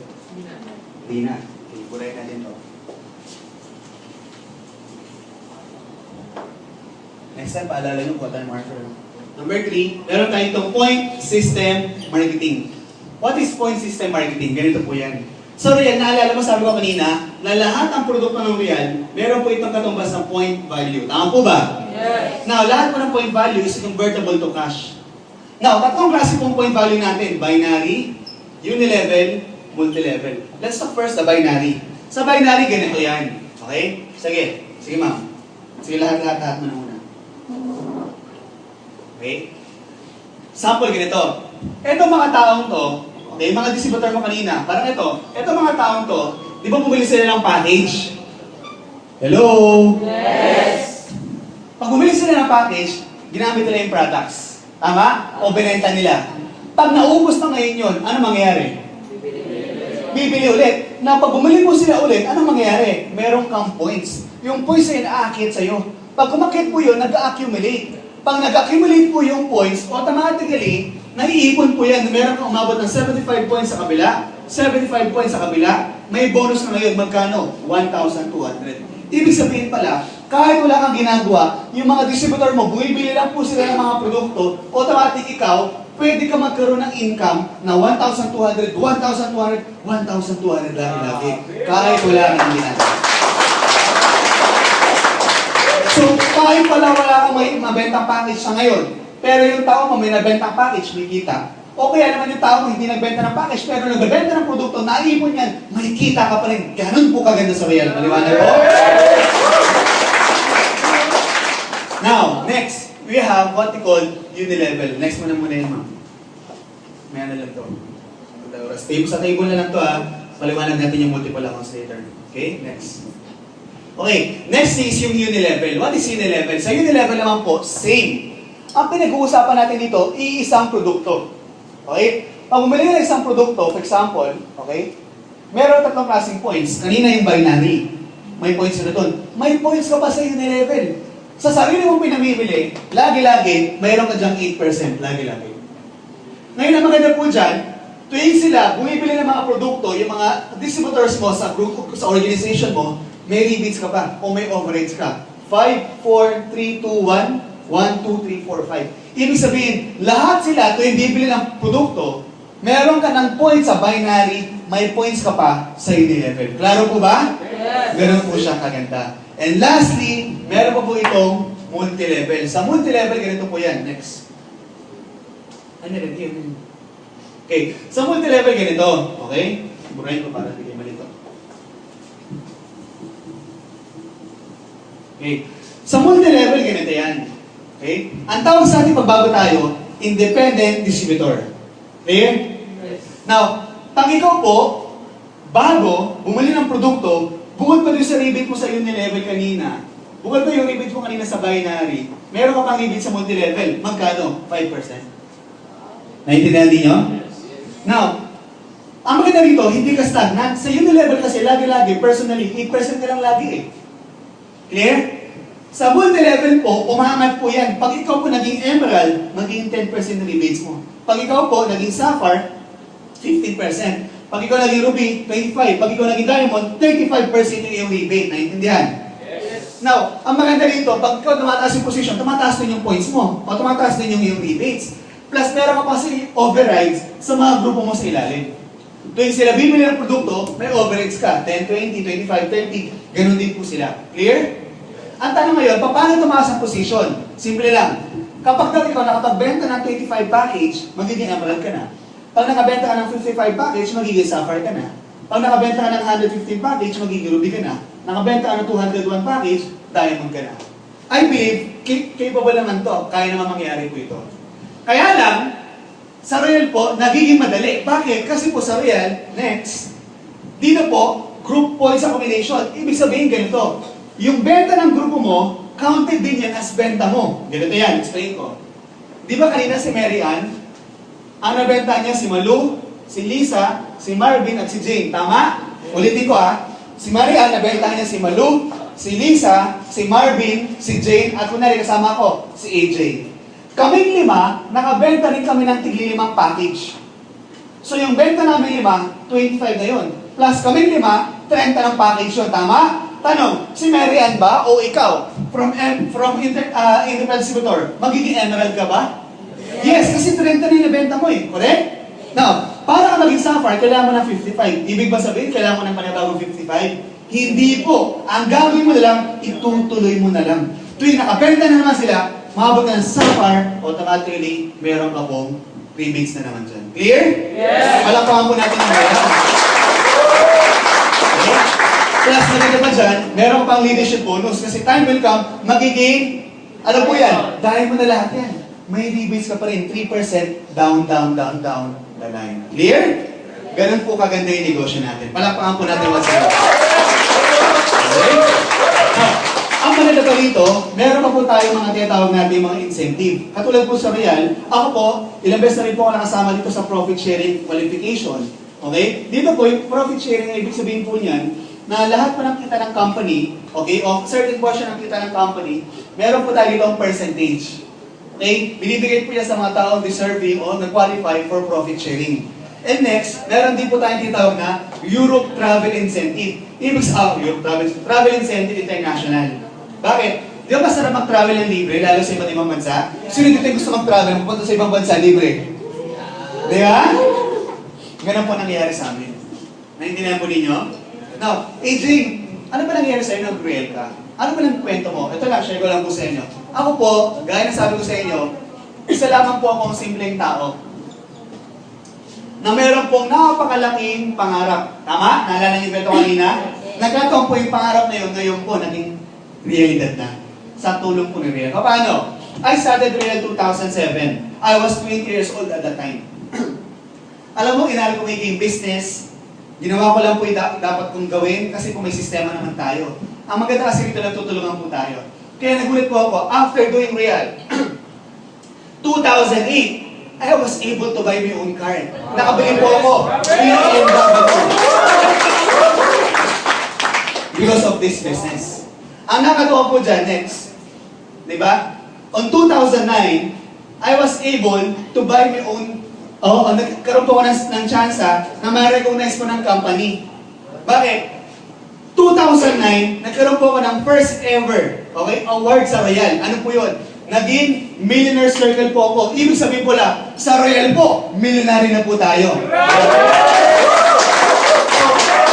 Hindi na. Okay, burahin natin to. Next time, paalala nyo kung ano marker. Number 3, meron tayo itong point system marketing. What is point system marketing? Ganito po yan. So Real, naalala mo, sabi ko kanina, na lahat ng produkto ng Real, meron po itong katumbas ng point value. Tama po ba? Yes. Now, lahat po ng point value is convertible to cash. Now, tatlong klase pong point value natin. Binary, unilevel, multilevel. Let's talk first the binary. Sa binary, ganito yan. Okay? Sige. Sige ma'am. Sige lahat mo na muna. Okay? Sample ganito. Etong mga taong to, okay, mga distributor mo kanina, parang ito. Etong mga taong to, di ba bumili sila ng package? Hello? Yes. Pag bumili sila ng package, ginamit nila yung products. Tama? O binenta nila. Pag naubos na ngayon yun, ano mangyayari? Bibili ulit. Na pag bumili mo sila ulit, ano mangyayari? Meron kang points. Yung points ay naaakit sa'yo. Pag kumakit po yun, nag-accumulate. Pag nag-accumulate po yung points, automatically, naiipon po yan. Meron kang umabot ng 75 points sa kabila, 75 points sa kabila, may bonus na ngayon. Magkano? 1,200. Ibig sabihin pala, kahit wala kang ginagawa, yung mga distributor mo, bumibili lang po sila ng mga produkto, automatic ikaw, pwede ka magkaroon ng income na 1,200, 1,200, 1,200 lagi-lagi. Kahit wala kang ginagawa. So, kahit pala wala kang may mabentang package sa ngayon, pero yung tao mo may nabentang package, may kita. O kaya naman yung tao mo hindi nagbenta ng package, pero nagbenta ng produkto, naipon yan, may kita ka pa rin. Ganun po kaganda sa Real. Maliwanag po? Now, next, we have what we call unilevel. Next mo na muna yun, ma'am. May ano lang to. Sa table na lang to, paliwanag natin yung multiple accounts later. Okay, next. Okay, next is yung unilevel. What is unilevel? Sa unilevel naman po, same. Ang pinag-uusapan natin dito, iisang produkto. Okay? Pag bumili ng isang produkto, for example, okay, meron tatlong klaseng points. Kanina yung binary. May points na doon. May points ka pa sa unilevel. Sa sarili mong pinamimili, lagi-lagi, mayroon ka dyang 8%. Lagi-lagi. Ngayon, ang maganda po dyan, tuwing sila bumibili ng mga produkto, yung mga distributors mo sa group, sa organization mo, may rebates ka pa o may overage ka. 5, 4, 3, 2, 1, 1, 2, 3, 4, 5. Ibig sabihin, lahat sila tuwing bibili ng produkto, meron ka ng points sa binary, may points ka pa sa unilevel. Klaro po ba? Yes. Ganun po siya kaganda. And lastly, meron pa po itong multi-level. Sa multi-level, ganito po yan. Next. Ano rin yun? Okay. Sa multi-level, ganito. Okay? Burahin ko para hindi kayo malito. Okay. Sa multi-level, ganito yan. Okay? Ang tawag sa ating pagbago tayo, independent distributor. Clear? Yes. Now, pag ikaw po, bago bumili ng produkto, bukod pa doon sa rebate mo sa Unilevel kanina, bukod pa yung rebate mo kanina sa binary, meron ka pang rebate sa multi-level. Magkano? 5%. Naintindihan din nyo? Now, ang maganda rito, hindi ka stagnant. Sa Unilevel kasi, lagi-lagi, personally, 8% ka lang lagi eh. Clear? Sa multi-level po, umangat po yan. Pag ikaw po naging emerald, maging 10% na rebates mo. Pag ikaw po naging sapphire, 15%. Pag ikaw naging ruby, 25%. Pag ikaw naging diamond, 35% yung iyong rebate. Naintindihan? Yes. Now, ang maganda rito, pag ikaw tumataas yung position, tumataas din yung points mo. O tumataas din yung iyong rebates. Plus, meron ka pa kasi overrides sa mga grupo mo sa ilalim. Tuwing sila bibili ng produkto, may overrides ka. 10, 20, 25, 30. Ganun din po sila. Clear? Ang tanong ngayon, paano tumaas ang position? Simple lang. Kapag daw ikaw nakapagbenta ng 25 package, magiging emerald ka na. Pag nakabenta ka ng 55 package, magiging sapphire ka na. Pag nakabenta ka ng 115 package, magiging ruby ka na. Nakabenta ka ng 201 package, diamond ka na. I believe, capable naman to. Kaya naman mangyari po ito. Kaya lang, sa Royal po, nagiging madali. Bakit? Kasi po sa Royal, next, dito po, group points accumulation. Ibig sabihin ganito, yung benta ng grupo mo, counted din yan as benta mo. Ganito yan, explain ko. Di ba kanina si Mary Ann, ang nabenta niya si Malu, si Lisa, si Marvin at si Jane. Tama? Ulitin ko ha. Si Mary Ann, nabenta niya si Malu, si Lisa, si Marvin, si Jane, at kunwari kasama ko, si AJ. Kaming lima, nakabenta rin kami ng tigli-limang package. So yung benta namin lima, 25 na yun. Plus kaming lima, 30 ng package yun. Tama? Tanong, si Mary Ann ba o ikaw? From independent distributor, magiging emerald ka ba? Yes, kasi 30 na yung nabenta mo eh. Correct? Now, para ka maging sapphire, kailangan mo ng 55. Ibig ba sabihin, kailangan mo ng panibagong 55? Hindi po. Ang gagawin mo na lang, itutuloy mo na lang. Tuwing nakabenta na naman sila, maabot na ng sapphire, automatically, meron ka pong rebates na naman dyan. Clear? Yes. Palakpakan po natin ang meron. Okay? Plus, naganda pa dyan, meron pang leadership bonus kasi time will come, magiging, alam po yan, dahil mo na lahat yan. May rebates ka pa rin, 3% down the line. Clear? Ganun po kaganda yung negosyo natin. Palakpakan po natin once again. Okay? Now, ang maganda pa rito, meron pa po tayo mga tinatawag natin mga incentive. Katulad po sa Real, ako po, ilang beses na rin po ako nakasama dito sa profit sharing qualification. Okay? Dito po, yung profit sharing, ibig sabihin po niyan, na lahat po ng kita ng company, okay, o certain portion ng kita ng company, meron po tayo dito ang percentage. Okay? Binibigay po yan sa mga taong deserving o nag-qualify for profit sharing. And next, meron din po tayong tinatawag na Europe Travel Incentive. Ibig sabihin, Travel Incentive International. Bakit? Di ba masarap mag-travel ng libre, lalo sa iba't ibang bansa? Sino dito yung gusto mag-travel, pupunta sa ibang bansa libre? Di ba? Ganun po nangyayari sa amin. Naintindihan po ninyo? Now, AJ, ano ba nangyayari sa inyo nag-real ka? Ano ba ng kwento mo? Ito lang, share ko lang po sa inyo. Ako po, gaya na sabi ko sa inyo, isa lamang po akong simpleng tao na meron pong napakalaking pangarap. Tama? Naalala niyo ba ito kanina? Nagkataon po yung pangarap na yun, ngayon po, naging realidad na. Sa tulong po ni Real. Paano? I started Real 2007. I was 20 years old at that time. Alam mo, inari ko making business. Ginawa ko lang po yung dapat kong gawin kasi po may sistema naman tayo. Ang maganda kasi rito nagtutulungan po tayo. Kaya nagulat po ako, after doing Real, 2008, I was able to buy my own car. Nakabili po ako. BMW. Because of this business. Ang nakatawa po dyan, next. Diba? On 2009, I was able to buy my own, nagkaroon po ako ng tsansa na ma-recognize po ng company. Bakit? 2009, nagkaroon po ako ng first ever, okay, award sa Royal. Ano po yun? Naging Millionaire Circle po ako. Ibig sabihin po lang, sa Royal po, millionary na po tayo.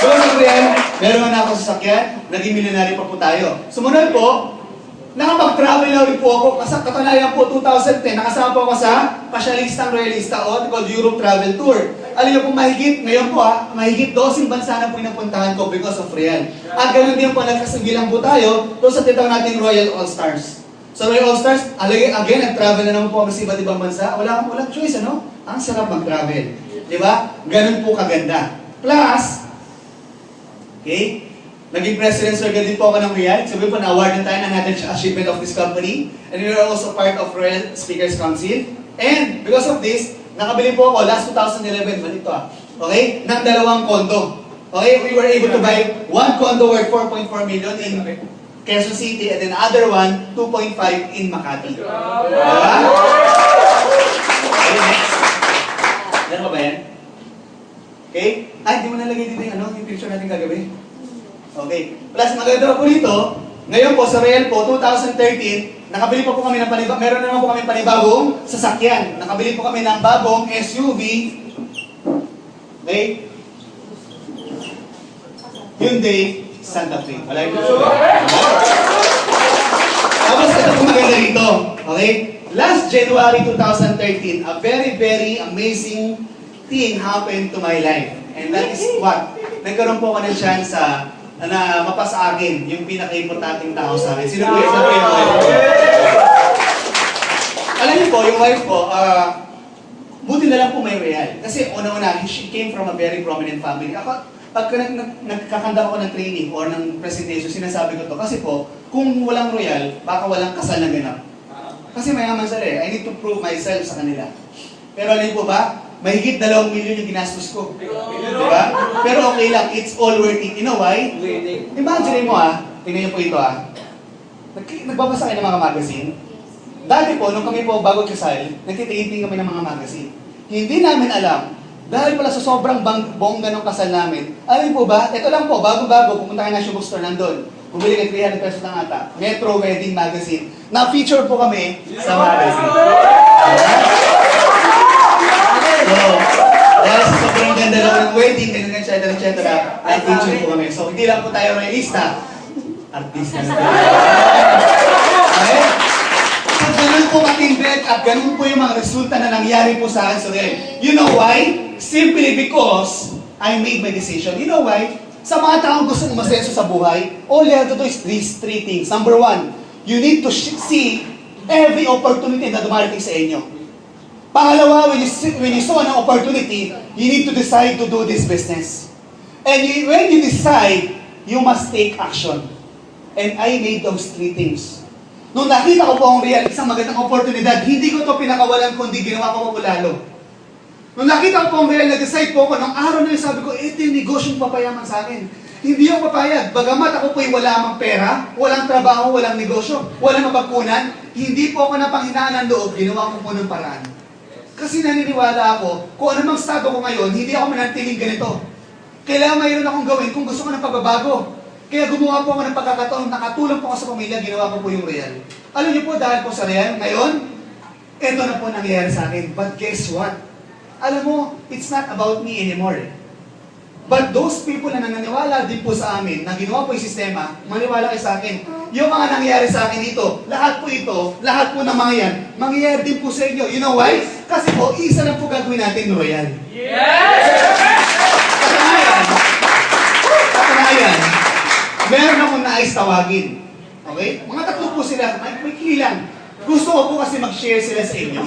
Doon sa Royal, meron na ako sa sakyan, naging millionary pa po tayo. Sumunod po, nakapag-travel na rin po ako. Katunayan po, 2010, nakasama po ako sa pasyalistang royalista o called Europe Travel Tour. Alam niyo po, mahigit, ngayon po mahigit 12 bansa na po napuntahan ko because of Real. At ganoon din po, nagkasabilang po tayo doon sa titawag nating Royal All-Stars. Sa Royal All-Stars, again, nag-travel na naman po kami sa iba't ibang bansa. Walang choice, ano? Ang sarap mag-travel. Di ba? Ganun po kaganda. Plus, Okay? Naging president surrogate din po ako ng Real. Sabi po, na-award na tayo ng natin achievement of this company. And we are also part of Royal Speakers Council. And because of this, nakabili po ako last 2011, malito okay, ng 2 kondo. Okay, we were able to buy 1 condo worth 4.4 million in Quezon City and then other one, 2.5 in Makati. Diba? Okay, next. Meron ba yan? Okay? Ay, di mo nalagay dito yung picture natin kagabi. Okay. Plus, maganda pa po dito, ngayon po sa Real po, 2013, nakabili pa po kami ng meron naman po kami panibagong sasakyan. Nakabili po kami ng bagong SUV. Okay? Hyundai Santa Fe. Wala yung picture. Tapos ito po maganda dito. Okay? Last January 2013, a very, very amazing thing happened to my life. And that is what? Nagkaroon po ako ng chance na mapasa akin yung pinaka-importanting tao sa akin. Sino po yun? Sino po yung wife ko? Alam niyo po, yung wife ko, buti na lang po may Real. Kasi una-una, she came from a very prominent family. Ako, pagka nagkakanda ako ng training or ng presentation, sinasabi ko to. Kasi po, kung walang Royal, baka walang kasal na ganap. Kasi mayaman sila eh. I need to prove myself sa kanila. Pero alam po ba, mahigit 2 million yung ginastos ko. Diba? Pero okay lang, it's all worth it. You know why? Imagine mo tingnan niyo po ito Nagbabasa kayo ng mga magazine. Dati po, nung kami po bago kasal, nagtititing kami ng mga magazine. Hindi namin alam, dahil pala sa sobrang bongga ng kasal namin, alam po ba, ito lang po, bago-bago, pumunta kayo na shoe bookstore nandun. Bumili kayo 300 pesos lang ata. Metro Wedding Magazine. Na-feature po kami sa magazine. So, dahil sa sobrang ganda lang ng wedding, etc. Na-feature po kami. So, hindi lang po tayo realista. Artista na tayo. Okay? So, ganun po ating bet at ganun po yung mga resulta na nangyari po sa akin sa Real. You know why? Simply because I made my decision. You know why? Sa mga taong gusto umasenso sa buhay, all you have to do is these 3 things. Number 1, you need to see every opportunity na dumarating sa inyo. Pangalawa, when you saw an opportunity, you need to decide to do this business. And when you decide, you must take action. And I made those 3 things. Nung nakita ko po ang Real, isang magandang oportunidad, hindi ko ito pinakawalan kundi ginawa ko po lalo. Nung nakita ko po ang Real, nag-decide po ako, nung araw na yun, sabi ko, ito yung negosyong papayaman sa akin. Hindi ako papayag. Bagamat ako po'y wala mang pera, walang trabaho, walang negosyo, walang mapagkunan, hindi po ako napanghinaan ng loob, ginawa ko po ng paraan. Kasi naniniwala ako, kung anumang estado ko ngayon, hindi ako manantiling ganito. Kailangan mayroon akong gawin kung gusto ko ng pagbabago. Kaya gumawa po ako ng pagkakataon, nakatulong po ako sa pamilya, ginawa ko po yung Real. Alam niyo po, dahil po sa Real, ngayon, ito na po nangyayari sa akin. But guess what? Alam mo, it's not about me anymore. But those people na nananiwala din po sa amin, na ginawa po yung sistema, maniwala kayo sa akin. Yung mga nangyayari sa akin dito, lahat po ito, lahat po ng mga yan, mangyayari din po sa inyo. You know why? Kasi po, isa lang po gagawin natin, Royal. Yes! Katunayan, meron akong nais tawagin. Okay? Mga 3 po sila, may kilang. Gusto ko po kasi mag-share sila sa inyo.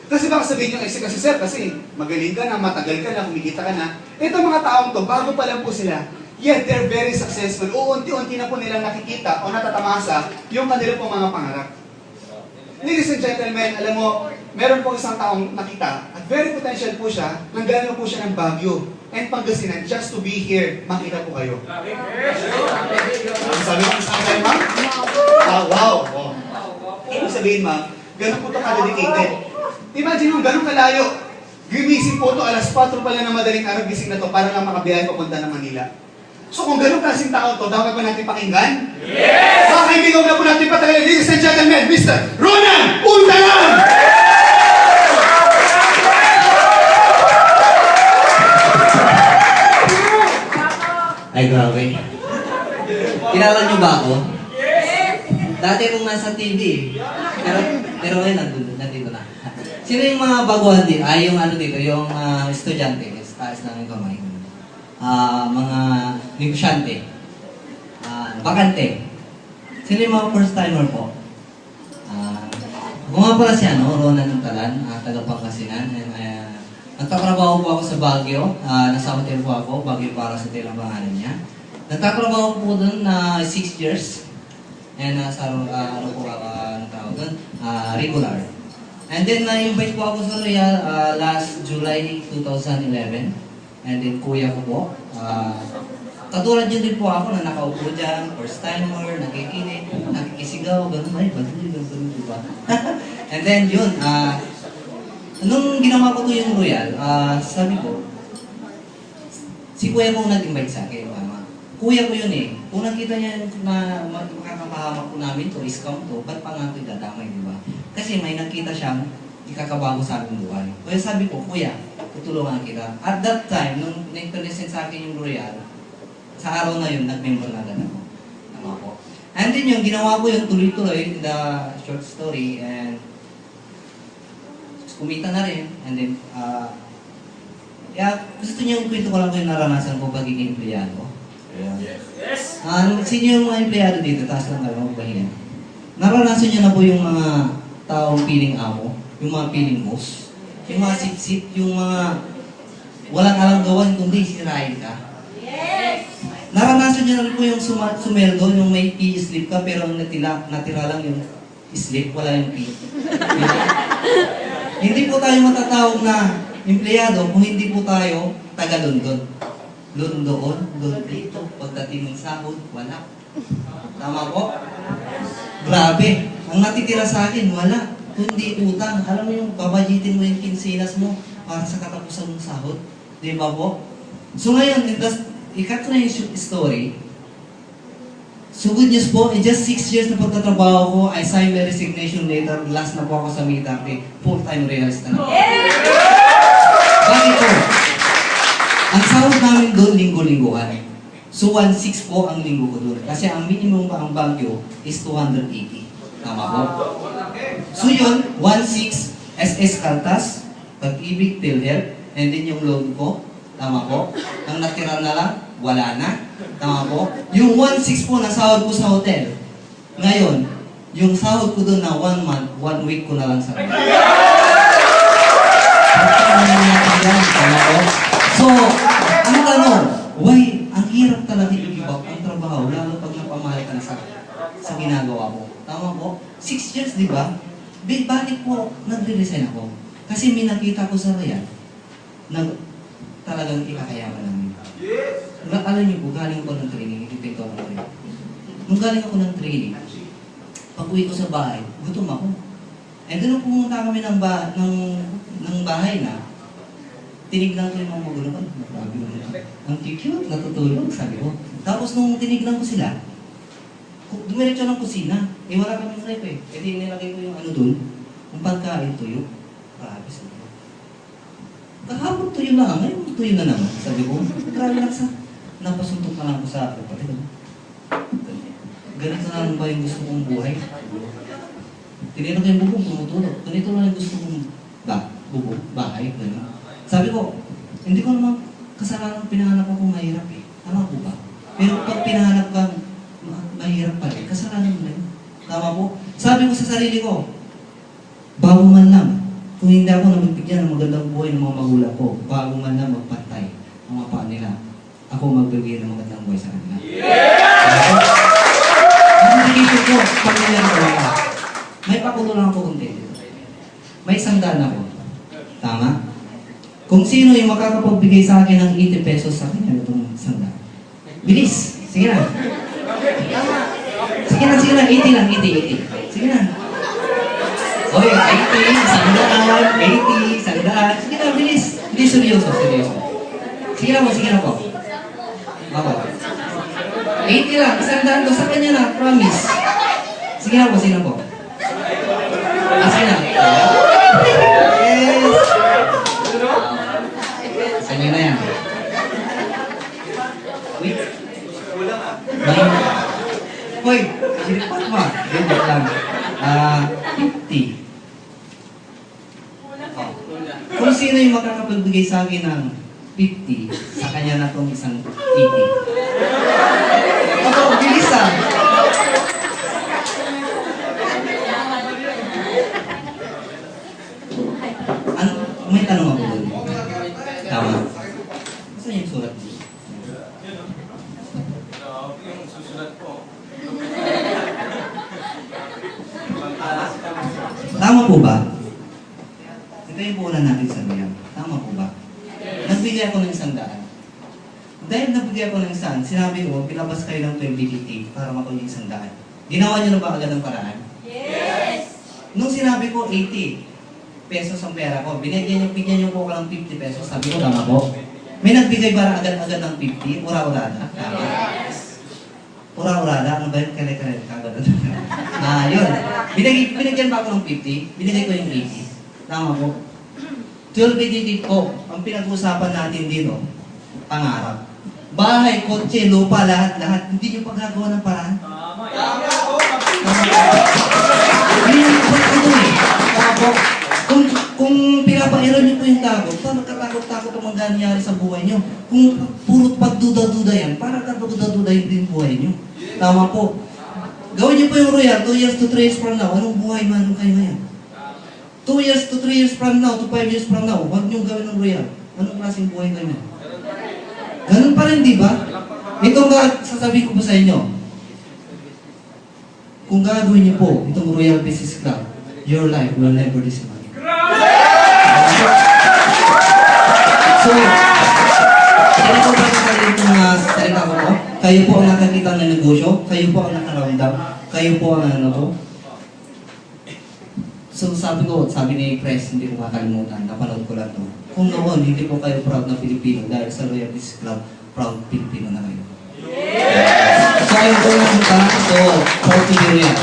Kasi baka sabihin nyo, kasi sir, kasi magaling ka na, matagal ka na, kumikita ka na. Ito mga taong to, bago pa lang po sila, yet they're very successful. Unti-unti na po nilang nakikita o natatamasa yung kanila pong mga pangarap. Ladies and gentlemen, alam mo, meron po isang taong nakita at very potential po siya, nanggaling po siya ng Baguio and Pangasinan just to be here, makita po kayo. Sabi mo, isang time, ma'am? Wow! Oh. Ibig sabihin, ma'am, ganun po ito ka-dedicated. Imagine yung ganun kalayo. Gimising po ito, alas 4 pala ng madaling araw, gising na to para lang makabiyahe papunta ng Manila. So kung ganun klaseng tao to, dapat ba natin pakinggan? Yes! Baka hindi ko na po natin patagalin. Ladies and gentlemen, Mr. Ronan Untalan! Ay, grabe. Kilala niyo ba ako? Dati nung nasa TV. Pero ngayon, nandito na. Sino yung mga baguhan dito? Ay, yung ano dito, yung estudyante. Taas lang yung kamay. Mga negosyante. Bakante. Sino yung mga first timer po? Ako nga pala siya, no? Ronan Untalan, taga Pangasinan. Nagtatrabaho po ako sa Baguio. Nasa hotel po ako, Baguio para sa hotel ang pangalan niya. Nagtatrabaho po doon na 6 years. And sa ano po, ang tawag doon, regular. And then, na-invite po ako sa Royal last July 2011. And then, kuya ko po. Katulad yun din po ako na nakaupo dyan, first timer, nakikinig, nakikisigaw, gano'n, ay, baduli, gano'n, diba? And then, yun, nung ginawa ko to yung Royal, sabi ko, si kuya kong nag-invite sa akin, mama. Kuya ko yun eh. Kung nakita niya na makakapahamak po namin to, scam to, ba't pa nga ito dadamay, di ba? Kasi may nakita siyang ikakabago sa aming buhay. Kaya sabi ko, kuya, tutulungan kita. At that time, nung na-present sa akin yung Royal, sa araw na yun, nag-member na agad ako. Tama po. And then yung ginawa ko yun, tuloy-tuloy in the short story, and kumita na rin. And then, gusto niyo yung kwento ko lang ko yung naranasan ko pagiging empleyado. Yes. Sino yung mga empleyado dito? Taas lang kayo, magpahinga. Naranasan niyo na po yung mga taong piling amo, yung mga piling boss, yung mga sip-sip, yung mga walang alam gawan kundi sirain ka. Yes. Naranasan niyo na po yung sumeldo, yung may P-slip ka pero ang natira lang yung slip, wala yung P. Hindi po tayo matatawag na empleyado kung hindi po tayo taga-London. London, dito, pagdating ng sahod, wala. Tama po? Grabe. Ang natitira sa akin, wala. Kundi utang. Alam mo yung babajitin mo yung kinsinas mo para sa katapusan ng sahod. Di ba po? So ngayon, ikat ko na yung story. So good news po, in just 6 years na pagtatrabaho ko, I signed my resignation letter. Last na po ako sa Mitarte. Full-time realist na. Bakit po? Ang sahod namin doon, linggo-lingguhan. So 1.6 po ang linggo ko doon. Kasi ang minimum pa ang Baguio is 280. Tama po? So yun, 1.6 SS Caltas, Pag-ibig, PhilHealth, and then yung loan ko. Tama po? Ang natira na lang, wala na. Tama po? Yung 1.6 po na sahod ko sa hotel. Ngayon, yung sahod ko doon na 1 month, 1 week ko na lang sa hotel. Tama po? So, ang tanong, why, ang hirap talaga i-give up ang trabaho, lalo pag napamahal ka na sa ginagawa mo. Tama po? 6 years, di ba? Bakit po nagre-resign ako? Kasi may nakita ko sa Riyadh na talagang ikakayaman namin. Alam niyo po, galing ako ng training, ito ako ng training. Nung galing ako ng training, pag uwi ko sa bahay, gutom ako. And then nung pumunta kami ng bahay na, tinignan ko yung mga magulang ko, grabe naman. Ang cute, natutulog, sabi ko. Tapos nung tinignan ko sila, dumiretso ng kusina. Wala kaming rep eh. Kasi nilagay ko yung ano dun, yung pagkain tuyo. Grabe, sabi ko. Kahapon tuyo na, ngayon tuyo na naman. Sabi ko, grabe lang sa, napasuntok na lang ako sa kapatid. Ganito na lang ba yung gusto kong buhay? Tinira ko yung bubong, tumutulog. Ganito lang yung gusto kong bubong, bahay, gano'n. Sabi ko, hindi ko naman kasalanan pinanganap ako mahirap eh. Tama po ba? Pero pag pinanganap ka mahirap pa rin, kasalanan mo na yun. Tama po? Sabi ko sa sarili ko, bago man lang, kung hindi ako nabibigyan ng magandang buhay ng mga magulang ko, bago man lang magpantay ang mga paa nila, ako magbibigay ng magandang buhay sa kanila. Ang nagisip ko, pamilya ko wala. May pakulo lang ako kunti. May sandaan ako. Tama? Kung sino yung makakapagbigay sa akin ng 80 pesos sa akin, itong sandaan. Bilis! Sige na. Sige na, 80 lang, 80. Sige na. Okay, 80, sandaan, 80, sandaan. Sige na, bilis. Hindi, seryoso. Sige na po. Ako. 80 lang, sandaan ko sa kanya na, promise. Sige na po. Sige na. Yes. Sanya na yan. Wait. Hoy, sinipat mo. Ganyan lang. 50. Kung sino yung makakapagbigay sa akin ng 50, sa kanya na itong isang 80. Ako, bilis ah. May tanong ako doon. Tama. Saan yung sulat dito? Tama po ba? Ito yung puhunan natin sa Royal. Tama po ba? Nagbigay ako ng 100. Dahil nagbigay ako ng 100, sinabi ko, pinabas kayo ng 20 para makuha yung 100. Ginawa niyo na ba agad ng paraan? Yes! Nung sinabi ko 80 pesos ang pera ko, bigyan niyo po ako ng 50 pesos, sabi ko, tama po. May nagbigay ba agad-agad ng 50? Ura-urada? Tama. Ura-urada? Ano ba yun? Kare-kare? Yun. Binigyan ba ako ng 50? Binigay ko yung 80. Tama po. 12 po, ang pinag-uusapan natin dito, pangarap. Bahay, kotse, lupa, lahat. Hindi niyo pagagawa ng paraan. Tama po. Hindi niyo pagagawa. Tama po. Kung pinapairan niyo po yung takot, paano katakot-takot ang mangyayari sa buhay niyo? Kung puro pagduda-duda yan, parang kaduda-dudahin din buhay niyo. Tama po. Gawin niyo po yung Royal, 2 years to 3 years from now. Anong buhay man kayo ngayon? 2 years to 3 years from now, to 5 years from now, huwag niyo gawin ng Royal. Anong klaseng buhay kayo ngayon? Ganun pa rin, di ba? Ito nga, sasabihin ko po sa inyo. Kung gagawin niyo po itong Royal Business Club, your life will never disappoint. So, ganito ba sa sarili ko na salita ko po? Kayo po ang nakakita ng negosyo, kayo po ang nakaramdam, kayo po ang ano po. So sabi ni Press, hindi ko makalimutan, napanood ko lang to. Kung noon, hindi po kayo proud na Pilipino dahil sa Royal Business Club, proud Pilipino na kayo. So ayun po lang punta, so proud to be Royal.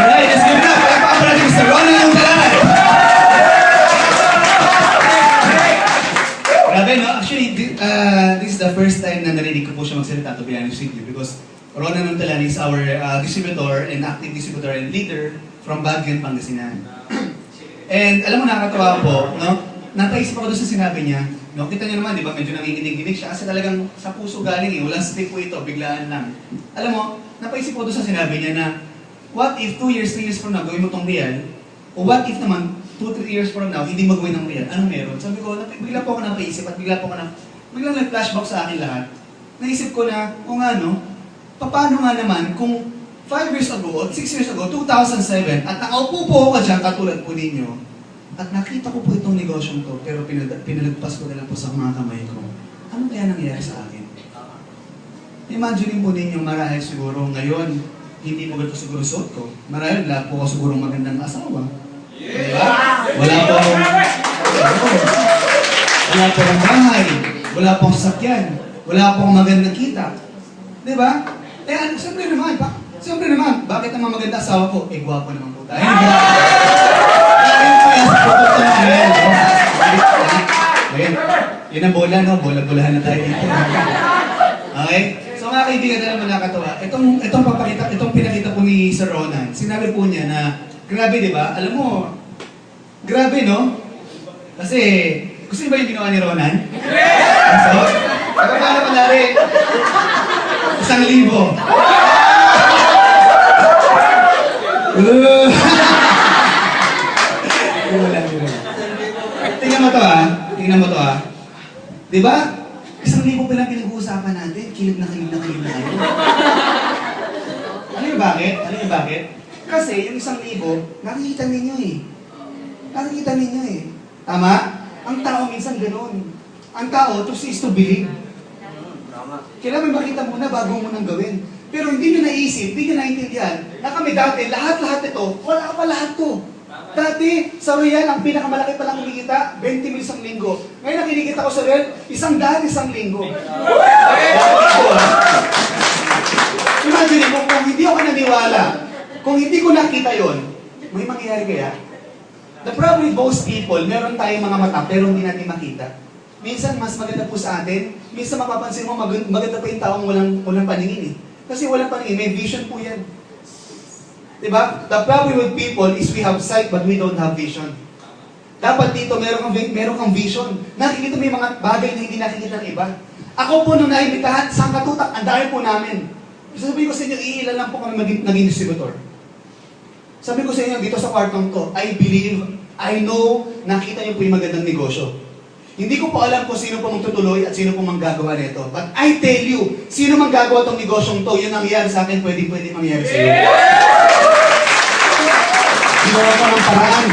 Alright, let's give it up. Palakpakan para Mr. Ronald Montalan. Grabe, no? Actually, this is the first time na narinig ko po siya magsalita, to be honest with you, because Ronald Montalan is our distributor and active distributor and leader from Baguio, Pangasinan. And alam mo, nakakatawa po, no? Napaisip ako doon sa sinabi niya, no? Kita niyo naman, di ba, medyo nanginginig-ginig siya kasi talagang sa puso galing eh. Walang stick po ito, biglaan lang. Alam mo, napaisip ako doon sa sinabi niya na, what if 2 years, 3 years from now, gawin mo tong Real? O what if naman, 2, 3 years from now, hindi mo gawin ng Real? Anong meron? Sabi ko, bigla po ako napaisip at biglang nag-flashback sa akin lahat. Naisip ko na, o nga no, paano nga naman kung 5 years ago o 6 years ago, 2007, at nakaupo po ako dyan katulad po ninyo, at nakita ko po itong negosyong to, pero pinalagpas ko na lang po sa mga kamay ko. Ano kaya nangyayari sa akin? Imagine po ninyo marahil siguro ngayon, hindi mo ganito siguro suot ko. Marahil wala po ako siguro magandang asawa. Diba? Wala po akong bahay. Wala po akong sasakyan. Wala po akong magandang kita. Diba? Siyempre naman, bakit naman maganda asawa ko? Gwapo naman po tayo. Ayan, yun ang bola, no? Bola-bolahan na tayo dito. Okay? So mga kaibigan na naman nakakatawa, itong pinakita po ni Sir Ronan, sinabi po niya na, grabe di ba? Alam mo, grabe no? Kasi, gusto niyo ba yung ginawa ni Ronan? So, paano manari? 1,000. Tingnan mo to ah. Di ba? 1,000 pa lang pinag-uusapan natin. Kilig na kayo. Alam niyo bakit? Kasi yung 1,000, nakikita ninyo eh. Tama? Ang tao minsan ganun. Ang tao, to see is to believe. Kailangan makita muna bago mo nang gawin. Pero hindi nyo naisip, hindi nyo naintindihan na kami dati, lahat ito, wala pa lahat to. Dati, sa Royal, ang pinakamalaki palang kumikita, 20 mil isang linggo. Ngayon, nakinikita ko sa Royal, 100 isang linggo. Imagine mo, kung hindi ako naniwala, kung hindi ko nakita yon, may mangyayari kaya? The problem with most people, meron tayong mga mata, pero hindi natin makita. Minsan, mas maganda po sa atin. Minsan, mapapansin mo, maganda pa yung taong walang paningin eh. Kasi walang paningin, may vision po yan. Diba? The problem with people is we have sight but we don't have vision. Dapat dito meron kang vision. Nakikita mo yung mga bagay na hindi nakikita ng iba. Ako po nung naimitahan, sa katutak, ang dami po namin. Sabi ko sa inyo, iilan lang po kami naging distributor. Sabi ko sa inyo, dito sa kwartong to, I believe, I know, nakita niyo po yung magandang negosyo. Hindi ko po alam kung sino po magtutuloy at sino po manggagawa nito. But I tell you, sino manggagawa tong negosyong to, yun ang nangyari sa akin, pwede mangyari sa iyo. Ginawa ko ng paraan.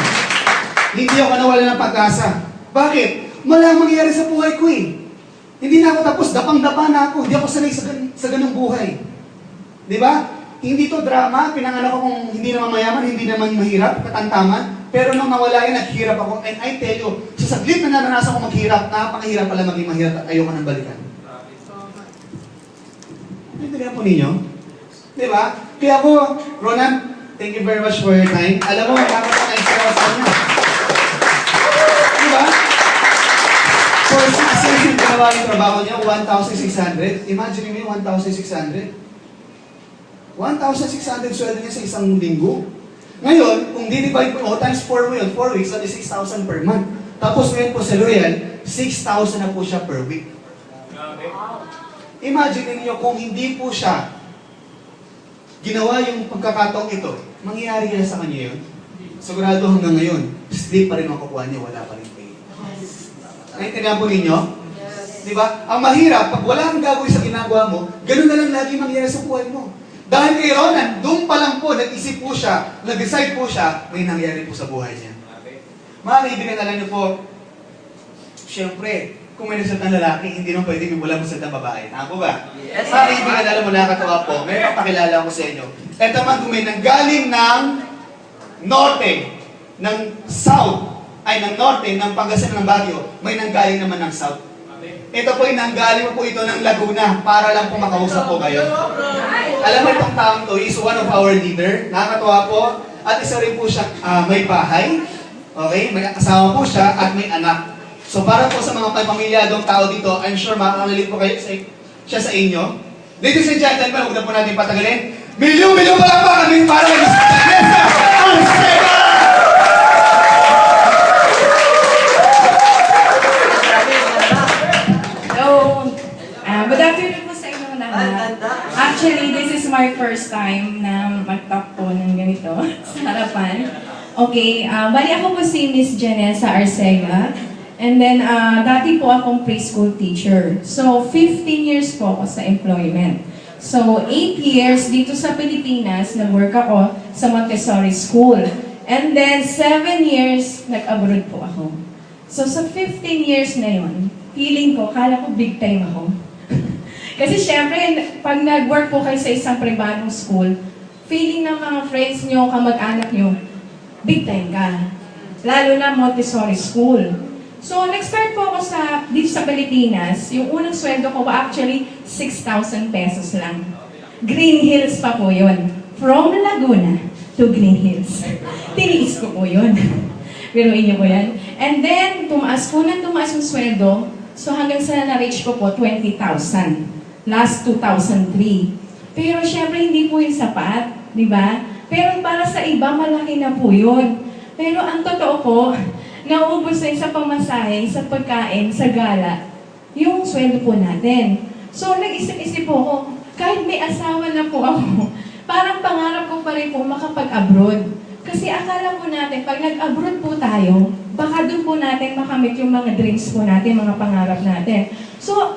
Hindi ako nawala ng pag-asa. Bakit? Wala mangyari sa buhay ko eh. Hindi na ako tapos, dapang-dapa na ako. Hindi ako sanay sa ganung buhay. Di ba? Hindi to drama, pinanganak ko kung hindi naman mayaman, hindi naman mahirap, katantaman. Pero nung nawala yun, naghirap ako. And I tell you, sa saglit na naranasan ko maghirap, napakahirap pala maging mahirap at ayoko nang balikan. Naintindihan po ninyo? Di ba? Kaya ako, Ronan, thank you very much for your time. Alam mo, nakakapag-extra ako sa inyo. Di ba? For 6 years yung ginawa yung trabaho niya, 1,600. Imagine mo yung 1,600. 1,600 sweldo niya sa isang linggo. Ngayon, kung di-divide mo, times 4 mo yun, 4 weeks, that is 6,000 per month. Tapos ngayon po sa Royal, 6,000 na po siya per week. Imagine niyo kung hindi po siya ginawa yung pagkakataong ito, mangyayari kaya sa kanya yun? Sigurado hanggang ngayon, sleep pa rin ang kukuha niya, wala pa rin pay. Naintindihan po ninyo? Diba? Ang mahirap, pag wala kang gagawin sa ginagawa mo, ganun na lang lagi mangyayari sa buhay mo. Dahil kay Ronan, doon pa lang po, nag-isip po siya, nag-decide po siya, may nangyari po sa buhay niya. Mga kaibigan, alam niyo po, siyempre, kung may nagsalita ng lalaki, hindi naman pwede may wala magsalita ng babae. Tama po ba? Yes. Mga kaibigan, alam mo, nakakatawa po, may papakilala ko sa inyo. Eto man, kung may nanggaling ng norte, ng south, ay ng norte, ng Pangasinan ng Baguio, may nanggaling naman ng south. Ito po ay nanggaling po ito ng Laguna para lang po makausap po kayo. Alam mo itong taong to is one of our leader. Nakakatuwa po. At isa rin po siya may bahay. Okay? May kasama po siya at may anak. So para po sa mga pamilyadong tao dito, I'm sure makakanalit po kayo siya sa inyo. Ladies and gentlemen, huwag na po natin patagalin. Milyon-milyon pa lang ba kami para mag-Arcega! Good afternoon po sa inyo lahat. Actually, this is my first time na mag-talk po ng ganito sa harapan. Okay, bali ako po si Miss Janessa Arcega. And then, dati po akong preschool teacher. So, 15 years po ako sa employment. So, 8 years dito sa Pilipinas, nag-work ako sa Montessori School. And then, 7 years, nag-abroad po ako. So, sa 15 years na yun, feeling ko, kala ko big time ako. Kasi syempre, pag nag-work po kayo sa isang pribadong school, feeling ng mga friends nyo, kamag-anak nyo, big time ka. Lalo na Montessori School. So, nag-start po ako dito sa Pilipinas. Yung unang sweldo ko actually 6,000 pesos lang. Green Hills pa po yun. From Laguna to Green Hills. Tiniis ko po yun. Biruin niyo po yan. And then, tumaas yung sweldo. So, hanggang sa na-reach ko po, 20,000. Last 2003. Pero syempre hindi po yung sapat, di ba? Pero para sa iba, malaki na po yun. Pero ang totoo po, nauubos na sa pamasahe, sa pagkain, sa gala, yung sweldo po natin. So nag-isip-isip po ako, kahit may asawa na po ako, parang pangarap ko pa rin po makapag-abroad. Kasi akala po natin, pag nag-abroad po tayo, baka doon po natin makamit yung mga dreams po natin, mga pangarap natin. So,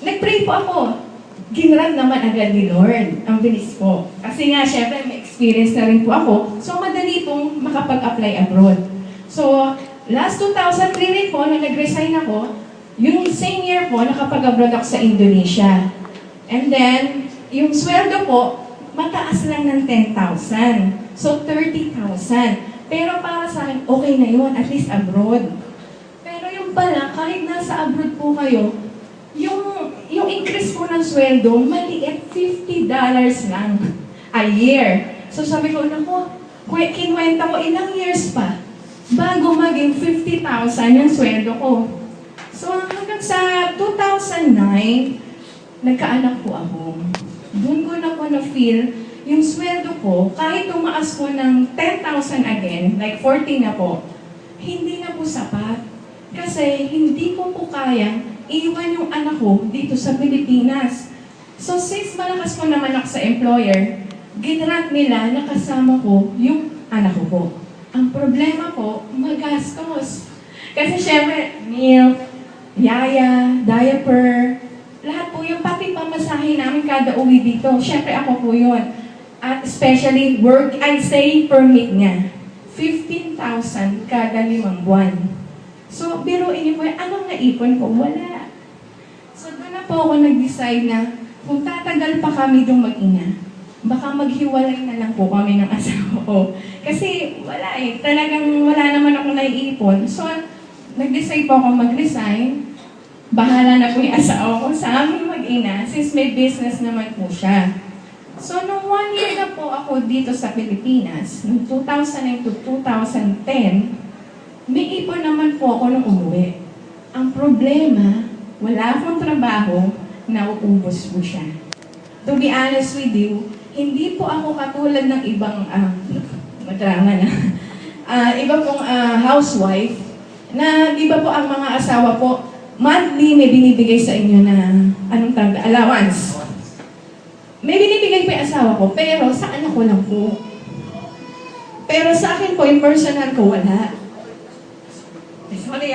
nag-pray po ako. Ginrant naman agad ni Lord. Ang bilis po. Kasi nga, syempre, may experience na rin po ako. So, madali pong makapag-apply abroad. So, last 2003 rin po, na nag-resign ako, yung same year po, nakapag-abroad ako sa Indonesia. And then, yung sweldo po, mataas lang ng 10,000. So, 30,000. Pero para sa akin, okay na yun, at least abroad. Pero yung pala, kahit nasa abroad po kayo, yung increase po ng sweldo, maliit, $50 lang a year. So sabi ko, naku, kinuwenta ko ilang years pa bago maging 50,000 yung sweldo ko. So hanggang sa 2009, nagkaanak po ako. Doon ko na po na-feel yung sweldo ko, kahit tumaas po ng 10,000 again, like 14 na po, hindi na po sapat. Kasi hindi ko po kaya iwan yung anak ko dito sa Pilipinas. So since malakas po naman ako sa employer, ginrant nila na kasama ko yung anak ko po. Ang problema po, magastos. Kasi syempre, meal, yaya, diaper, lahat po yung pati pamasahe namin kada uwi dito. Siyempre ako po yun. At especially work, I'd say permit niya. 15,000 kada 5 buwan. So, biruin niyo po, anong naipon ko? Wala. So, doon na po ako nag-decide na kung tatagal pa kami doon mag-ina, baka maghiwalay na lang po kami ng asawa ko. Kasi wala eh, talagang wala naman ako naiipon. So, nag-decide po ako mag-resign. Bahala na po yung asawa ko sa aming mag-ina since may business naman po siya. So, nung 1 year na po ako dito sa Pilipinas, noong 2009 to 2010, may ipon naman po ako nung umuwi. Ang problema, wala akong trabaho, nauubos po siya. To be honest with you, hindi po ako katulad ng ibang, madrama na, iba pong housewife, na di ba po ang mga asawa po, monthly may binibigay sa inyo na, anong tawag, allowance. May binibigay po yung asawa ko, pero sa anak ko lang po. Pero sa akin po, yung personal ko, wala. Sorry,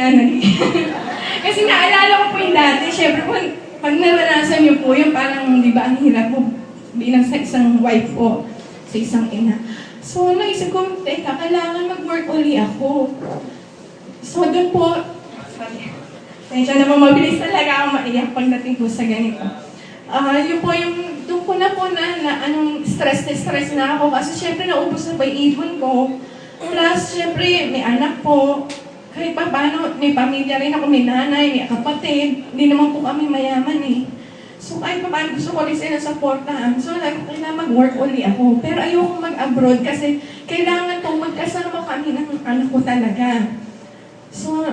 kasi naalala ko po yung dati, syempre po, pag naranasan niyo po yung parang, di ba, ang hirap po bilang sa isang wife po, sa isang ina. So, naisip ko, teka, kailangan mag-work uli ako. So, doon po, sorry, medyo naman mabilis talaga ako maiyak pagdating po sa ganito. Yun po yung, doon ko na po na anong stress na ako kasi syempre naubos na pa yung ipon ko. Plus, syempre, may anak po. Kahit pa paano, may pamilya rin ako, may nanay, may kapatid. Hindi naman po kami mayaman eh. So, kahit pa paano gusto ko rin sila supportahan. So, kailangan mag-work uli ako. Pero ayoko mag-abroad kasi kailangan po magkasama kami ng anak ko talaga. So,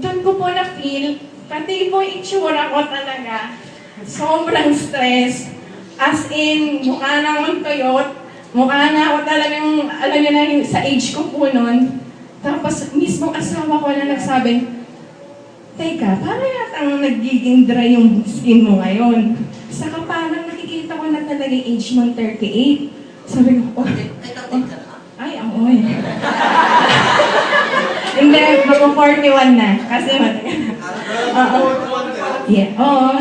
doon ko po na-feel, pati po itsura ko talaga, sobrang stress. As in, mukha na akong tuyot, mukha na ako talagang, alam niyo na sa age ko po noon. Tapos, mismo asawa ko na nagsabi, teka, parang yatang nagiging dry yung skin mo ngayon. Saka parang nakikita ko na talaga yung age mo 38. Sabi ko, ay, ako eh. Hindi, mag-41 na. Kasi matagal na. Yeah, oo.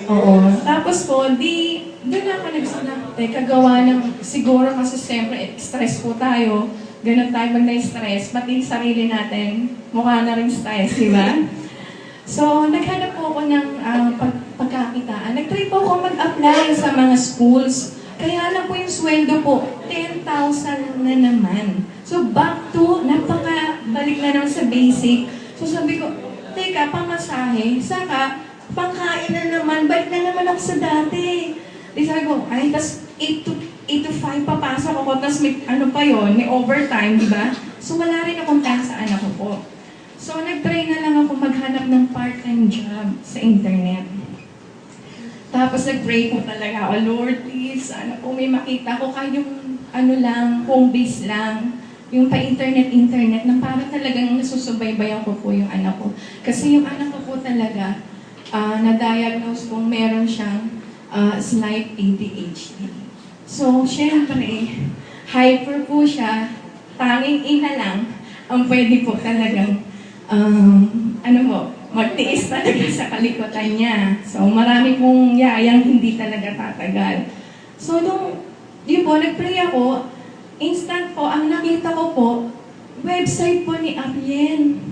Oo. Tapos po, doon ako nagsanap. Kagawa ng, siguro kasi siyempre, stress po tayo. Ganun tayo pag na-stress, pati sarili natin, mukha na rin stress, di ba? So, naghanap po ako ng pagkakitaan. Nag-try po ako mag-apply sa mga schools. Kaya lang po yung sweldo po, 10,000 na naman. So, back to, balik na naman sa basic. So, sabi ko, teka, pamasahe, saka, pangkain na naman, balik na naman ako sa dati. Di sabi ko, ay, tas 8 to 5 papasok ako, tas may ano pa yon, may overtime, di ba? So, wala rin akong time sa anak ko po. So, nag-try na lang ako maghanap ng part-time job sa internet. Tapos nag-pray po talaga ako, Lord, please, ano po, may makita ko kahit yung ano lang, home base lang, yung pa-internet, na para talagang nasusubaybayan ko po yung anak ko. Kasi yung anak ko po talaga, na-diagnose kung meron siyang slight ADHD. So, syempre, hyper po siya, tanging ina lang, ang pwede po talagang, magtiis talaga sa kalikutan niya. So, marami pong yayang hindi talaga tatagal. So, yun po, nag-pray ako, instant po, ang nakita ko po, website po ni Aplien.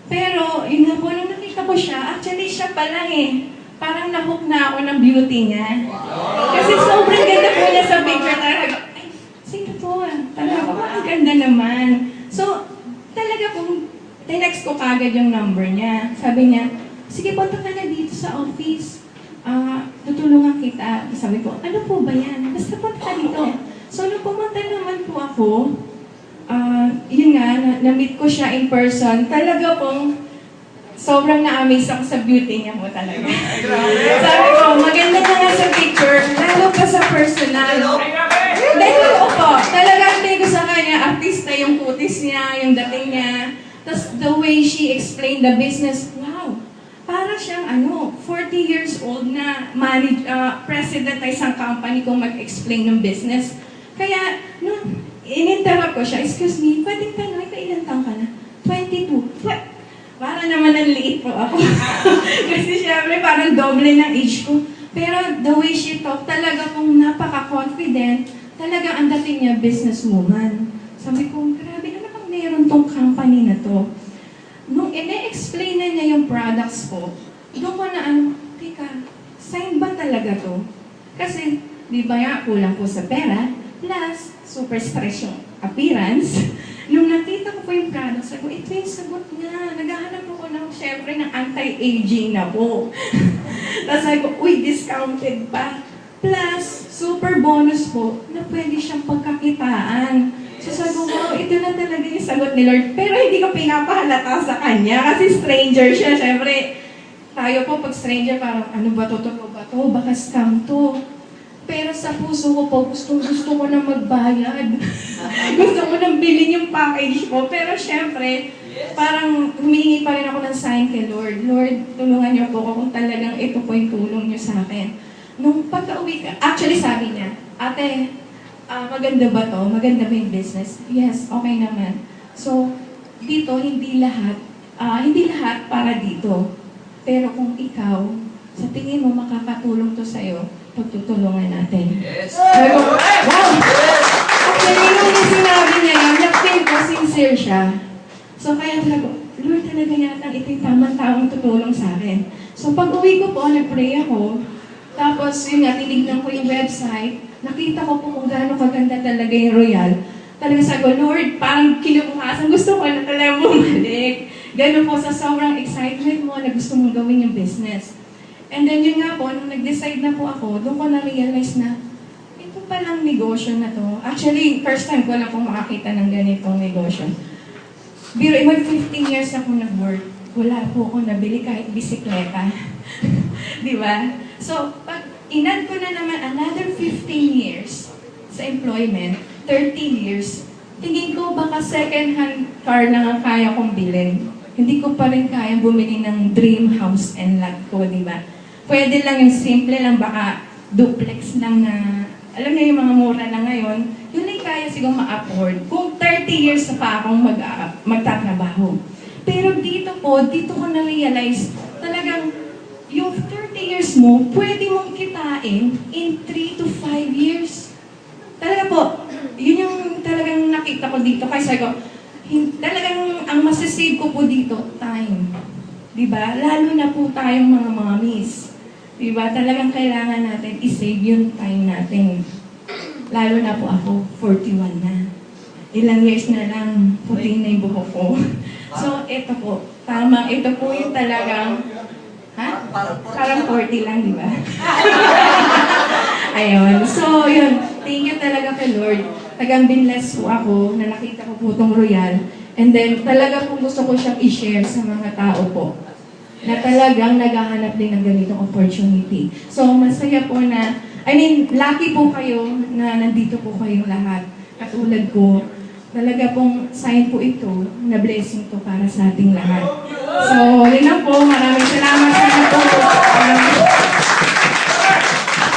Pero, yun nga po, nung nakita ko siya, actually siya pa lang eh. Parang nahook na ako ng beauty niya. Kasi sobrang ganda po niya sa picture. Talaga, ay, sino po? Talaga po, ang ganda naman. So, talaga pong, tinext ko kagad yung number niya. Sabi niya, sige, punta ka na dito sa office. Tutulungan kita. Sabi ko, ano po ba yan? Basta punta ka dito. So, nung pumunta naman po ako, yun nga, na-meet ko siya in person. Talaga pong, sobrang na-amaze ako sa beauty niya po talaga. Sabi ko, maganda na nga sa picture, lalo pa sa personal. Dahil po, talagang tingin ko sa kanya, artista yung kutis niya, yung dating niya. Tapos the way she explained the business, wow, para siyang 40 years old na president ng isang company kung mag-explain ng business. Kaya, nung in-interrupt ko siya, excuse me, pwedeng tanong, kailan taong ka na? 22. Para naman ang liit po ako. Kasi syempre parang doble ng age ko. Pero the way she talk, talaga pong napaka-confident, talaga ang dating niya businesswoman. Sabi ko, grabe naman ang meron tong company na to. Nung ine-explain na niya yung products ko, doon ko na teka, sign ba talaga to? Kasi, di ba nga, kulang po sa pera, plus, super stress yung appearance. Nung nakita ko po yung products, sabi ko, ito yung sagot nga. Naghahanap ako ng, syempre, ng anti-aging na po. Tapos sabi ko, uy, discounted pa. Plus, super bonus po, na pwede siyang pagkakitaan. So sabi ko, wow, ito na talaga yung sagot ni Lord. Pero hindi ko pinapahalata sa kanya kasi stranger siya. Syempre, tayo po pag stranger, parang ano ba to, totoo ba to, baka scam to. Pero sa puso ko po, gusto ko na magbayad. Gusto ko nang bilhin yung package ko. Pero syempre, parang humihingi pa rin ako ng sign kay Lord. Lord, tulungan niyo po ako kung talagang ito po yung tulong niyo sa akin. Nung pagka-uwi ka, actually sabi niya, ate, maganda ba to? Maganda ba yung business? Yes, okay naman. So, dito, hindi lahat para dito. Pero kung ikaw, sa tingin mo makakatulong to sa'yo, pagtutulungan natin. Yes! Sabi ko, wow! Actually, nung sinabi niya yan, na-feel ko sincere siya. So, kaya sabi ko, Lord, talaga yata ito yung tamang-tamang tutulong sa akin. So, pag uwi ko po, nag-pray ako. Tapos, yun nga, tinignan ko yung website. Nakita ko po kung gaano kaganda talaga yung Royal. Talaga sabi ko, Lord, parang kinabukasan, gusto ko na talaga bumalik. Gano'n po sa sobrang excitement mo na gusto mong gawin yung business. And then yun nga po, nung nag-decide na po ako, doon ko na-realize na, ito palang negosyo na to. Actually, first time ko na po makakita ng ganitong negosyo. Biro, mag 15 years ako nag-work. Wala po ako nabili kahit bisikleta. Di ba? So, pag inad ko na naman another 15 years sa employment, 30 years, tingin ko baka second-hand car lang ang kaya kong bilhin. Hindi ko pa rin kaya bumili ng dream house and lot ko, di ba? Pwede lang yung simple lang, baka duplex lang na, alam niyo yung mga mura na ngayon, yun ay kaya siguro ma-afford kung 30 years na pa akong magtatrabaho. Pero dito po, dito ko na-realize, talagang yung 30 years mo, pwede mong kitain in 3 to 5 years. Talaga po, yun yung talagang nakita ko dito. Kasi ko, talagang ang masasave ko po dito, time. Diba? Lalo na po tayong mga mommies. Diba? Talagang kailangan natin i-save yung time natin. Lalo na po ako, 41 na. Ilang years na lang, puti na yung buhok ko. So, ito po. Tama, ito po yung talagang, parang 40 lang, di ba? Ayun. So, yun. Thank you talaga kay Lord. Tagang binless po ako na nakita ko po itong Royal. And then, talaga po gusto ko siyang i-share sa mga tao po na talagang naghahanap din ng ganitong opportunity. So, masaya po na, lucky po kayo na nandito po kayong lahat. Katulad ko, talaga pong sign po ito na blessing to para sa ating lahat. So, yun lang po. Maraming salamat sa po.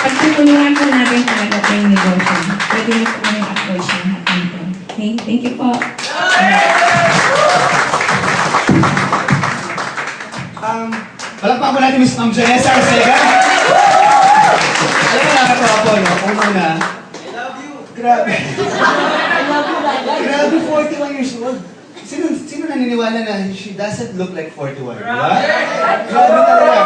Pagtutulungan po natin talaga po yung negosyo. Pwede niyo po kayong approach yung natin po. Okay? Thank you po. Palakpak mo natin Miss Ma'am Janessa Arcega. Alam mo, nakakatawa po, no? Kung una, grabe. Grabe, 41 years old. Sino naniniwala na she doesn't look like 41? Diba? Grabe talaga.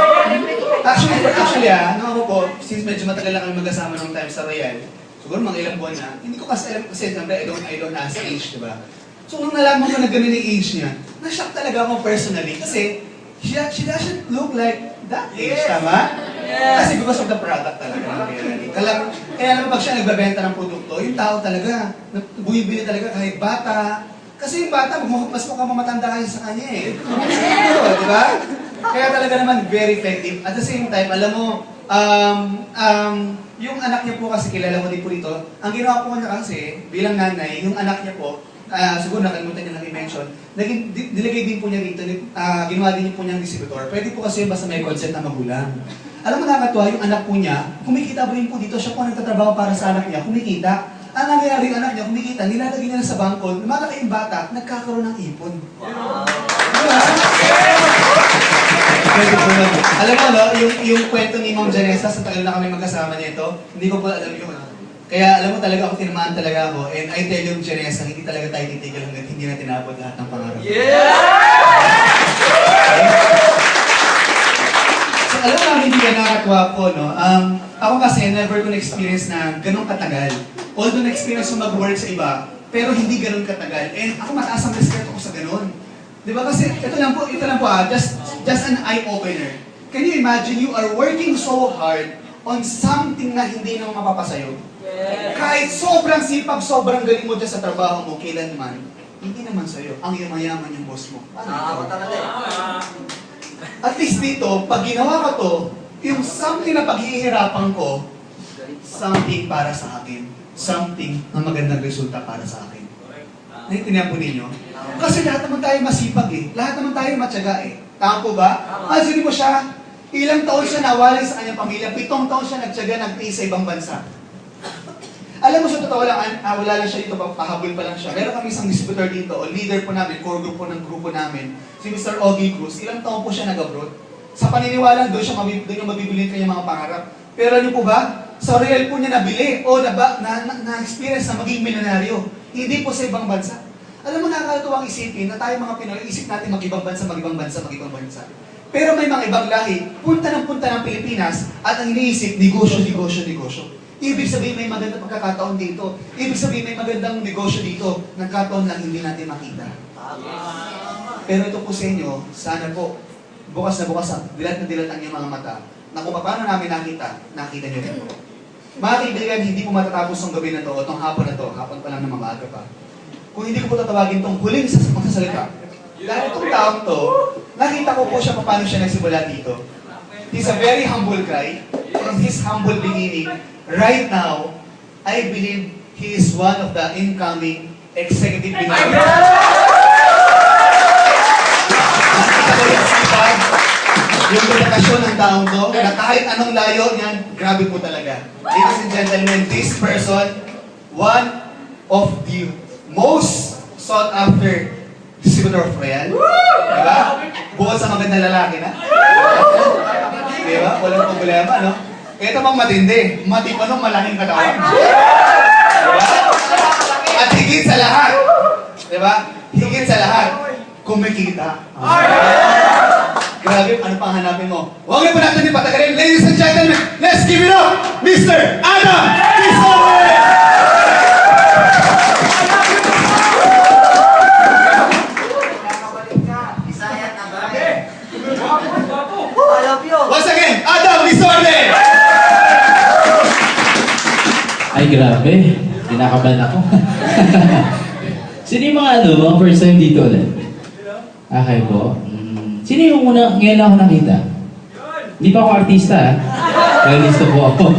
Actually, ano ako po, since medyo matagal na kami magkasama nung time sa Royal, siguro mga ilang buwan na, hindi ko kasi alam, kasi siyempre, I don't ask age, diba? So, nung nalaman ko na ganun yung age niya, na-shock talaga ako personally, kasi she doesn't look like that age, tama? Kasi because of the product talaga. Kaya naman pag siya nagbebenta ng produkto, yung tao talaga, bumibili talaga kahit bata. Kasi yung bata, mas mukhang mamatanda kayo sa kanya eh. Siguro, di ba? Kaya talaga naman very effective. At the same time, alam mo, yung anak niya po kasi, kilala ko din po dito, ang ginawa po niya kasi, bilang nanay, yung anak niya po, siguro nakalimutan niya lang i-mention, nilagay din po niya rito, ginawa din po niyang distributor. Pwede po kasi basta may consent na magulang. Alam mo nakakatuwa, yung anak po niya, kumikita pa rin po dito, siya po nagtatrabaho para sa anak niya, kumikita. Ang ang nangyayari anak niya, kumikita, nilalagay niya na sa bangko, lumalaki yung bata, nagkakaroon ng ipon. Diba? Alam mo, no, yung kwento ni Ma'am Janessa, sa tagal na kami magkasama nito, hindi ko po alam yung kaya alam mo talaga ako, tinamaan talaga ako, and I tell you, Janessa, hindi talaga tayo titigil hanggang hindi natin naabot lahat ng pangarap. So, alam mo, hindi ka nakakatuwa po, no? Ako kasi, never ko na-experience na ganun katagal. Although na-experience ko mag-work sa iba, pero hindi ganun katagal. And ako mataas ang respeto ko sa ganun. Di ba? Kasi ito lang po, just an eye-opener. Can you imagine, you are working so hard on something na hindi naman mapapasayo? Kahit sobrang sipag, sobrang galing mo dyan sa trabaho mo, kailanman, hindi naman sa'yo. Ang yumayaman yung boss mo. At least dito, pag ginawa ko to, yung something na paghihirapan ko, something para sa akin. Something na magandang resulta para sa akin. Naintindihan po ninyo? Kasi lahat naman tayo masipag eh. Lahat naman tayo matyaga eh. Tama po ba? Asinin mo siya, ilang taon siya nawalay sa kanyang pamilya, 7 taon siya nagtyaga, nagtiis sa ibang bansa. Alam mo sa totoo lang, wala lang siya dito, pahabol pa lang siya. Meron kami isang distributor dito, o leader po namin, core group po ng grupo namin, si Mr. Ogie Cruz. Ilang taon po siya nag-abroad. Sa paniniwala, doon yung mabibili kanyang mga pangarap. Pero ano po ba? Sa real po niya nabili o na-experience na maging milyonaryo. Hindi po sa ibang bansa. Alam mo, nakakatuwang isipin na tayo mga Pinoy, isip natin mag-ibang bansa, mag-ibang bansa, mag-ibang bansa. Pero may mga ibang lahi, punta ng Pilipinas at ang iniisip, negosyo, negosyo, negosyo. Ibig sabihin may magandang pagkakataon dito. Ibig sabihin may magandang negosyo dito. Nagkataon lang hindi natin makita. Pero ito po sa inyo, sana po, bukas na bukas, dilat na dilat ang iyong mga mata, na kung paano namin nakita nyo rin po. Mga kaibigan, hindi po matatapos ang gabi na to, o itong hapon na to, hapon pa lang na maaga pa. Kung hindi ko po tatawagin itong huling magsasalita. Dahil itong taong to, nakita ko po siya paano siya nagsimula dito. He's a very humble guy, from his humble beginning. Right now, I believe he is one of the incoming executive directors. Yung dedikasyon ng taong to, na kahit anong layo niyan, grabe po talaga. Ladies and gentlemen, this person, one of the most sought after distributor of Royal. Diba? Bukod sa magandang lalaki na. Diba? Walang problema, no? Ito bang matindi? Matipanong malaking katawan. Diba? At higit sa lahat, diba? Higit sa lahat, kumikita. Grabe, ano pang hanapin mo? Huwag niyo po natin ipatagalin. Ladies and gentlemen, let's give it up, Mr. Adam Quezon! Once again, Adam Quezon! Ay, grabe. Kinakabahan ako. Sino yung mga first time dito ulit? Okay po. Sino yung ngayon lang ako nakita? Hindi pa ako artista, Realista po ako.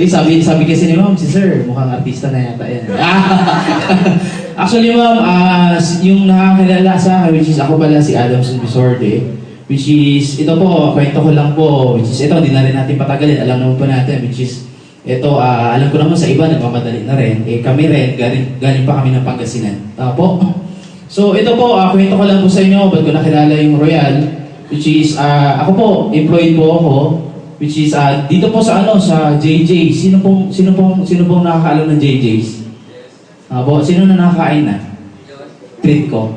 sabi kasi ni Ma'am, si Sir, mukhang artista na yata yan. Actually, Ma'am, yung nakakilala sa akin, which is ako pala si Adamson Bisorte, which is, ito po, kwento ko lang po, which is, ito, hindi na rin natin patagalin, alam naman po natin, which is, ito, alam ko naman sa iba, nagmamadali na rin. Kami rin, galing pa kami ng Pangasinan. Po. So, ito po, kwento ko lang po sa inyo, ba't ko nakilala yung Royal, which is, ako po, employed po ako, which is, dito po sa sa JJ. Sino pong nakakaalam ng JJ's? Po, sino na nakakain na? Treat ko.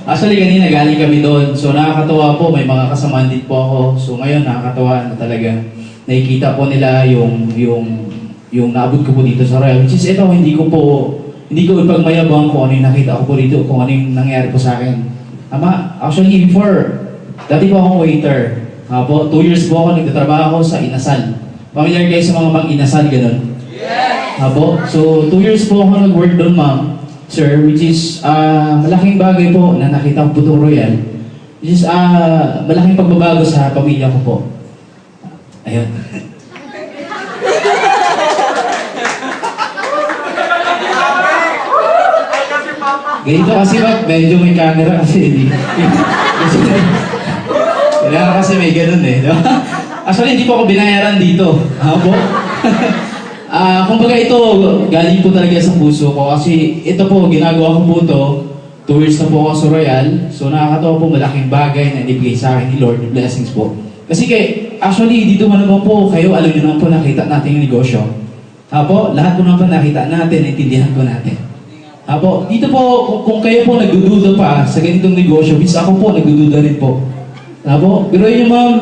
Actually, kanina galing kami doon. So, nakakatawa po, may mga kasamaan din po ako. So, ngayon, nakakatawa na talaga. Nakikita po nila yung naabot ko po dito sa Royal. Which is, ito, hindi ko ipagmayabang kung ano yung nakita ko po dito, kung ano yung nangyari po sa akin. Actually, before, dati po akong waiter. Po, 2 years po ako nagtatrabaho sa Inasal. Familiar kayo sa mga mag-inasal, ganun? Yes! Po, so 2 years po ako nag-work doon, ma'am, sir, which is malaking bagay po na nakita ko po itong Royal. Which is malaking pagbabago sa pamilya ko po. Ayun. Ganito kasi medyo may camera kasi hindi. Kailangan kasi may ganun eh. Diba? Actually, hindi po ako binayaran dito. Po? Kumbaga ito, galing po talaga sa puso ko kasi ito po, ginagawa ko po ito. 2 years na po ako sa Royal. So nakakatawa po malaking bagay na inibigay sa akin ni Lord, blessings po. Kasi actually, dito man naman po kayo, alam niyo naman po nakita natin yung negosyo. Apo, lahat po naman nakita natin, intindihan po natin. Apo, dito po, kung kayo po nagdududa pa sa ganitong negosyo, which ako po nagdududa rin po. Apo, pero yun ma'am,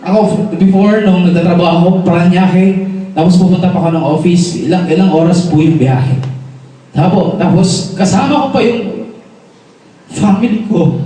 ako before, nung nagtatrabaho ako, Paranaque, tapos pupunta pa ako ng office, ilang oras po yung biyahe. Tapos kasama ko pa yung family ko.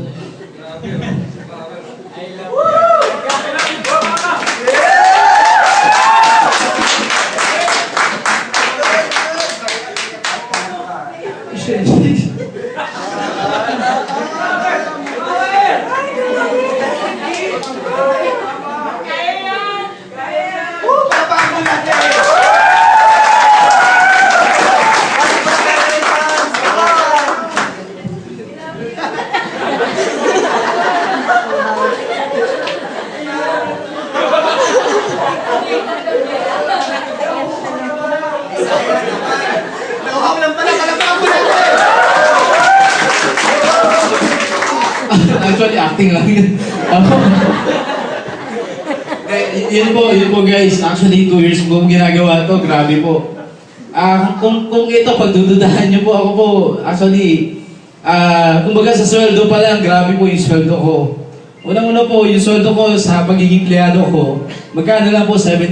Nauhaw lang pala, kalapang mo natin! Actually, acting lang yun. Yun po guys. Actually, 2 years ko ginagawa to. Grabe po. Kung ito, pagdududahan nyo po, ako po, actually, kumbaga sa sweldo pa lang, grabe po yung sweldo ko. Unang-una po, yung sweldo ko sa pagiging empleyado ko, magkano lang po? 7,000.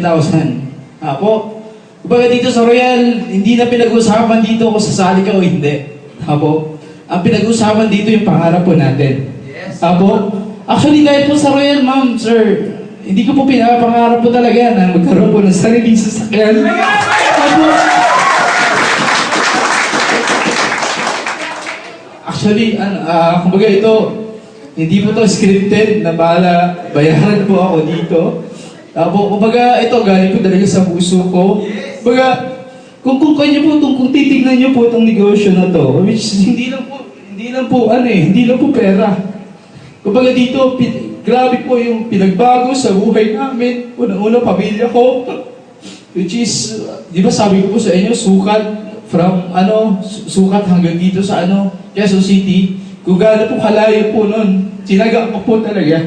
Po, kumbaga dito sa Royal, hindi na pinag-usapan dito kung sasali ka o hindi. Po, ang pinag-usapan dito yung pangarap po natin. Po, actually kahit po sa Royal, ma'am, sir, hindi ko po pinapangarap po talaga na magkaroon po ng sariling sasakyan. Po, actually, kumbaga ito, hindi po to scripted na bahala, bayaran po ako dito. Kumbaga ito, galing po talaga sa puso ko. Kumbaga, kung titignan niyo po itong negosyo na to, which is hindi lang po pera. Kumbaga dito, grabe po yung pinagbago sa buhay namin. Unang-una, pamilya ko. Which is, di ba sabi ko po sa inyo, sukat hanggang dito sa Quezon City. Kung gaano po kalayo po nun, sinaga ko po talaga.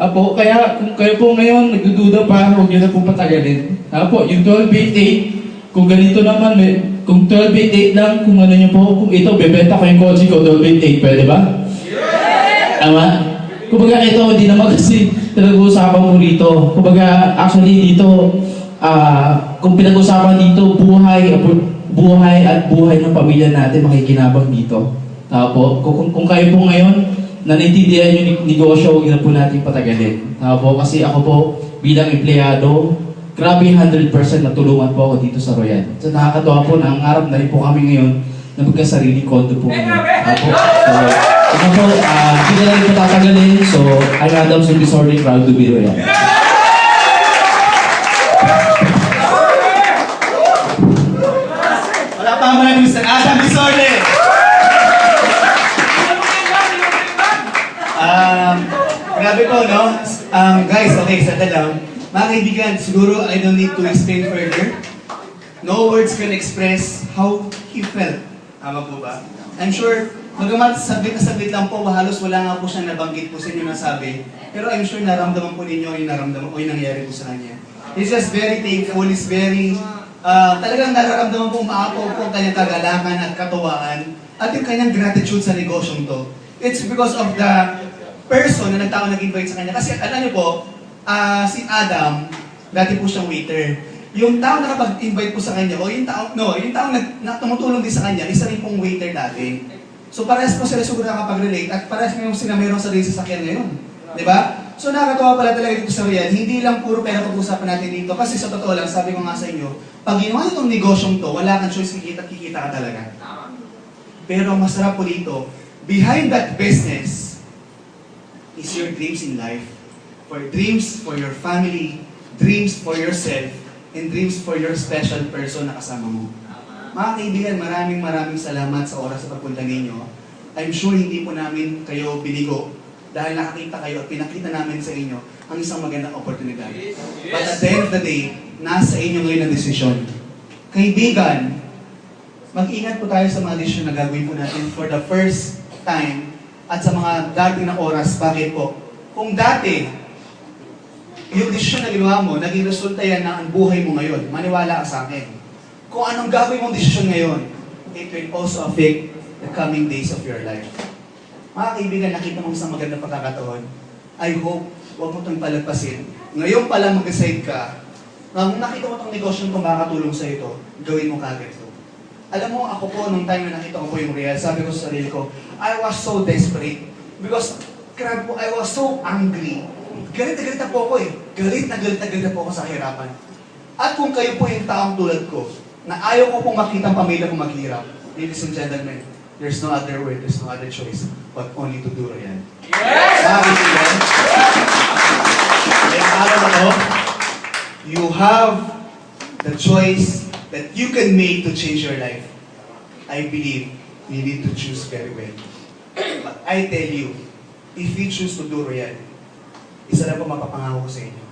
Kaya kung kayo po ngayon nagdududa pa, huwag nyo na po patagalin. Yung 1288, kung ganito naman, kung 1288 lang, kung ano nyo po, kung ito, bebenta ko yung kotse ko, 1288, pwede ba? Tama? Kumbaga ito, hindi naman kasi pinag-uusapan mo rito. Kumbaga, actually dito, kung pinag-uusapan dito, buhay at buhay ng pamilya natin makikinabang dito. Kung kayo po ngayon, na naintindihan yung negosyo, huwag na po natin patagalin. Kasi ako po, bilang empleyado, grabe 100% na tulungan po ako dito sa Royal. So nakakatawa po, nangangarap na rin po kami ngayon na magkasariling kondo po ngayon. Hindi na rin po tatagalin. So, I'm Adam Sundisordi, proud to be Royal. Wala pa mga Mr. Adam Disorder! Grabe po, no? Guys, okay, sa lang. Mga kaibigan, siguro I don't need to explain further. No words can express how he felt. Tama po ba? I'm sure, magamat saglit na saglit lang po, halos wala nga po siyang nabanggit po sa inyo nasabi. Pero I'm sure naramdaman po ninyo yung naramdaman o yung nangyari po sa kanya. He's just very thankful, he's very, talagang nararamdaman po umaapaw po ang kanyang kagalakan at katuwaan at yung kanyang gratitude sa negosyong to. It's because of the person na nag-invite sa kanya. Kasi alam niyo po, si Adam, dati po siyang waiter. Yung tao na nakapag-invite po sa kanya, o yung tao na tumutulong din sa kanya, isa rin pong waiter dati. So parehas po sila siguro nakapag-relate at parehas ngayon sila mayroong sarili sasakyan ngayon. Di ba? So nakakatawa pala talaga dito sa Royal, hindi lang puro pera pag-usapan natin dito. Kasi sa totoo lang, sabi ko nga sa inyo, pag ginawa niyo itong negosyong to, wala kang choice, kikita ka talaga. Pero ang masarap po dito, behind that business, is your dreams in life. For dreams for your family, dreams for yourself, and dreams for your special person na kasama mo. Mga kaibigan, maraming salamat sa oras sa pagpunta ninyo. I'm sure hindi po namin kayo binigo dahil nakakita kayo at pinakita namin sa inyo ang isang magandang oportunidad. But at the end of the day, nasa inyo ngayon ang desisyon. Kaibigan, mag-ingat po tayo sa mga desisyon na gagawin po natin for the first time at sa mga dating na oras. Bakit po? Kung dati, yung desisyon na ginawa mo, naging resulta yan ng ang buhay mo ngayon, maniwala ka sa akin. Kung anong gagawin mong desisyon ngayon, it will also affect the coming days of your life. Mga kaibigan, nakita mo sa magandang pagkakataon, I hope, huwag mo itong palagpasin. Ngayon pala mag-decide ka, na kung nakita mo itong negosyo kung makakatulong sa ito, gawin mo kagad ito. Alam mo, ako po, nung time na nakita ko po yung real, sabi ko sa sarili ko, I was so desperate. Because, grabe po, I was so angry. Galit na galit na po ako eh. Galit na galit na po ako sa hirapan. At kung kayo po yung taong tulad ko, na ayaw ko pong makita ang pamilya ko maghirap, ladies and gentlemen, there's no other way, there's no other choice, but only to do Royal. Yes! Bakit yun? Kaya araw na to, you have the choice that you can make to change your life. I believe you need to choose very well. But I tell you, if you choose to do Royal, isa lang po mapapangako ko sa inyo.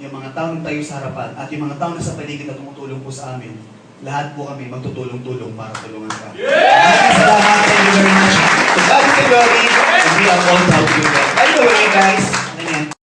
Yung mga taong tayo sa harapan at yung mga taong nasa paligid na tumutulong po sa amin, lahat po kami magtutulong-tulong para tulungan ka. Maraming salamat. Thank you very much. To God be the glory, and we are all proud to do that. By the way, guys,